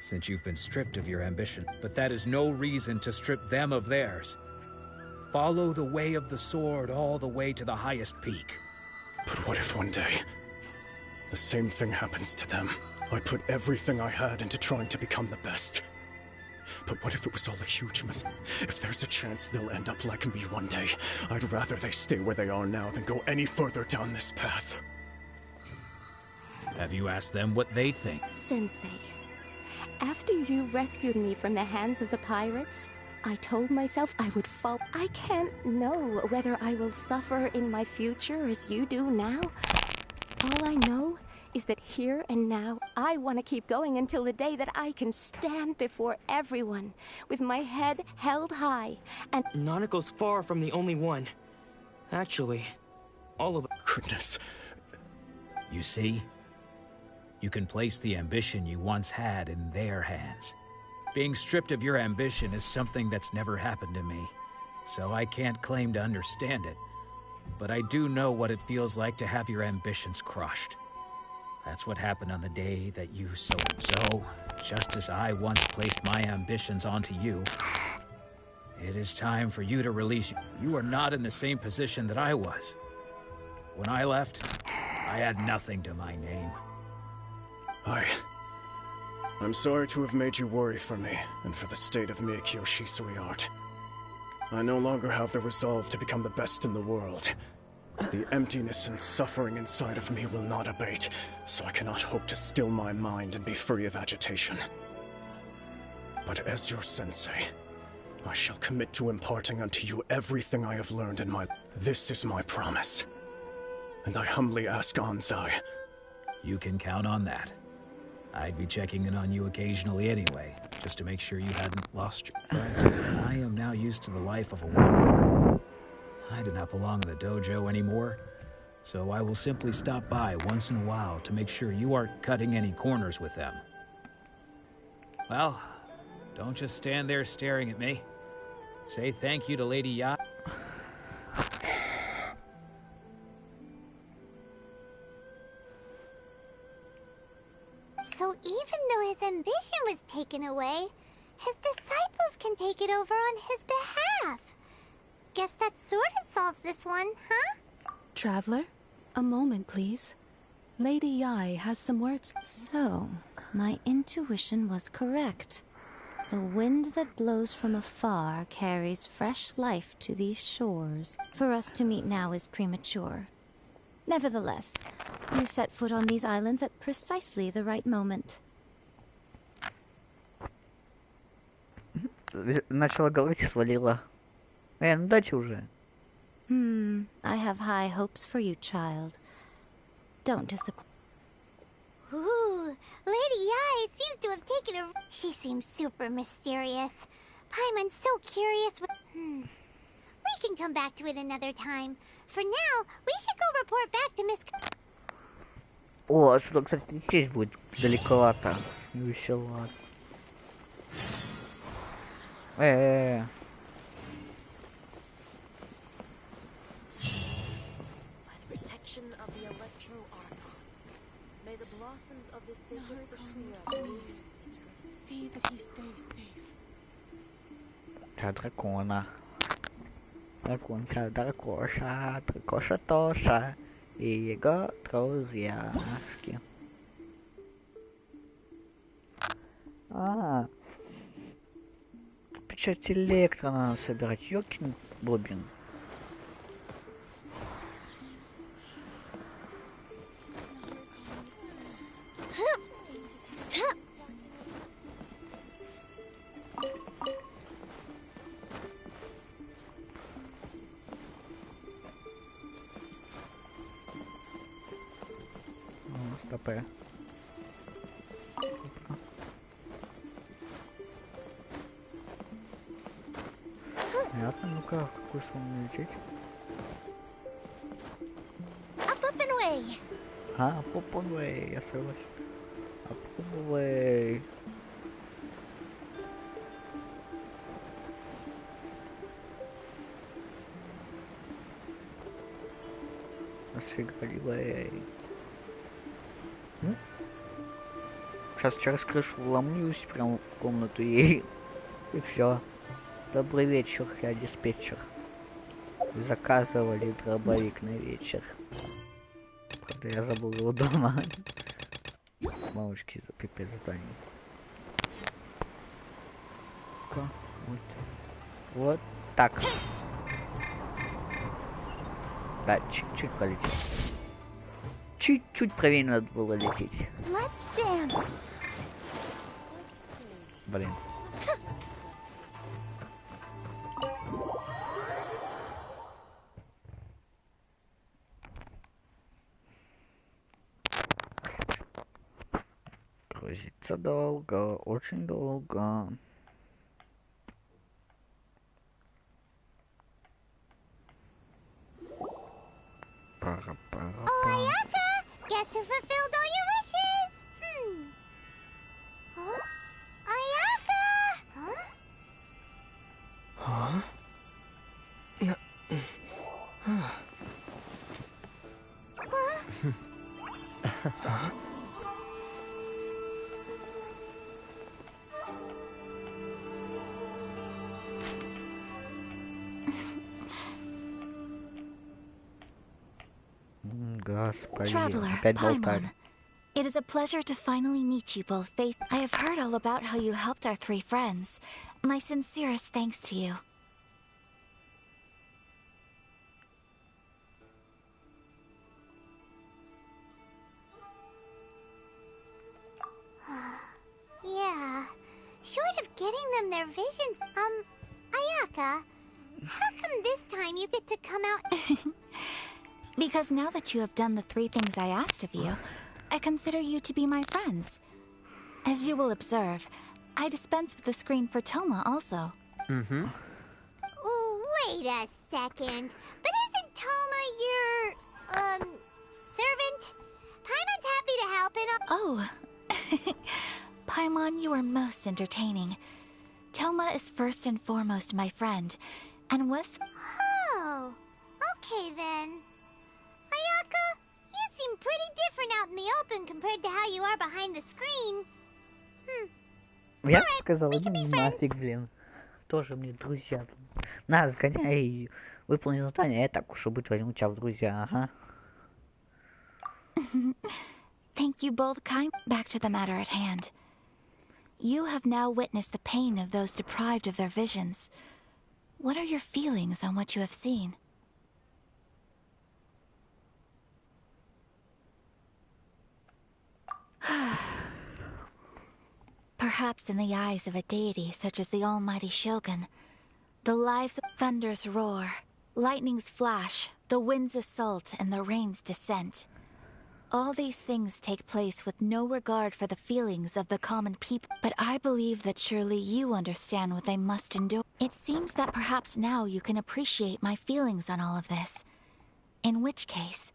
since you've been stripped of your ambition. But that is no reason to strip them of theirs. Follow the way of the sword all the way to the highest peak. But what if one day, the same thing happens to them? I put everything I had into trying to become the best. But what if it was all a huge mistake? If there's a chance they'll end up like me one day, I'd rather they stay where they are now than go any further down this path. Have you asked them what they think? Sensei, after you rescued me from the hands of the pirates, I told myself I would follow. I can't know whether I will suffer in my future as you do now. All I know is that here and now, I want to keep going until the day that I can stand before everyone with my head held high and— Nanako's far from the only one. Actually, all of— Goodness. You see? You can place the ambition you once had in their hands. Being stripped of your ambition is something that's never happened to me, so I can't claim to understand it. But I do know what it feels like to have your ambitions crushed. That's what happened on the day that you sold. So, just as I once placed my ambitions onto you, it is time for you to release. You are not in the same position that I was. When I left, I had nothing to my name. I'm sorry to have made you worry for me, and for the state of Meikyo Shisui art. I no longer have the resolve to become the best in the world. The emptiness and suffering inside of me will not abate, so I cannot hope to still my mind and be free of agitation. But as your sensei, I shall commit to imparting unto you everything I have learned in my— This is my promise. And I humbly ask Ansai. You can count on that. I'd be checking in on you occasionally anyway, just to make sure you hadn't lost your— But I am now used to the life of a wanderer. I do not belong in the dojo anymore, so I will simply stop by once in a while to make sure you aren't cutting any corners with them. Well, don't just stand there staring at me. Say thank you to Lady Yae. So even though his ambition was taken away, his disciples can take it over on his behalf. Guess that sort of solves this one, huh? Traveler, a moment, please. Lady Yae has some words. So, my intuition was correct. The wind that blows from afar carries fresh life to these shores. For us to meet now is premature. Nevertheless, you set foot on these islands at precisely the right moment. Начала говорить и свалила. Ну дайте уже. I have high hopes for you, child. Don't disappoint. Ooh, Lady Ai seems to have taken a... She seems super mysterious. Paimon's so curious. We can come back to it another time. For now, we should go report back to Miss... О, отсюда, кстати, лететь будет далековато. Весело. May the blossoms of this sacred sakura see that he stays safe. Дракона. Драконша, дракоша, дракоша Тоша и его друзьяшки. Печать электро надо собирать. Ёкин бобин. ПП. Понятно, ну-ка, в какую сторону лететь? Up and away. Up and away, я согласен. Up and away. Осфигаливай. Сейчас через крышу вломлюсь прям в комнату и все. Добрый вечер, я диспетчер. Заказывали дробовик на вечер. Правда, я забыл его дома. Малышки за пипец задание. Вот так. Да, чуть-чуть полетел. Чуть-чуть правее надо было лететь. Блин. Грузится долго, очень долго. Guess who fulfilled all your wishes? Ayaka! Huh? Traveler, Paimon, it is a pleasure to finally meet you both face. I have heard all about how you helped our three friends. My sincerest thanks to you. Yeah, short of getting them their visions, Ayaka, how come this time you get to come out? Because now that you have done the three things I asked of you, I consider you to be my friends. As you will observe, I dispense with the screen for Toma also. Mm-hmm. Oh, wait a second. But isn't Toma your, servant? Paimon's happy to help and Oh. Paimon, you are most entertaining. Toma is first and foremost my friend, and was... Oh, okay then. Ayaka, you seem pretty different out in the open compared to how you are behind the screen. Я сказал, иди нафиг, блин. Тоже мне друзья. На, сгоняй и выполни задание, я так уж и быть возьму тебя в друзья, ага. Thank you both kind. Back to the matter at hand. You have now witnessed the pain of those deprived of their visions. What are your feelings on what you have seen? Perhaps in the eyes of a deity such as the almighty Shogun, the lives of thunders roar, lightnings flash, the winds assault, and the rains descent. All these things take place with no regard for the feelings of the common people. But I believe that surely you understand what they must endure. It seems that perhaps now you can appreciate my feelings on all of this. In which case,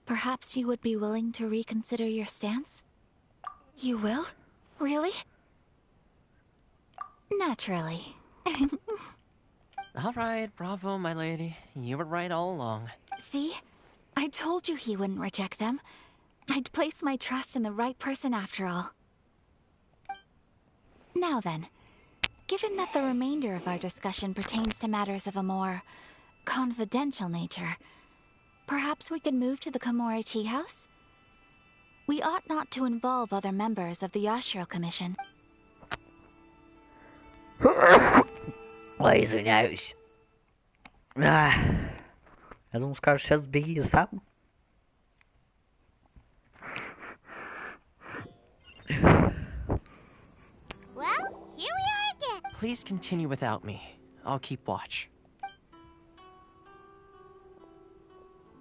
perhaps you would be willing to reconsider your stance? You will? Really? Naturally. All right, bravo, my lady. You were right all along. See? I told you he wouldn't reject them. I'd place my trust in the right person after all. Now then, given that the remainder of our discussion pertains to matters of a more confidential nature, perhaps we could move to the Komori Tea House? We ought not to involve other members of the Yashiro Commission. Ой, извиняюсь. Я думал, скажешь, сейчас беги сам. Well, here we are again. Please continue without me. I'll keep watch.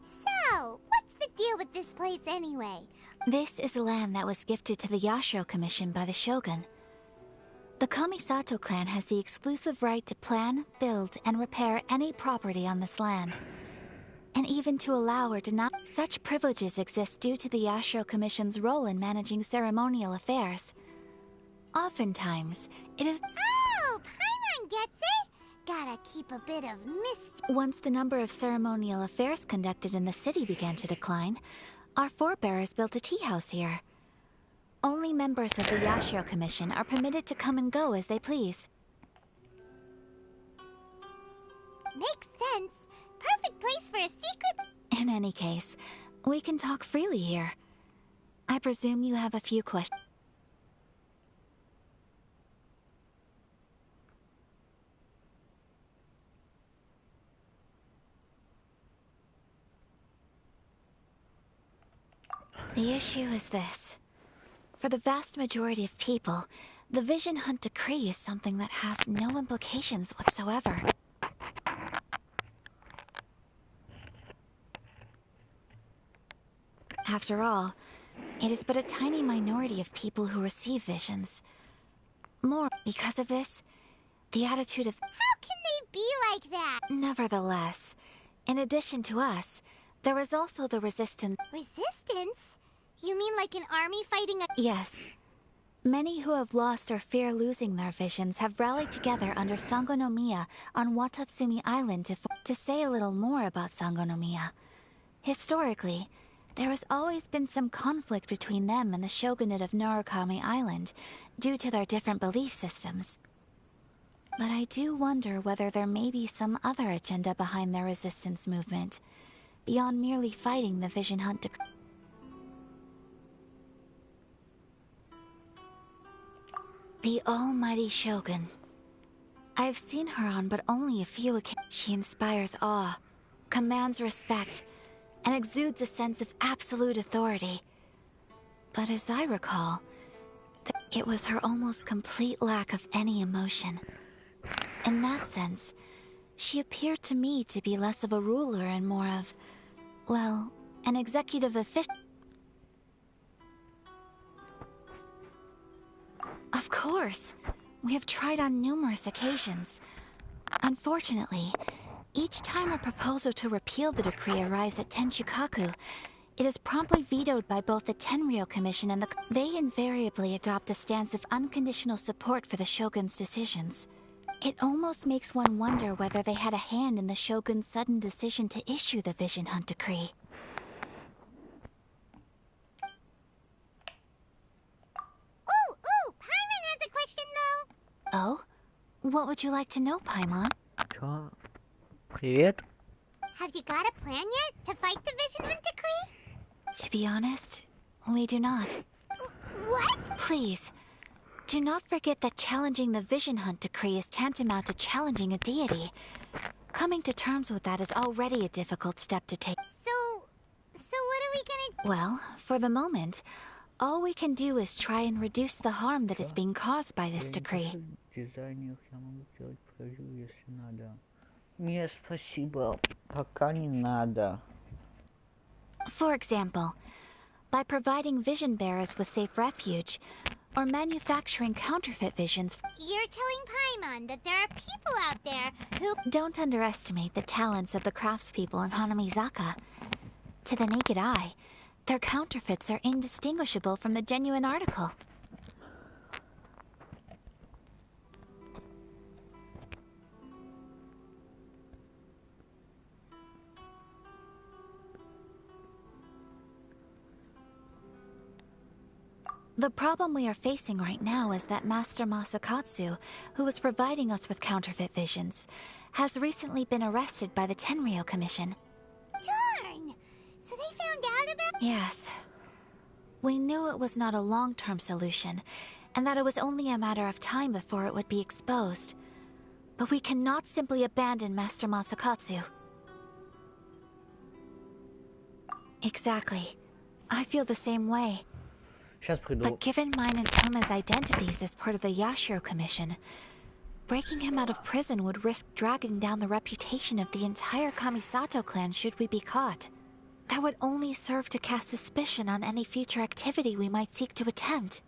So, what's the deal with this place anyway? This is land that was gifted to the Yashiro Commission by the Shogun. The Kamisato clan has the exclusive right to plan, build, and repair any property on this land. And even to allow or deny. Such privileges exist due to the Yashiro Commission's role in managing ceremonial affairs. Oftentimes, it is— Oh, Paimon gets it! Gotta keep a bit of mystery. Once the number of ceremonial affairs conducted in the city began to decline, our forebears built a tea house here. Only members of the Yashiro Commission are permitted to come and go as they please. Makes sense. Perfect place for a secret. In any case, we can talk freely here. I presume you have a few questions. The issue is this. For the vast majority of people, the Vision Hunt Decree is something that has no implications whatsoever. After all, it is but a tiny minority of people who receive visions. More, because of this, the attitude of— How can they be like that? Nevertheless, in addition to us, there is also the resistance. Resistance? You mean like an army fighting a— Yes. Many who have lost or fear losing their visions have rallied together under Sangonomiya on Watatsumi Island to say a little more about Sangonomiya. Historically, there has always been some conflict between them and the shogunate of Narukami Island due to their different belief systems. But I do wonder whether there may be some other agenda behind their resistance movement, beyond merely fighting the Vision Hunt Decree. The almighty Shogun. I've seen her on but only a few occasions. She inspires awe, commands respect, and exudes a sense of absolute authority. But as I recall, it was her almost complete lack of any emotion. In that sense, she appeared to me to be less of a ruler and more of, well, an executive official. Of course. We have tried on numerous occasions. Unfortunately, each time a proposal to repeal the decree arrives at Tenshukaku, it is promptly vetoed by both the Tenryou Commission and the— They invariably adopt a stance of unconditional support for the Shogun's decisions. It almost makes one wonder whether they had a hand in the Shogun's sudden decision to issue the Vision Hunt Decree. Paimon has a question though. Oh? What would you like to know, Paimon? Чё? Привет. Have you got a plan yet to fight the Vision Hunt Decree? To be honest, we do not. What? Please, Do not forget that challenging the Vision Hunt decree is tantamount to challenging a deity. Coming to terms with that is already a difficult step to take. So what are we gonna... Well, for the moment, all we can do is try and reduce the harm that is being caused by this decree. Нет, спасибо. Пока не надо. For example, by providing vision bearers with safe refuge, or manufacturing counterfeit visions. You're telling Paimon that there are people out there who... Don't underestimate the talents of the craftspeople in Hanamizaka. To the naked eye, their counterfeits are indistinguishable from the genuine article. The problem we are facing right now is that Master Masakatsu, who is providing us with counterfeit visions, has recently been arrested by the Tenryou Commission. Darn! So they found out about... Yes. We knew it was not a long-term solution, and that it was only a matter of time before it would be exposed. But we cannot simply abandon Master Masakatsu. Exactly. I feel the same way. But given mine and Toma's identities as part of the Yashiro Commission, breaking him out of prison would risk dragging down the reputation of the entire Kamisato clan should we be caught. That would only serve to cast suspicion on any future activity we might seek to attempt.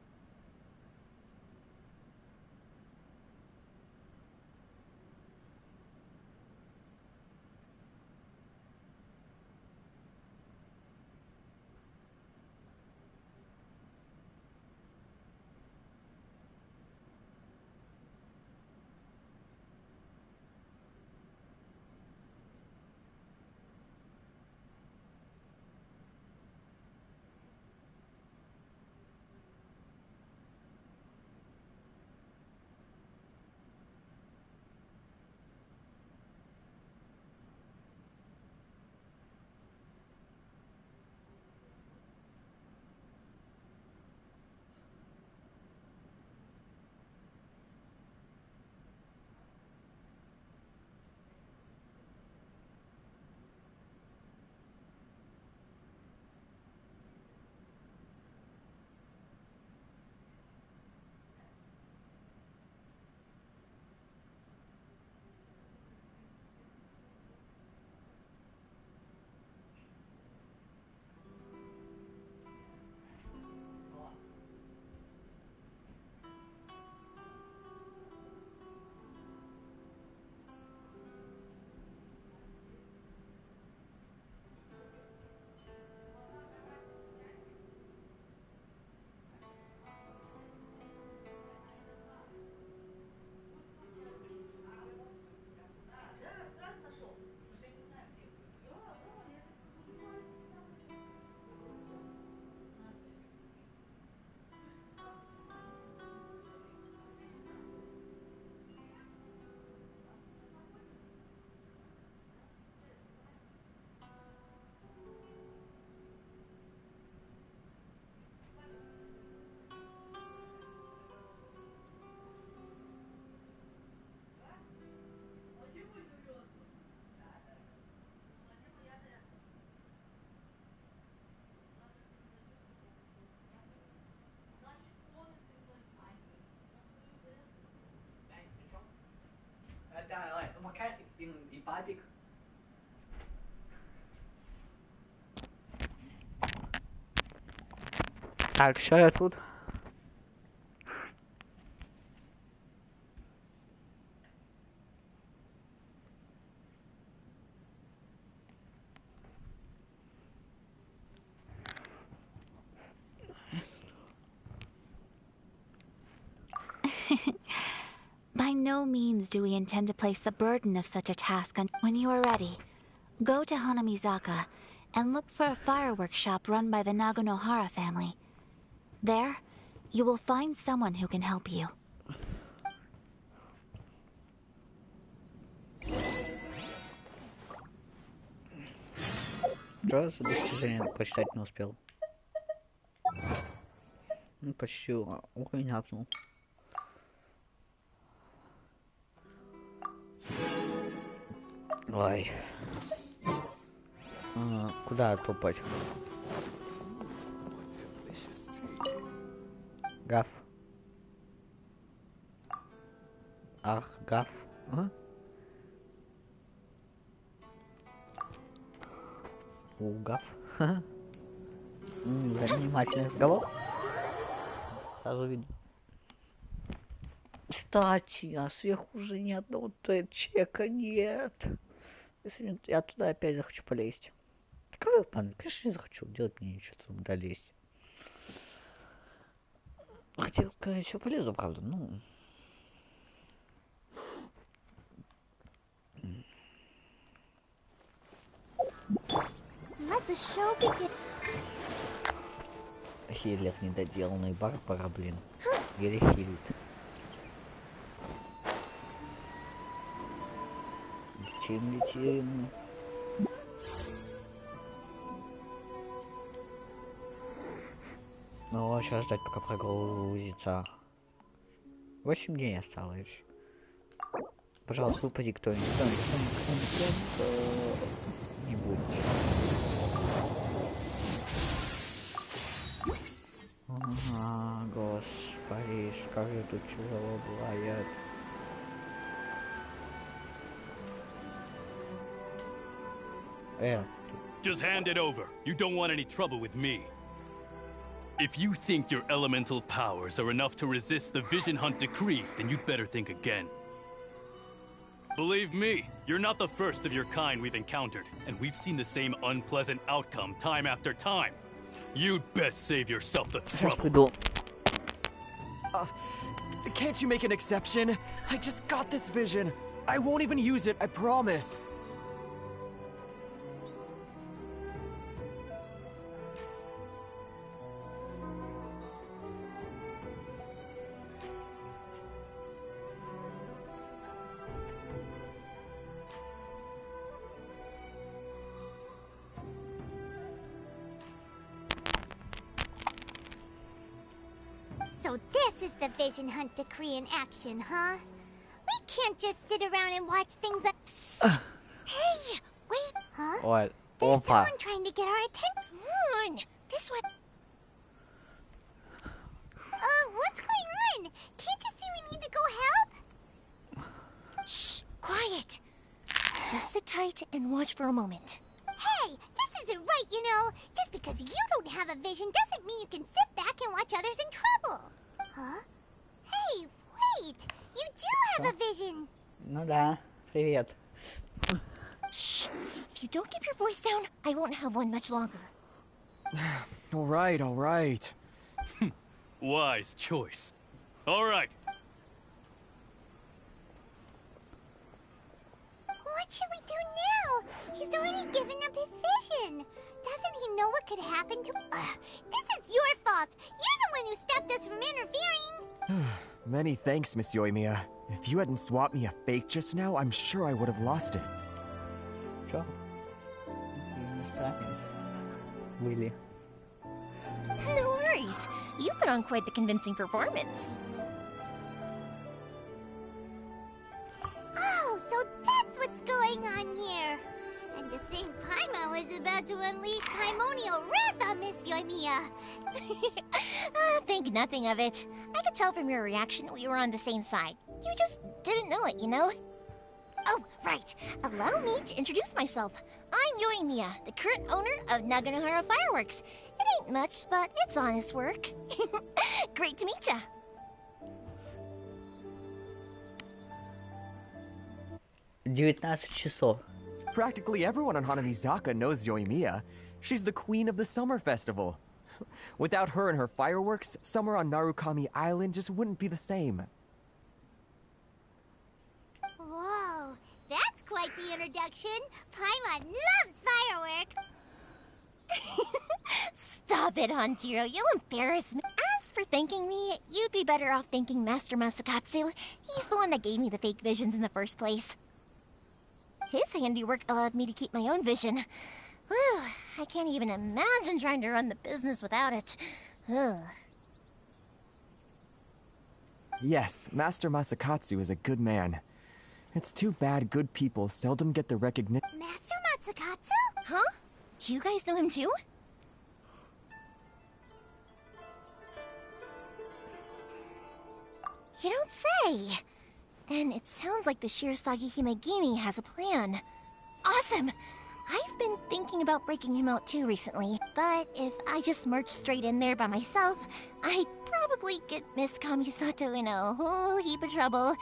Так, що я тут? By no means do we intend to place the burden of such a task on... When you are ready, go to Hanamizaka and look for a fireworks shop run by the Nagonohara family. There, you will find someone who can help you. Раз достижение почитать не успел. Ну, почти уровень апнул. Ой. Куда топать? Гав. Ах, гав. Гав. Занимательный разговор. Сразу видно. Кстати, а сверху уже ни одного чека нет. Если я туда опять захочу полезть. Какой план? Конечно, не захочу. Делать мне ничего туда лезть. Хотел, скорее всего, полезу, правда, ну... Let the show begin. Хиллер недоделанный Барбара, блин. Еле хилит. Летим. Ну, сейчас ждать, пока прогрузится. 8 дней осталось. Пожалуйста, выпади кто-нибудь. Не будет. Ага, господи, скажи, тут чего бывает. Just hand it over. You don't want any trouble with me. If you think your elemental powers are enough to resist the Vision Hunt decree, then you'd better think again. Believe me, you're not the first of your kind we've encountered, and we've seen the same unpleasant outcome time after time. You'd best save yourself the trouble. Can't you make an exception? I just got this vision. I won't even use it, I promise. So this is the Vision Hunt decree in action, huh? We can't just sit around and watch things up. Hey, wait, huh? What? There's someone trying to get our attention. Come on, this way. What's going on? Can't you see we need to go help? Shh, quiet. Just sit tight and watch for a moment. Hey, this isn't right, you know. Just because you don't have a vision doesn't mean you can sit back and watch others in trouble. Huh? Hey, wait! You do have a vision! Ну да, привет. Shh. If you don't keep your voice down, I won't have one much longer. All right. Wise choice. All right. What should we do now? He's already given up his vision. Doesn't he know what could happen to... this is your fault. You're the one who stopped us from interfering. Many thanks, Miss Yoimiya. If you hadn't swapped me a fake just now, I'm sure I would have lost it. Чё? Really? No worries. You put on quite the convincing performance. Oh, so that's what's going on here. And to think Paimon was about to unleash Paimonial wrath on Miss Yoimiya. Think nothing of it. I could tell from your reaction we were on the same side. You just didn't know it, you know? Oh, right. Allow me to introduce myself. I'm Yoimiya, the current owner of Naganohara Fireworks. It ain't much, but it's honest work. Great to meet ya. 19 часов. Practically everyone on Hanamizaka knows Yoimiya. She's the queen of the summer festival. Without her and her fireworks, summer on Narukami Island just wouldn't be the same. Whoa, that's quite the introduction. Paimon loves fireworks. Stop it, Hanjiro. You'll embarrass me. As for thanking me, you'd be better off thanking Master Masakatsu. He's the one that gave me the fake visions in the first place. His handiwork allowed me to keep my own vision. Whew, I can't even imagine trying to run the business without it. Ugh. Yes, Master Masakatsu is a good man. It's too bad good people seldom get the recognition. Master Matsukatsu? Huh? Do you guys know him too? You don't say! Then it sounds like the Shirasagi Himegimi has a plan. Awesome! I've been thinking about breaking him out too recently, but if I just marched straight in there by myself, I'd probably get Miss Kamisato in a whole heap of trouble.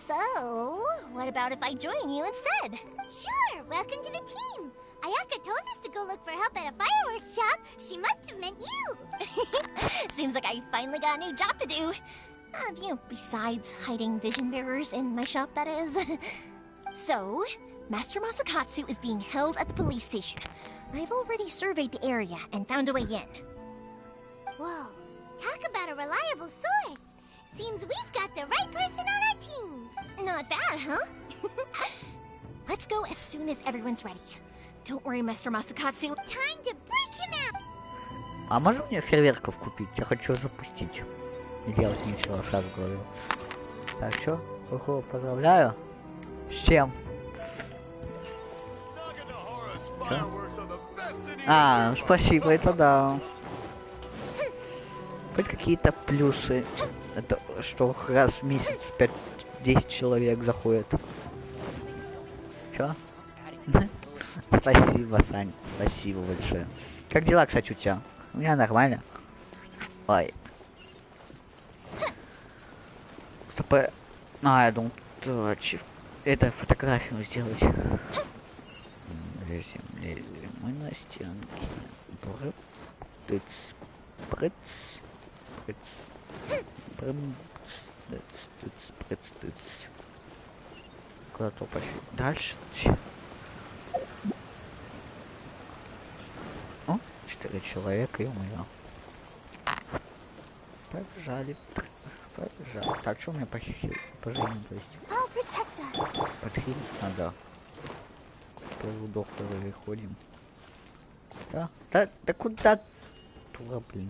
So, what about if I join you instead? Sure, welcome to the team. Ayaka told us to go look for help at a fireworks shop. She must have meant you. Seems like I finally got a new job to do. Besides hiding vision bearers in my shop, that is. So, Master Masakatsu is being held at the police station. I've already surveyed the area and found a way in. Whoa, talk about a reliable source. Seems we've got the right person on our team. Not bad, huh? Let's go as soon as everyone's ready. Don't worry, Master Masakatsu. Time to break him out. А можно мне фейерверков купить? Я хочу запустить. Не делать ничего, сразу говорю. Так, что? Уху, поздравляю. С чем? А, спасибо, это да. Хоть какие-то плюсы. Это что раз в месяц 5-10 человек заходит. Чё? Спасибо, Сань. Спасибо большое. Как дела, кстати, у тебя? У меня нормально. Ой. Стоп. Я думал, это фотографию сделать. Лезем мы на стенки. Прыц, прыц, прыц, прыц, прыц. Куда-то пошли. Дальше. О, 4 человека, ё-моё. Побежали. Побежали. Так, что у меня похилить? Пожалуйста, то есть. Подхилить надо. У доктора выходим. Да куда? Тура, блин.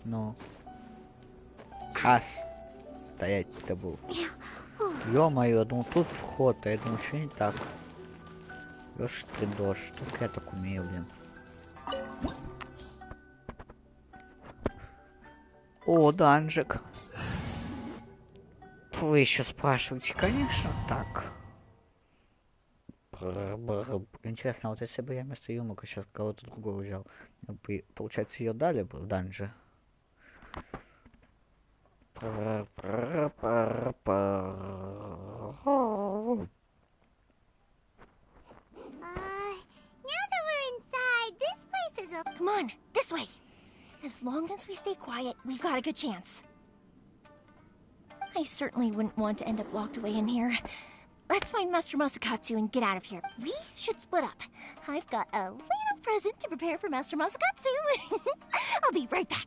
Ну. Стоять забыл. Ё-моё, думал, тут вход, а я думал, что не так. Ёж ты дождь, только я так умею, блин. О, данжик. Вы еще спрашиваете, конечно, так. Интересно, вот если бы я вместо Юмака сейчас кого-то другого взял, получается, ее дали бы в данже. Now that we're inside, this place is a... Come on, this way. As long as we stay quiet, we've got a good chance. I certainly wouldn't want to end up locked away in here. Let's find Master Masakatsu and get out of here. We should split up. I've got a little present to prepare for Master Masakatsu. I'll be right back.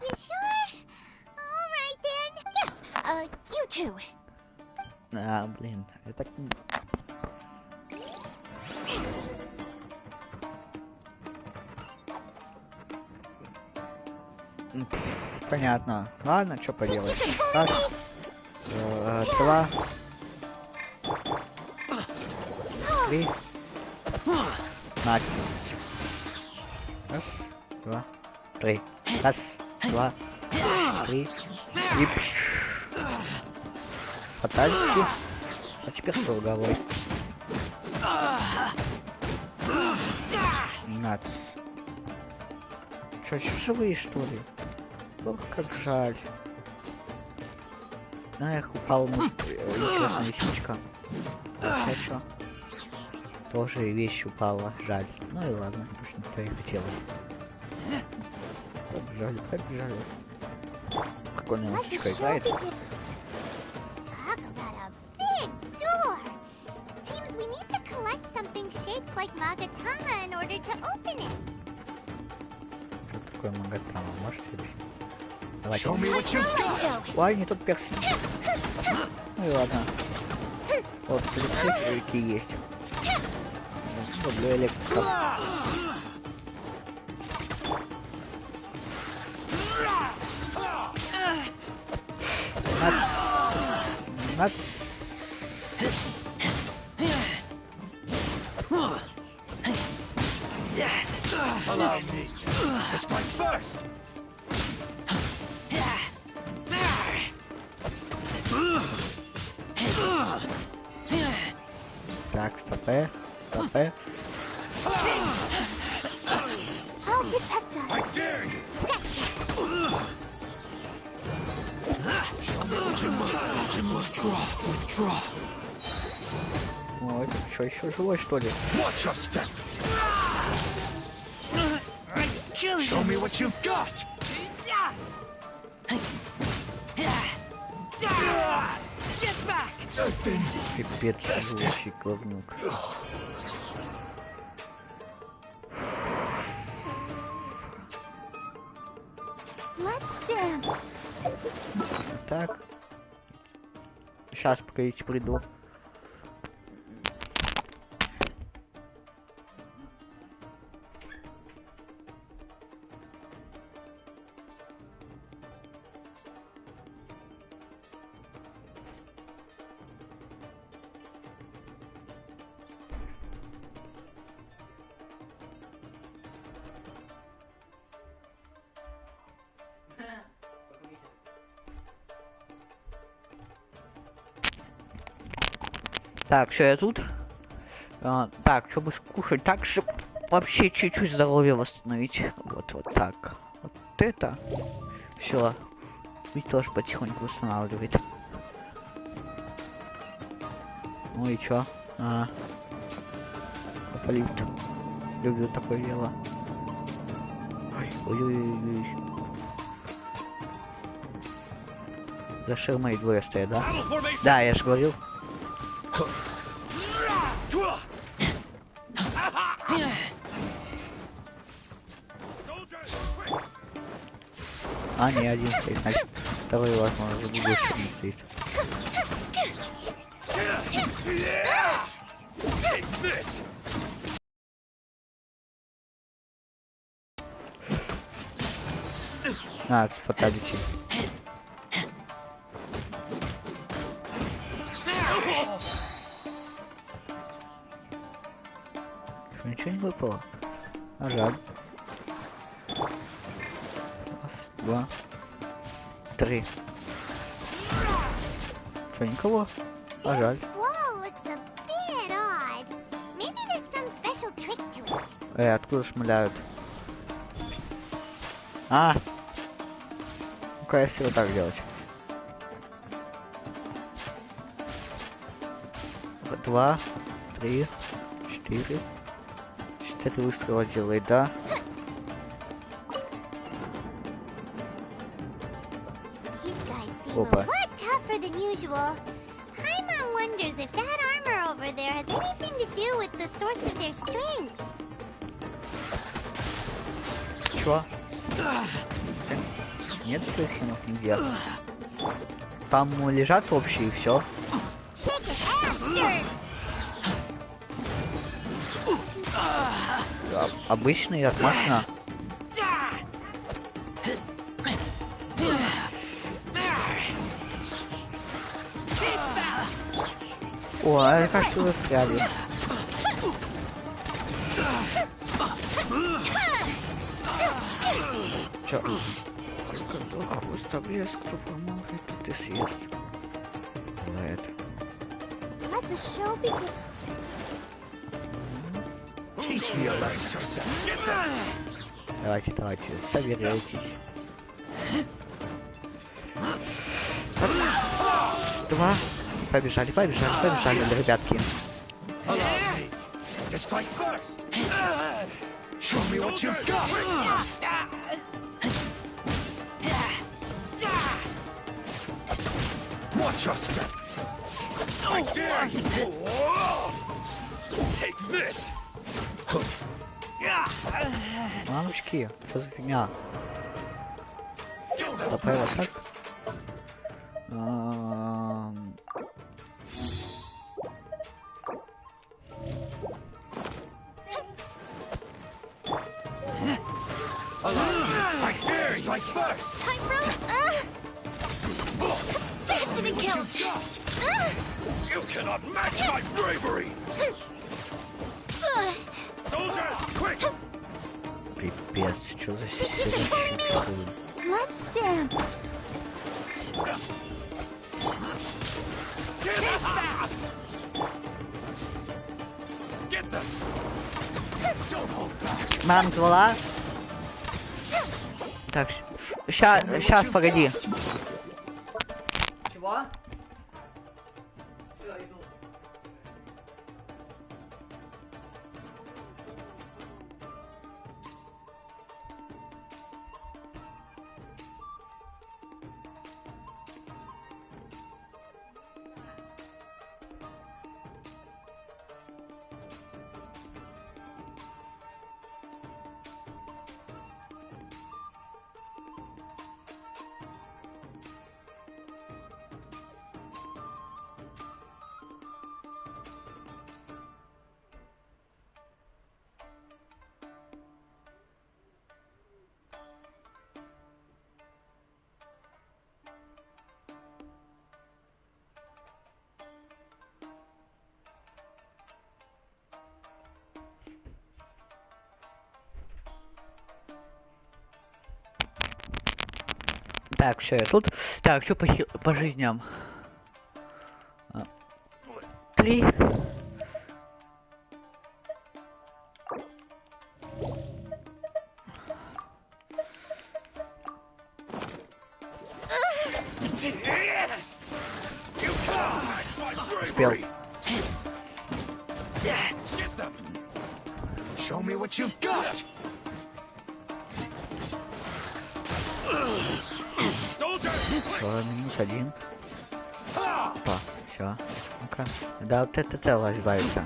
You sure? All right then. Yes, you too. Блин, это... Понятно. Ладно, что поделать. Раз, два, три. На. Раз, два, три. Раз, два, три. И... Фатальки. А теперь с головой. Надо. Чё, живые, что ли? Ох, как жаль. На их упала интересная вещичка. А чё? Тоже вещь упала, жаль. Ну и ладно, уж никто и хотел. Побежали, побежали. Какой немножечко играет. Что такое магатама? Можете объяснить? Давайте. Ой, не тот перс. Ну и ладно. Вот, электрики есть. Люблю электриков. Над. Allow me to strike first. Так, стопэ, стопэ. I'll protect us. I dare you. I must withdraw. О, это что, еще живой, что ли? Watch your step. Show me what you've got. Get back. Пипец, живущий говнюк. Let's dance. Так. Сейчас, погодите, приду. Так, все, я тут. Так, чтобы скушать так, чтобы вообще чуть-чуть здоровье восстановить. Вот так. Вот это. Все. Ведь тоже потихоньку восстанавливает. Ну и чё? Полит. Люблю такое дело. Ой-ой-ой. За ширмой двое стоят, да? Да, я же говорил. А, не один стоит, значит, второй, возможно, за другой стороной стоит. А, фаталити. Ничего не выпало. А жаль. Раз, два, три. Что, никого? А жаль. Откуда шмаляют? А! Ну-ка, если вот так делать. 2, 3, 4. 4 выстрела делает, да? Опа. Чё? Нет химов нигде. Там лежат общие и все. Обычный от машина. Ой, как вы застряли. Чё? Только хвост облез, кто поможет, ты съест. Бывает. Let the show begin. Teach me a lesson. Давайте, соберитесь. Два. Побежали, ребятки. Show me what you've got. Watch your step. I dare you. Take this. Мамочки, что за фигня? Запаяла так? I dare strike first. Time for that didn't count. You cannot match my bravery. Soldiers, quick! Пипец, что за Let's dance. Get them. Don't hold back. Мам, звала? Так, сейчас, погоди. Чего? Всё, иду. Так, все, я тут. Так, что по жизням? 3. Успел. Show me what you've got. -1. Опа, все. Ну-ка. Да, вот это цело избавиться.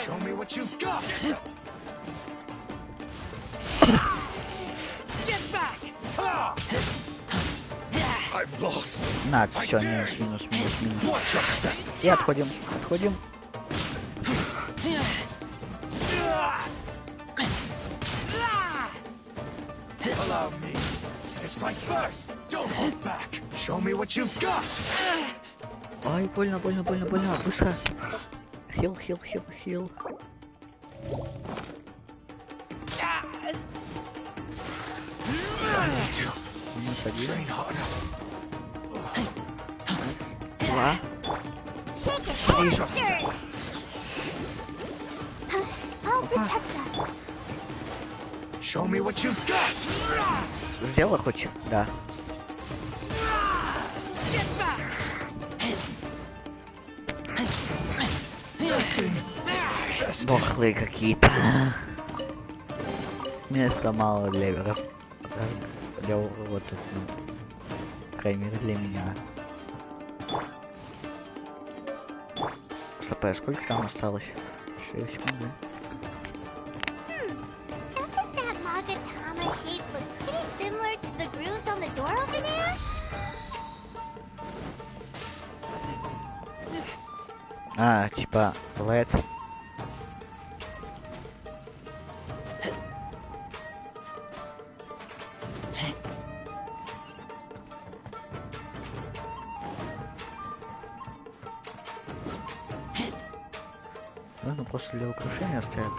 Show me what you've got. Get back. I've lost. На, все, минус. И отходим. Allow me. Strike first. Don't hold back. Show me what you've got. Ой, больно. Быстро. Хил. -1. 2. 3. I'll protect us. Show me what you've got. Сделала хоть? Да. Дохлые какие-то. Места мало для вот, ну, по крайней мере для меня. Стоп, сколько там осталось? 6 секунд. Doesn't that Magatama shape look pretty similar to the grooves on the door over there? А, типа, бывает. для украшения стоят.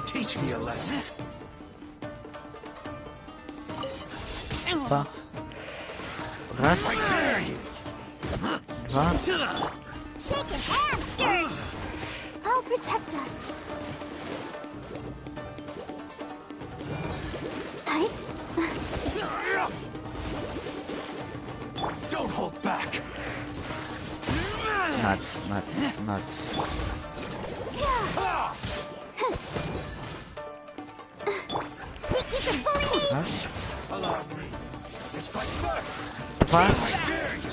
Teach me a lesson. Два. Раз. Два. Shaking and stirring. I'll protect us. Don't hold back. Nuts. Раз. Allow me. To strike first. Два. I dare you.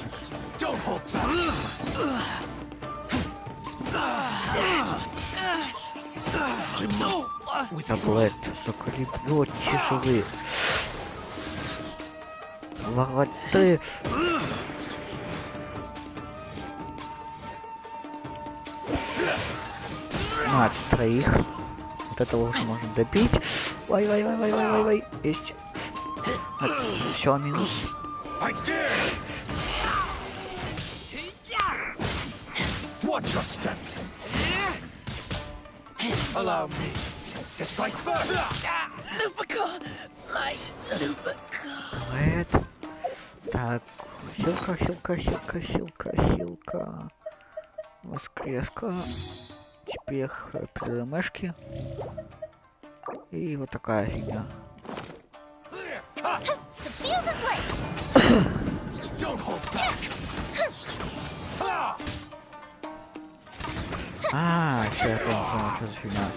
Don't hold back. Таблет, закрепляют часовые. Вороты. Мать, троих. Вот этого уже можно добить. Вай. Есть. Все, минус. Watch your step. Allow me to strike first. Нет. Так, хилка. Воскреска. Теперь перемешки. И вот такая фигня. Сейчас я понял, что за фигня.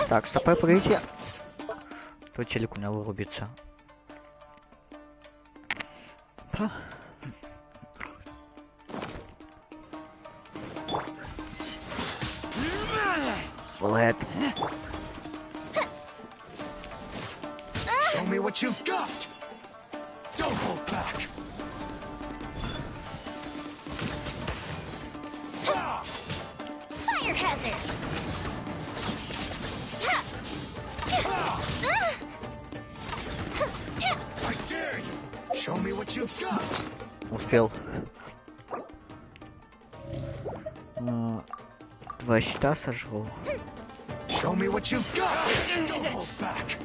Так, стопай, погодите. То телек у меня вырубится. Влад. Show me what you've got. Don't hold back. Fire hazard. I dare you. Show me what you've got. Успел. Два щита сожгу. Show me what you've got. Don't hold back.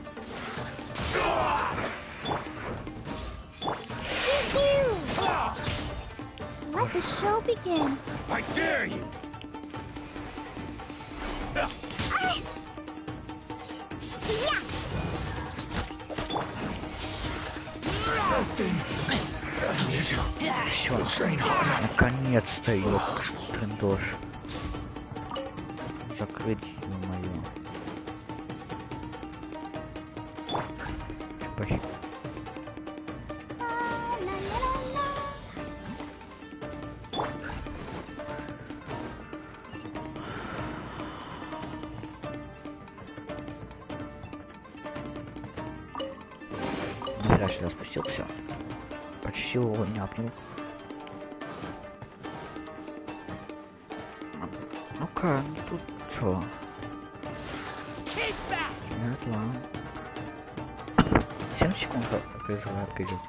Let the show begin. I dare you. Все, наконец-то ее трендош. Закрыть мою. Спасибо. Зря сюда спустился. Почти его не обнул. Ну-ка, тут что? Нет, ладно. 7 секунд перезарядка идет.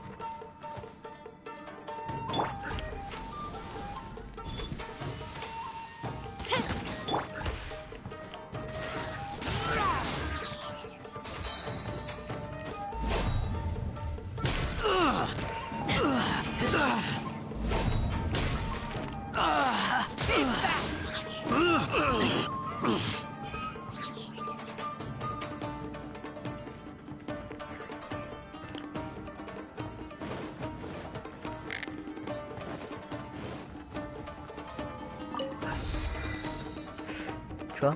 Чё?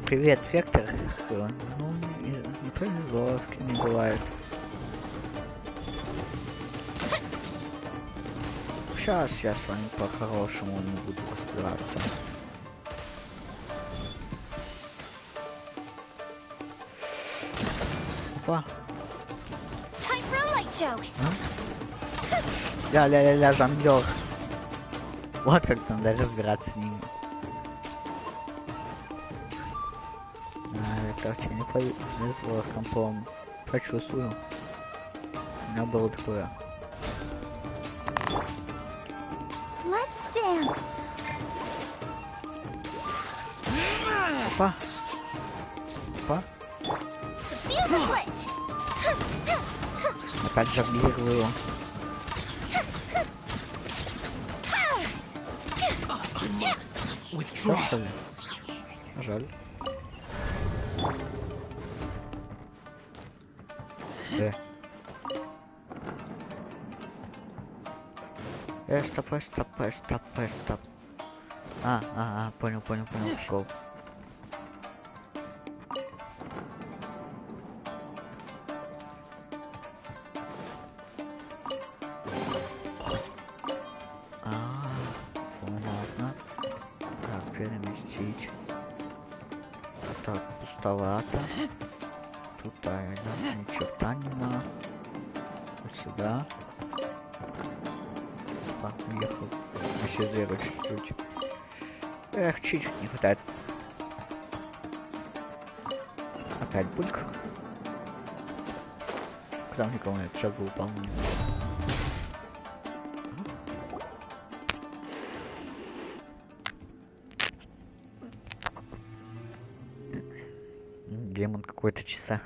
Привет, Вектор. Ну, не повезло, с кем не бывает. Сейчас я с вами по-хорошему не буду разбираться. Опа. Ля-ля-ля-ля, жонглёр. Вот как надо разбираться с ним. Это вообще не повезло с компом. Почувствую. У меня было такое. Let's dance Опа. Опа. Опять жонглирую его. Что, что ли? Жаль. Стоп. Понял, пошел. Понятно. Так, переместить. Так, пустовато. Тут ни черта нема. Вот сюда. Так, уехал. Еще зеро чуть-чуть. Эх, чуть-чуть не хватает. Опять бульк. Куда никого нет, сейчас бы упал на него. Демон какой-то часа.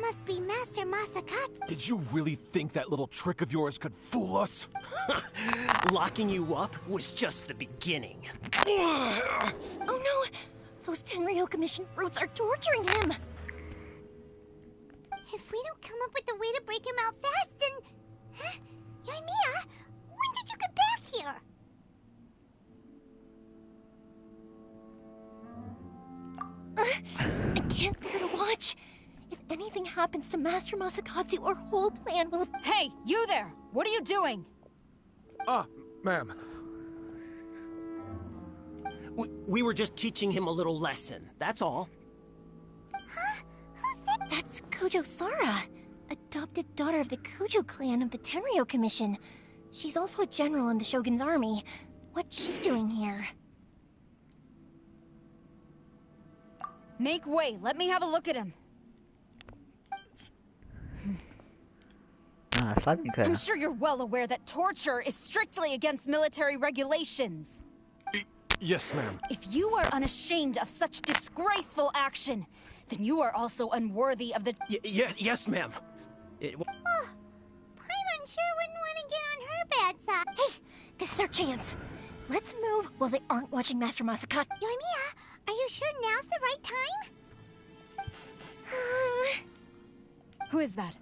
Must be Master Masakatsu. Did you really think that little trick of yours could fool us? Locking you up was just the beginning. Oh no! Those Tenryo Commission brutes are torturing him! If we don't come up with a way to break him out fast, then... Huh? Yoimiya, when did you get back here? I can't bear to watch. If anything happens to Master Masakatsu, our whole plan will... Hey, you there! What are you doing? Ma'am. We were just teaching him a little lesson, that's all. Huh? Who's that? That's Kujo Sara, adopted daughter of the Kujo clan of the Tenryo Commission. She's also a general in the Shogun's army. What's she doing here? Make way, let me have a look at him. I'm sure you're well aware that torture is strictly against military regulations. Yes, ma'am. If you are unashamed of such disgraceful action, then you are also unworthy of the... Yes, ma'am. Paimon sure wouldn't want to get on her bad side. Hey, this is our chance. Let's move while they aren't watching Master Masakatsu. Yoimiya, are you sure now's the right time? Who is that?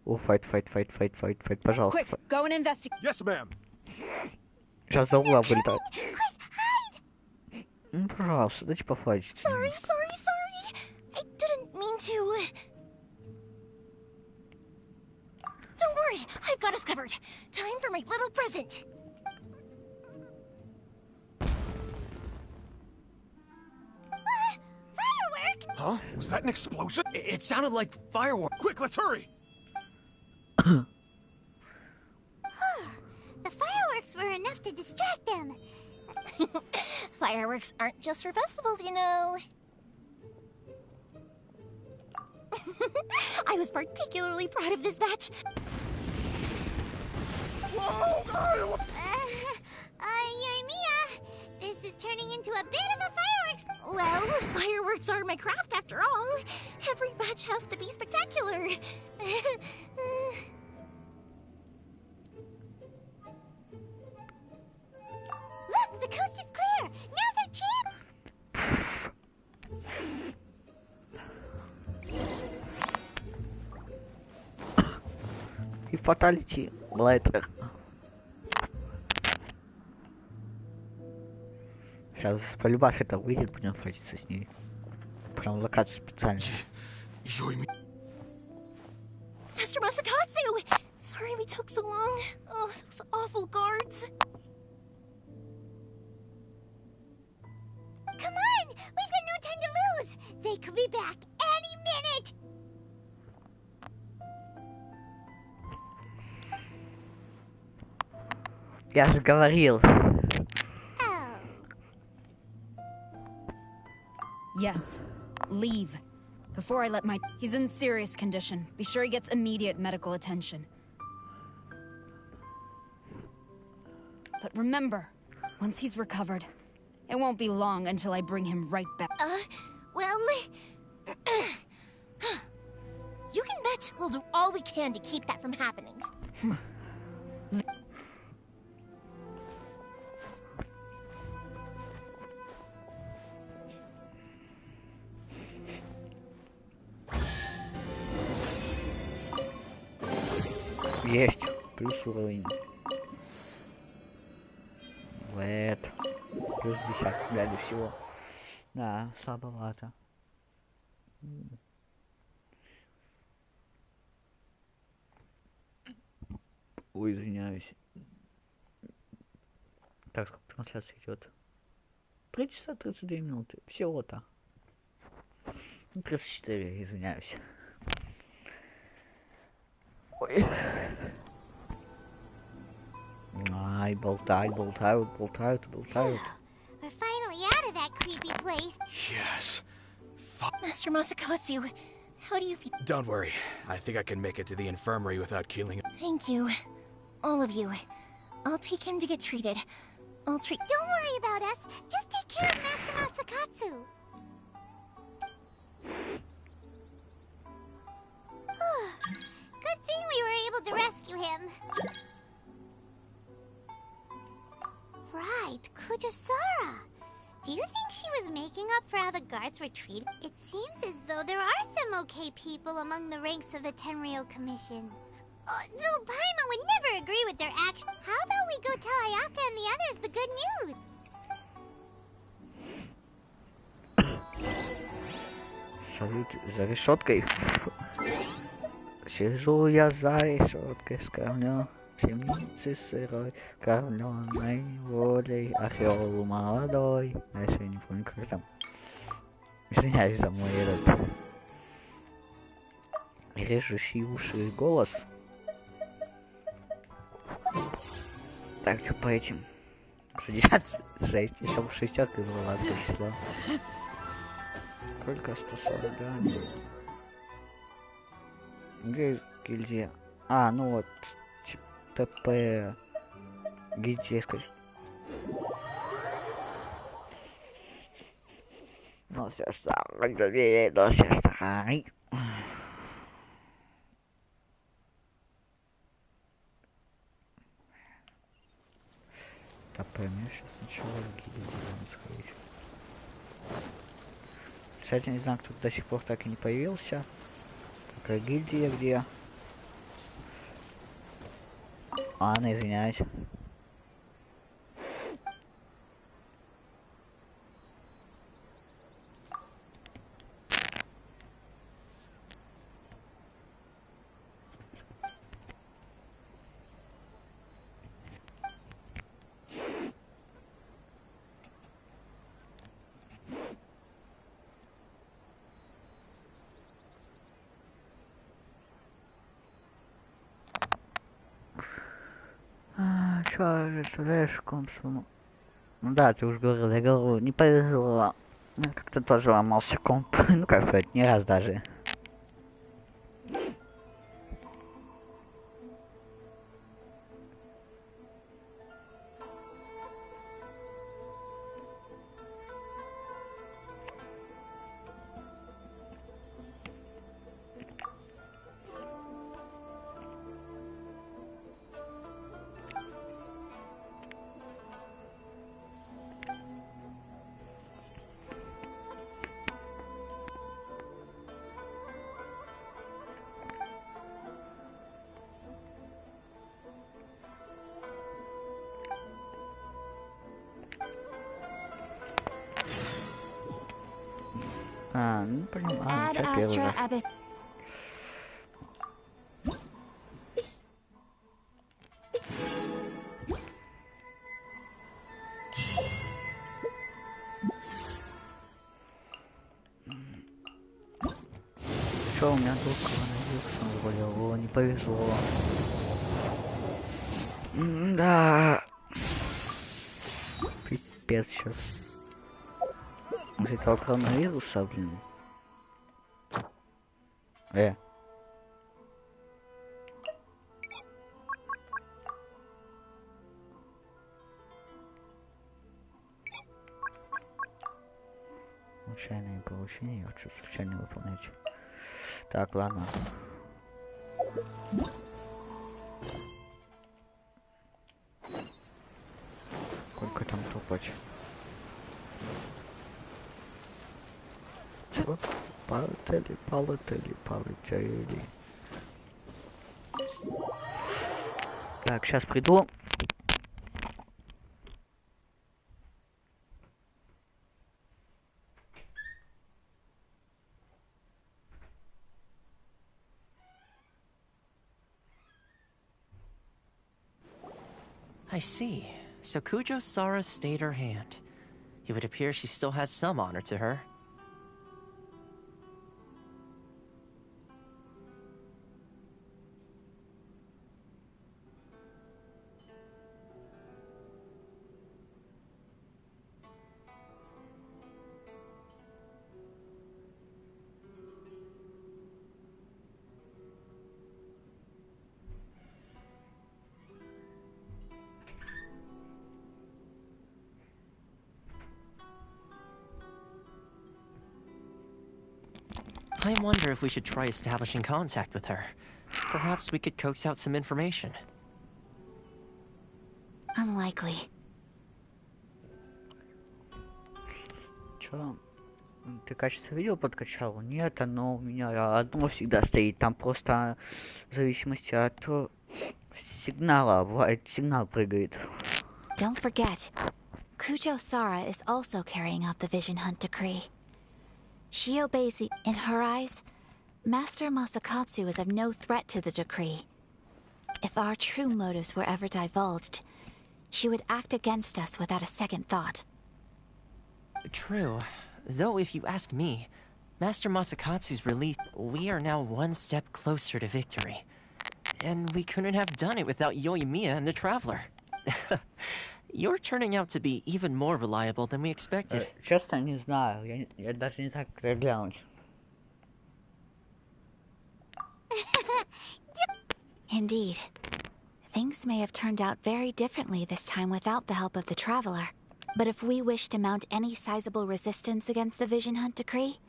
О, файт, пожалуйста. Quick, go and investigate. Yes, ma'am. Сейчас за угла вылетает. Ну, пожалуйста, дайте пофайтить. Sorry. I didn't mean to. Don't worry, I've got us covered. Time for my little present. Fireworks! Huh? Was that an explosion? It sounded like fireworks. Quick, let's hurry! The fireworks were enough to distract them. Fireworks aren't just for festivals, you know. I was particularly proud of this batch. Yoimiya, this is turning into a bit of a fireworks. Well, fireworks are my craft after all. Every batch has to be spectacular. Look, the coast is clear. Now's our chance. И фаталити, Блайтер. Сейчас полюбас это выйдет, будем файтиться с ней. Прям локацию специально. Master Masakatsu! Sorry we took so long. Oh, those awful guards. Come on! We've got no time to lose! They could be back any minute! Я же говорил. Yes. Leave. Before I let my... He's in serious condition. Be sure he gets immediate medical attention. But remember, Once he's recovered, it won't be long until I bring him right back. Well... You can bet we'll do all we can to keep that from happening. Есть. Плюс уровень. Вот. Плюс 10 дали всего. Да, слабовато. Ой, извиняюсь. Так, сколько трансляция идет? 3 часа 32 минуты. Всего-то. 34, извиняюсь. Ой. Ай, болтают. We're finally out of that creepy place. Yes. Master Masakatsu, how do you feel? Don't worry. I think I can make it to the infirmary without killing him. Thank you. All of you. I'll take him to get treated. Don't worry about us. Just take care of Master Masakatsu. Good thing we were able to rescue him. Right, Kujasara. Do you think she was making up for how the guards were treated? It seems as though there are some okay people among the ranks of the Tenryou Commission. Though Paimon would never agree with their actions. How about we go tell Ayaka and the others the good news? За решеткой. Сижу я за решеткой, скормлю в темнице сырой, кормленной волей, орел молодой. Дальше я не помню, как там. Извиняюсь за мой этот режущий уши голос. Так, что по этим? 66, еще в шестеркой было одно число. Только 140, да? Где гильдия? А, ну вот. ТП. Гильдия, сказать. Ну все самое, ну все самое. ТП, мне сейчас сначала гильдия сходить. Кстати, не знаю, кто до сих пор так и не появился. Какая гильдия, где? Ладно, извиняюсь. Чё же, слишком сумма. Ну да, ты уж говорил, я говорю, не повезло. Как-то тоже ломался комп. Ну как сказать, не раз даже. А, ну понимаю, что первый. Что у меня тут коронавирусом заболел? О, не повезло. Да. Пипец сейчас. Из этого коронавируса, блин. Случайное получение, я хочу случайно выполнять. Так, ладно. Сколько там топать? Чё? Полетели. Так, сейчас приду. I see. So Kujo-Sara stayed her hand. It would appear she still has some honor to her. I wonder if we should try establishing contact with her. Perhaps we could coax out some information. Unlikely. Чё? Ты качество видео подкачал? Нет, оно у меня одно всегда стоит. Там просто в зависимости от сигнала, бывает, сигнал прыгает. Don't forget, Kujo-Sara is also carrying out the Vision Hunt decree. She obeys the... In her eyes, Master Masakatsu is of no threat to the decree. If our true motives were ever divulged, she would act against us without a second thought. True. Though if you ask me, Master Masakatsu's release, we are now one step closer to victory. And we couldn't have done it without Yoimiya and the Traveler. You're turning out to be even more reliable than we expected. Честно, не знаю. Я даже не знаю, как это глянуть. Indeed. Things may have turned out very differently this time without the help of the Traveler. But if we wish to mount any sizable resistance against the Vision Hunt decree,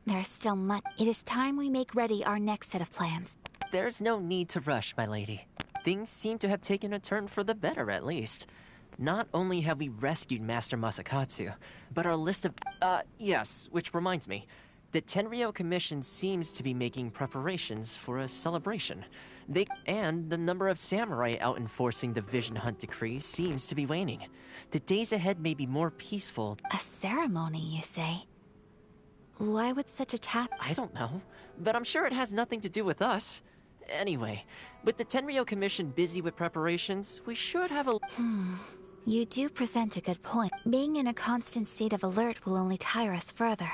there is still much. It is time we make ready our next set of plans. There's no need to rush, my lady. Things seem to have taken a turn for the better, at least. Not only have we rescued Master Masakatsu, but our list of... yes, which reminds me. The Tenryou Commission seems to be making preparations for a celebration. And the number of samurai out enforcing the Vision Hunt decree seems to be waning. The days ahead may be more peaceful. A ceremony, you say? Why would such a task... I don't know, but I'm sure it has nothing to do with us. Anyway, with the Tenryou Commission busy with preparations, we should have a... You do present a good point. Being in a constant state of alert will only tire us further.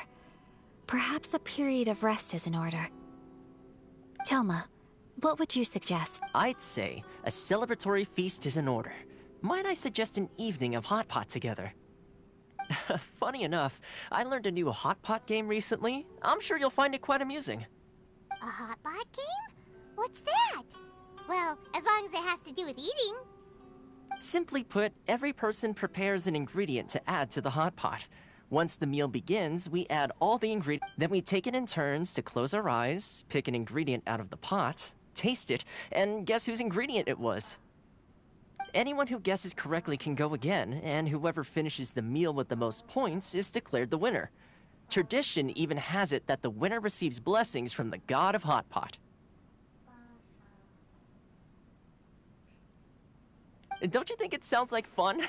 Perhaps a period of rest is in order. Toma, what would you suggest? I'd say a celebratory feast is in order. Might I suggest an evening of hot pot together? Funny enough, I learned a new hot pot game recently. I'm sure you'll find it quite amusing. A hot pot game? What's that? Well, as long as it has to do with eating. Simply put, every person prepares an ingredient to add to the hot pot. Once the meal begins, we add all the ingredients. Then we take it in turns to close our eyes, pick an ingredient out of the pot, taste it, and guess whose ingredient it was. Anyone who guesses correctly can go again, and whoever finishes the meal with the most points is declared the winner. Tradition even has it that the winner receives blessings from the god of hot pot. Don't you think it sounds like fun?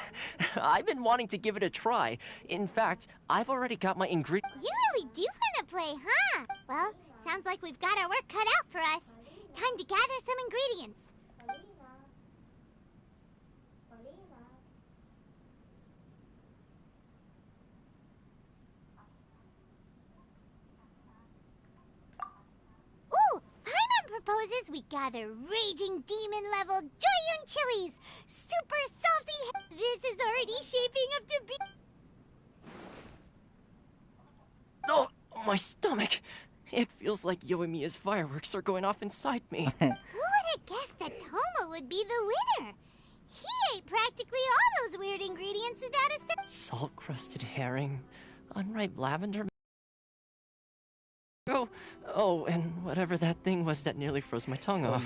I've been wanting to give it a try. In fact, I've already got my ingredient. You really do want to play, huh? Well, sounds like we've got our work cut out for us. Time to gather some ingredients. Ooh, Paimon proposes we gather raging demon-level Joyun chilies! Super salty! This is already shaping up to be... Oh, my stomach! It feels like Yoimiya's fireworks are going off inside me. Who would have guessed that Toma would be the winner? He ate practically all those weird ingredients without a... Salt-crusted herring, unripe lavender... Oh, and whatever that thing was that nearly froze my tongue off.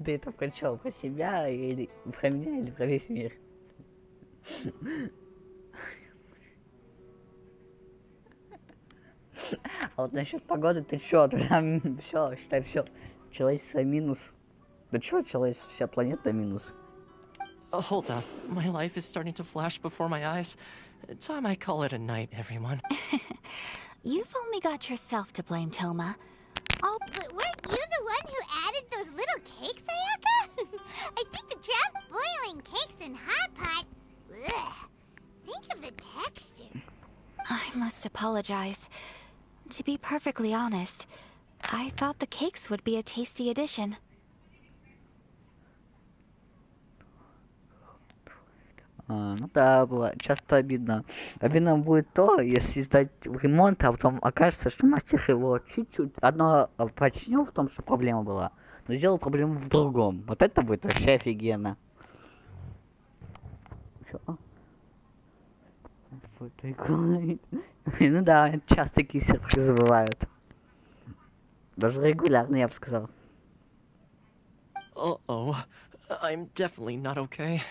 Ты это про чё? Про себя или про меня или про весь мир? А вот насчет погоды ты чё? Там всё, считай, всё. Человечество минус. Да чё человечество? Вся планета минус. Hold up. My life is starting to flash before my eyes. Time I call it a night, everyone. You've only got yourself to blame, Toma. Oh, But weren't you the one who added those little cakes, Ayaka? I think the draft boiling cakes in hot pot. Ugh. Think of the texture. I must apologize. To be perfectly honest, I thought the cakes would be a tasty addition. Ну да, было часто обидно. Обидно будет то, если сдать ремонт, а потом окажется, что мастер его чуть-чуть одно починил в том, что проблема была, но сделал проблему в другом. Вот это будет вообще офигенно. Чё? Ну да, часто такие сюрпризы бывают. Даже регулярно, я бы сказал. Uh-oh. I'm definitely not okay.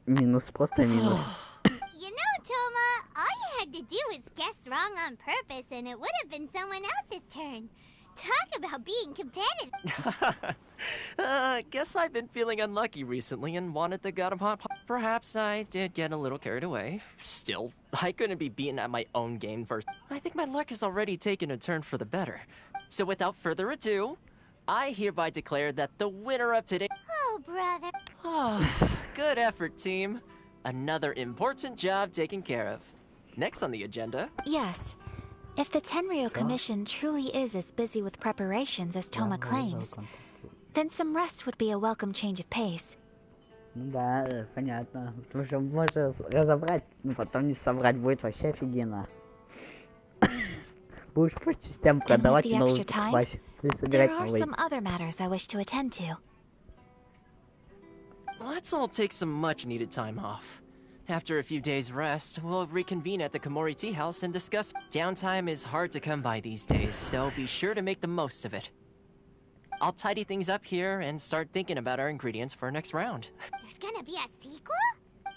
Минус, просто минус. You know, Toma, all you had to do was guess wrong on purpose and it would have been someone else's turn. Talk about being competitive. Guess I've been feeling unlucky recently and wanted the god of hot pot. Perhaps I did get a little carried away. Still, I couldn't be beaten at my own game first. I think my luck has already taken a turn for the better. So without further ado, I hereby declare that the winner of today... Oh, brother. Good effort, team. Another important job taken care of. Next on the agenda... Yes. If the Tenryo Commission truly is as busy with preparations as Toma claims, then some rest would be a welcome change of pace. Ну да, понятно. Потому что можно разобрать, но потом не собрать будет вообще офигенно. Будешь по частям продавать новую класс. There are some other matters I wish to attend to. Let's all take some much-needed time off. After a few days' rest, we'll reconvene at the Komori Tea House and discuss. Downtime is hard to come by these days, so be sure to make the most of it. I'll tidy things up here and start thinking about our ingredients for our next round. There's gonna be a sequel?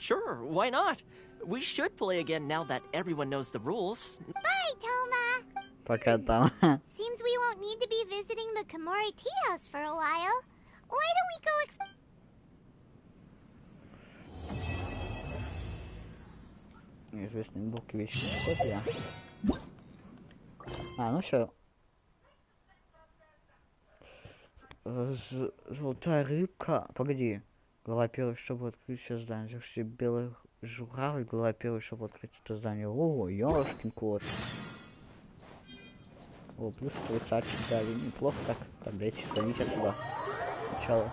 Sure, why not? We should play again now that everyone knows the rules. Bye, Toma. Пока там. Seems we won't need to be visiting the Komori Tea House for a while. Why don't we go Неизвестные буквы вещи копия. Ну все. Золотая рыбка. Погоди. Глава первая, чтобы открыть все здание. Захвати белый журавль. Глава первая, чтобы открыть это здание. О, ёшкин кот. О, плюс 30 дали. Неплохо так. Таблетки сходить отсюда. Сначала.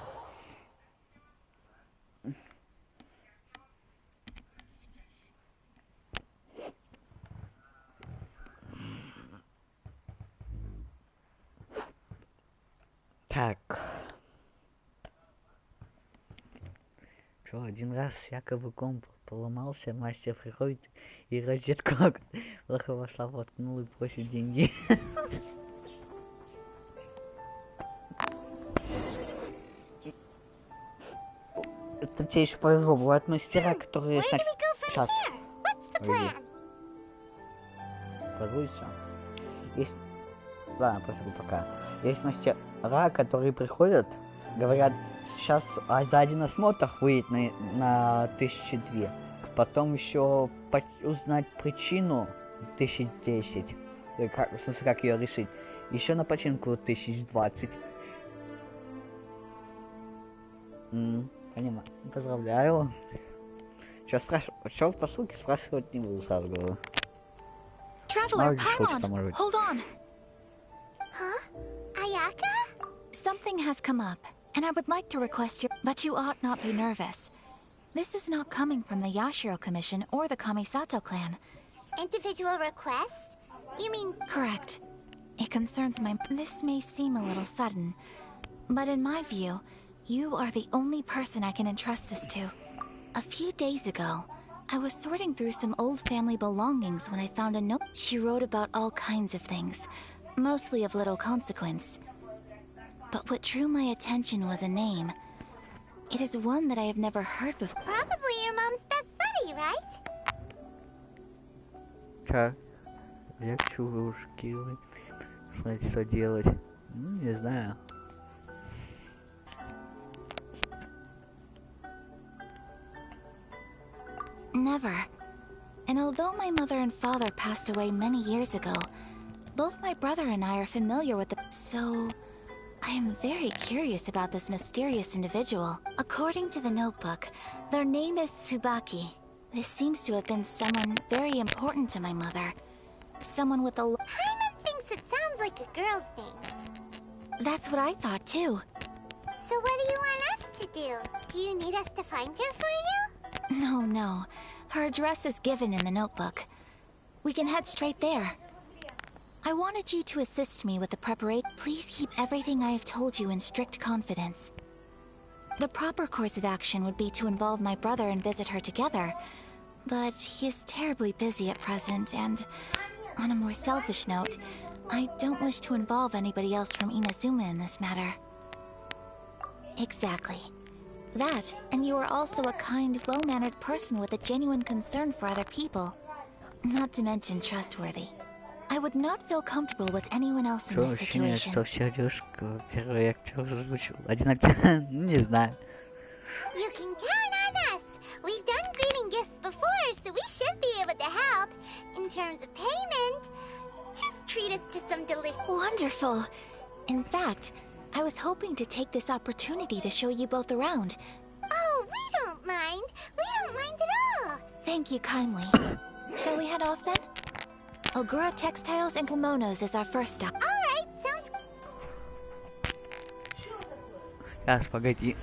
Так. Что, один раз якобы комп поломался, мастер приходит и розетку плохо вошла, воткнул и просит деньги. Это тебе еще повезло, бывают мастера, которые... Сейчас. Пожалуйста. Есть... Ладно, просто пока. Есть мастера, которые приходят, говорят, сейчас за один осмотр выйдет на 1002. Потом еще узнать причину 1010. В смысле, как ее решить. Еще на починку 1020. Понимаю. Поздравляю. Что в посылке спрашивать не буду, сразу говорю. Traveler, Paimon, hold on. Huh? Ayaka? Something has come up, and I would like to request but you ought not be nervous. This is not coming from the Yashiro Commission or the Kamisato clan. Individual request? You mean... Correct. It concerns my... This may seem a little sudden, but in my view, You are the only person I can entrust this to. A few days ago, I was sorting through some old family belongings when I found a note. She wrote about all kinds of things, mostly of little consequence. But what drew my attention was a name. It is one that I have never heard before. Probably your mom's best buddy, right? Так, я чувушки, знать, что делать. Не знаю. Never. And although my mother and father passed away many years ago, both my brother and I are familiar with the... So, I am very curious about this mysterious individual. According to the notebook, their name is Tsubaki. This seems to have been someone very important to my mother. Someone with a... Paimon thinks it sounds like a girl's name. That's what I thought too. So what do you want us to do? Do you need us to find her for you? No. Her address is given in the notebook. We can head straight there. I wanted you to assist me with the preparation. Please keep everything I have told you in strict confidence. The proper course of action would be to involve my brother and visit her together. But he is terribly busy at present, and on a more selfish note, I don't wish to involve anybody else from Inazuma in this matter. Exactly. That, and you are also a kind, well-mannered person with a genuine concern for other people. Not to mention trustworthy. I would not feel comfortable with anyone else in this situation. Что все девушка, первый актер озвучил. Один актер, не знаю. You can count on us. We've done greeting gifts before, so we should be able to help. In terms of payment, just treat us to some delicious... Wonderful. In fact, I was hoping to take this opportunity to show you both around. Oh, we don't mind. We don't mind at all. Thank you kindly. Shall we head off then? Ogura Textiles and Kimonos is our first stop. Alright, sounds... Сейчас, погоди.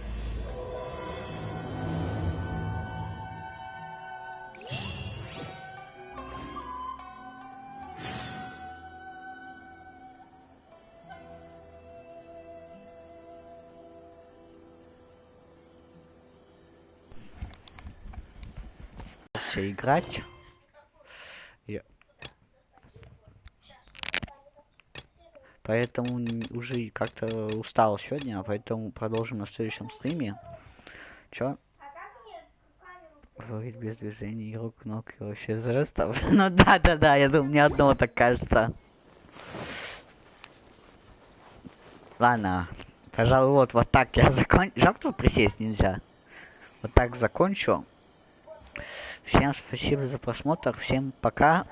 Все играть. Поэтому уже как-то устал сегодня, поэтому продолжим на следующем стриме. Чё? Говорит без движений рук, ног и вообще жестов. Ну да, я думаю, мне одного так кажется. Ладно, пожалуй, вот так я закончу. Жалко, тут присесть нельзя. Вот так закончу. Всем спасибо за просмотр, всем пока.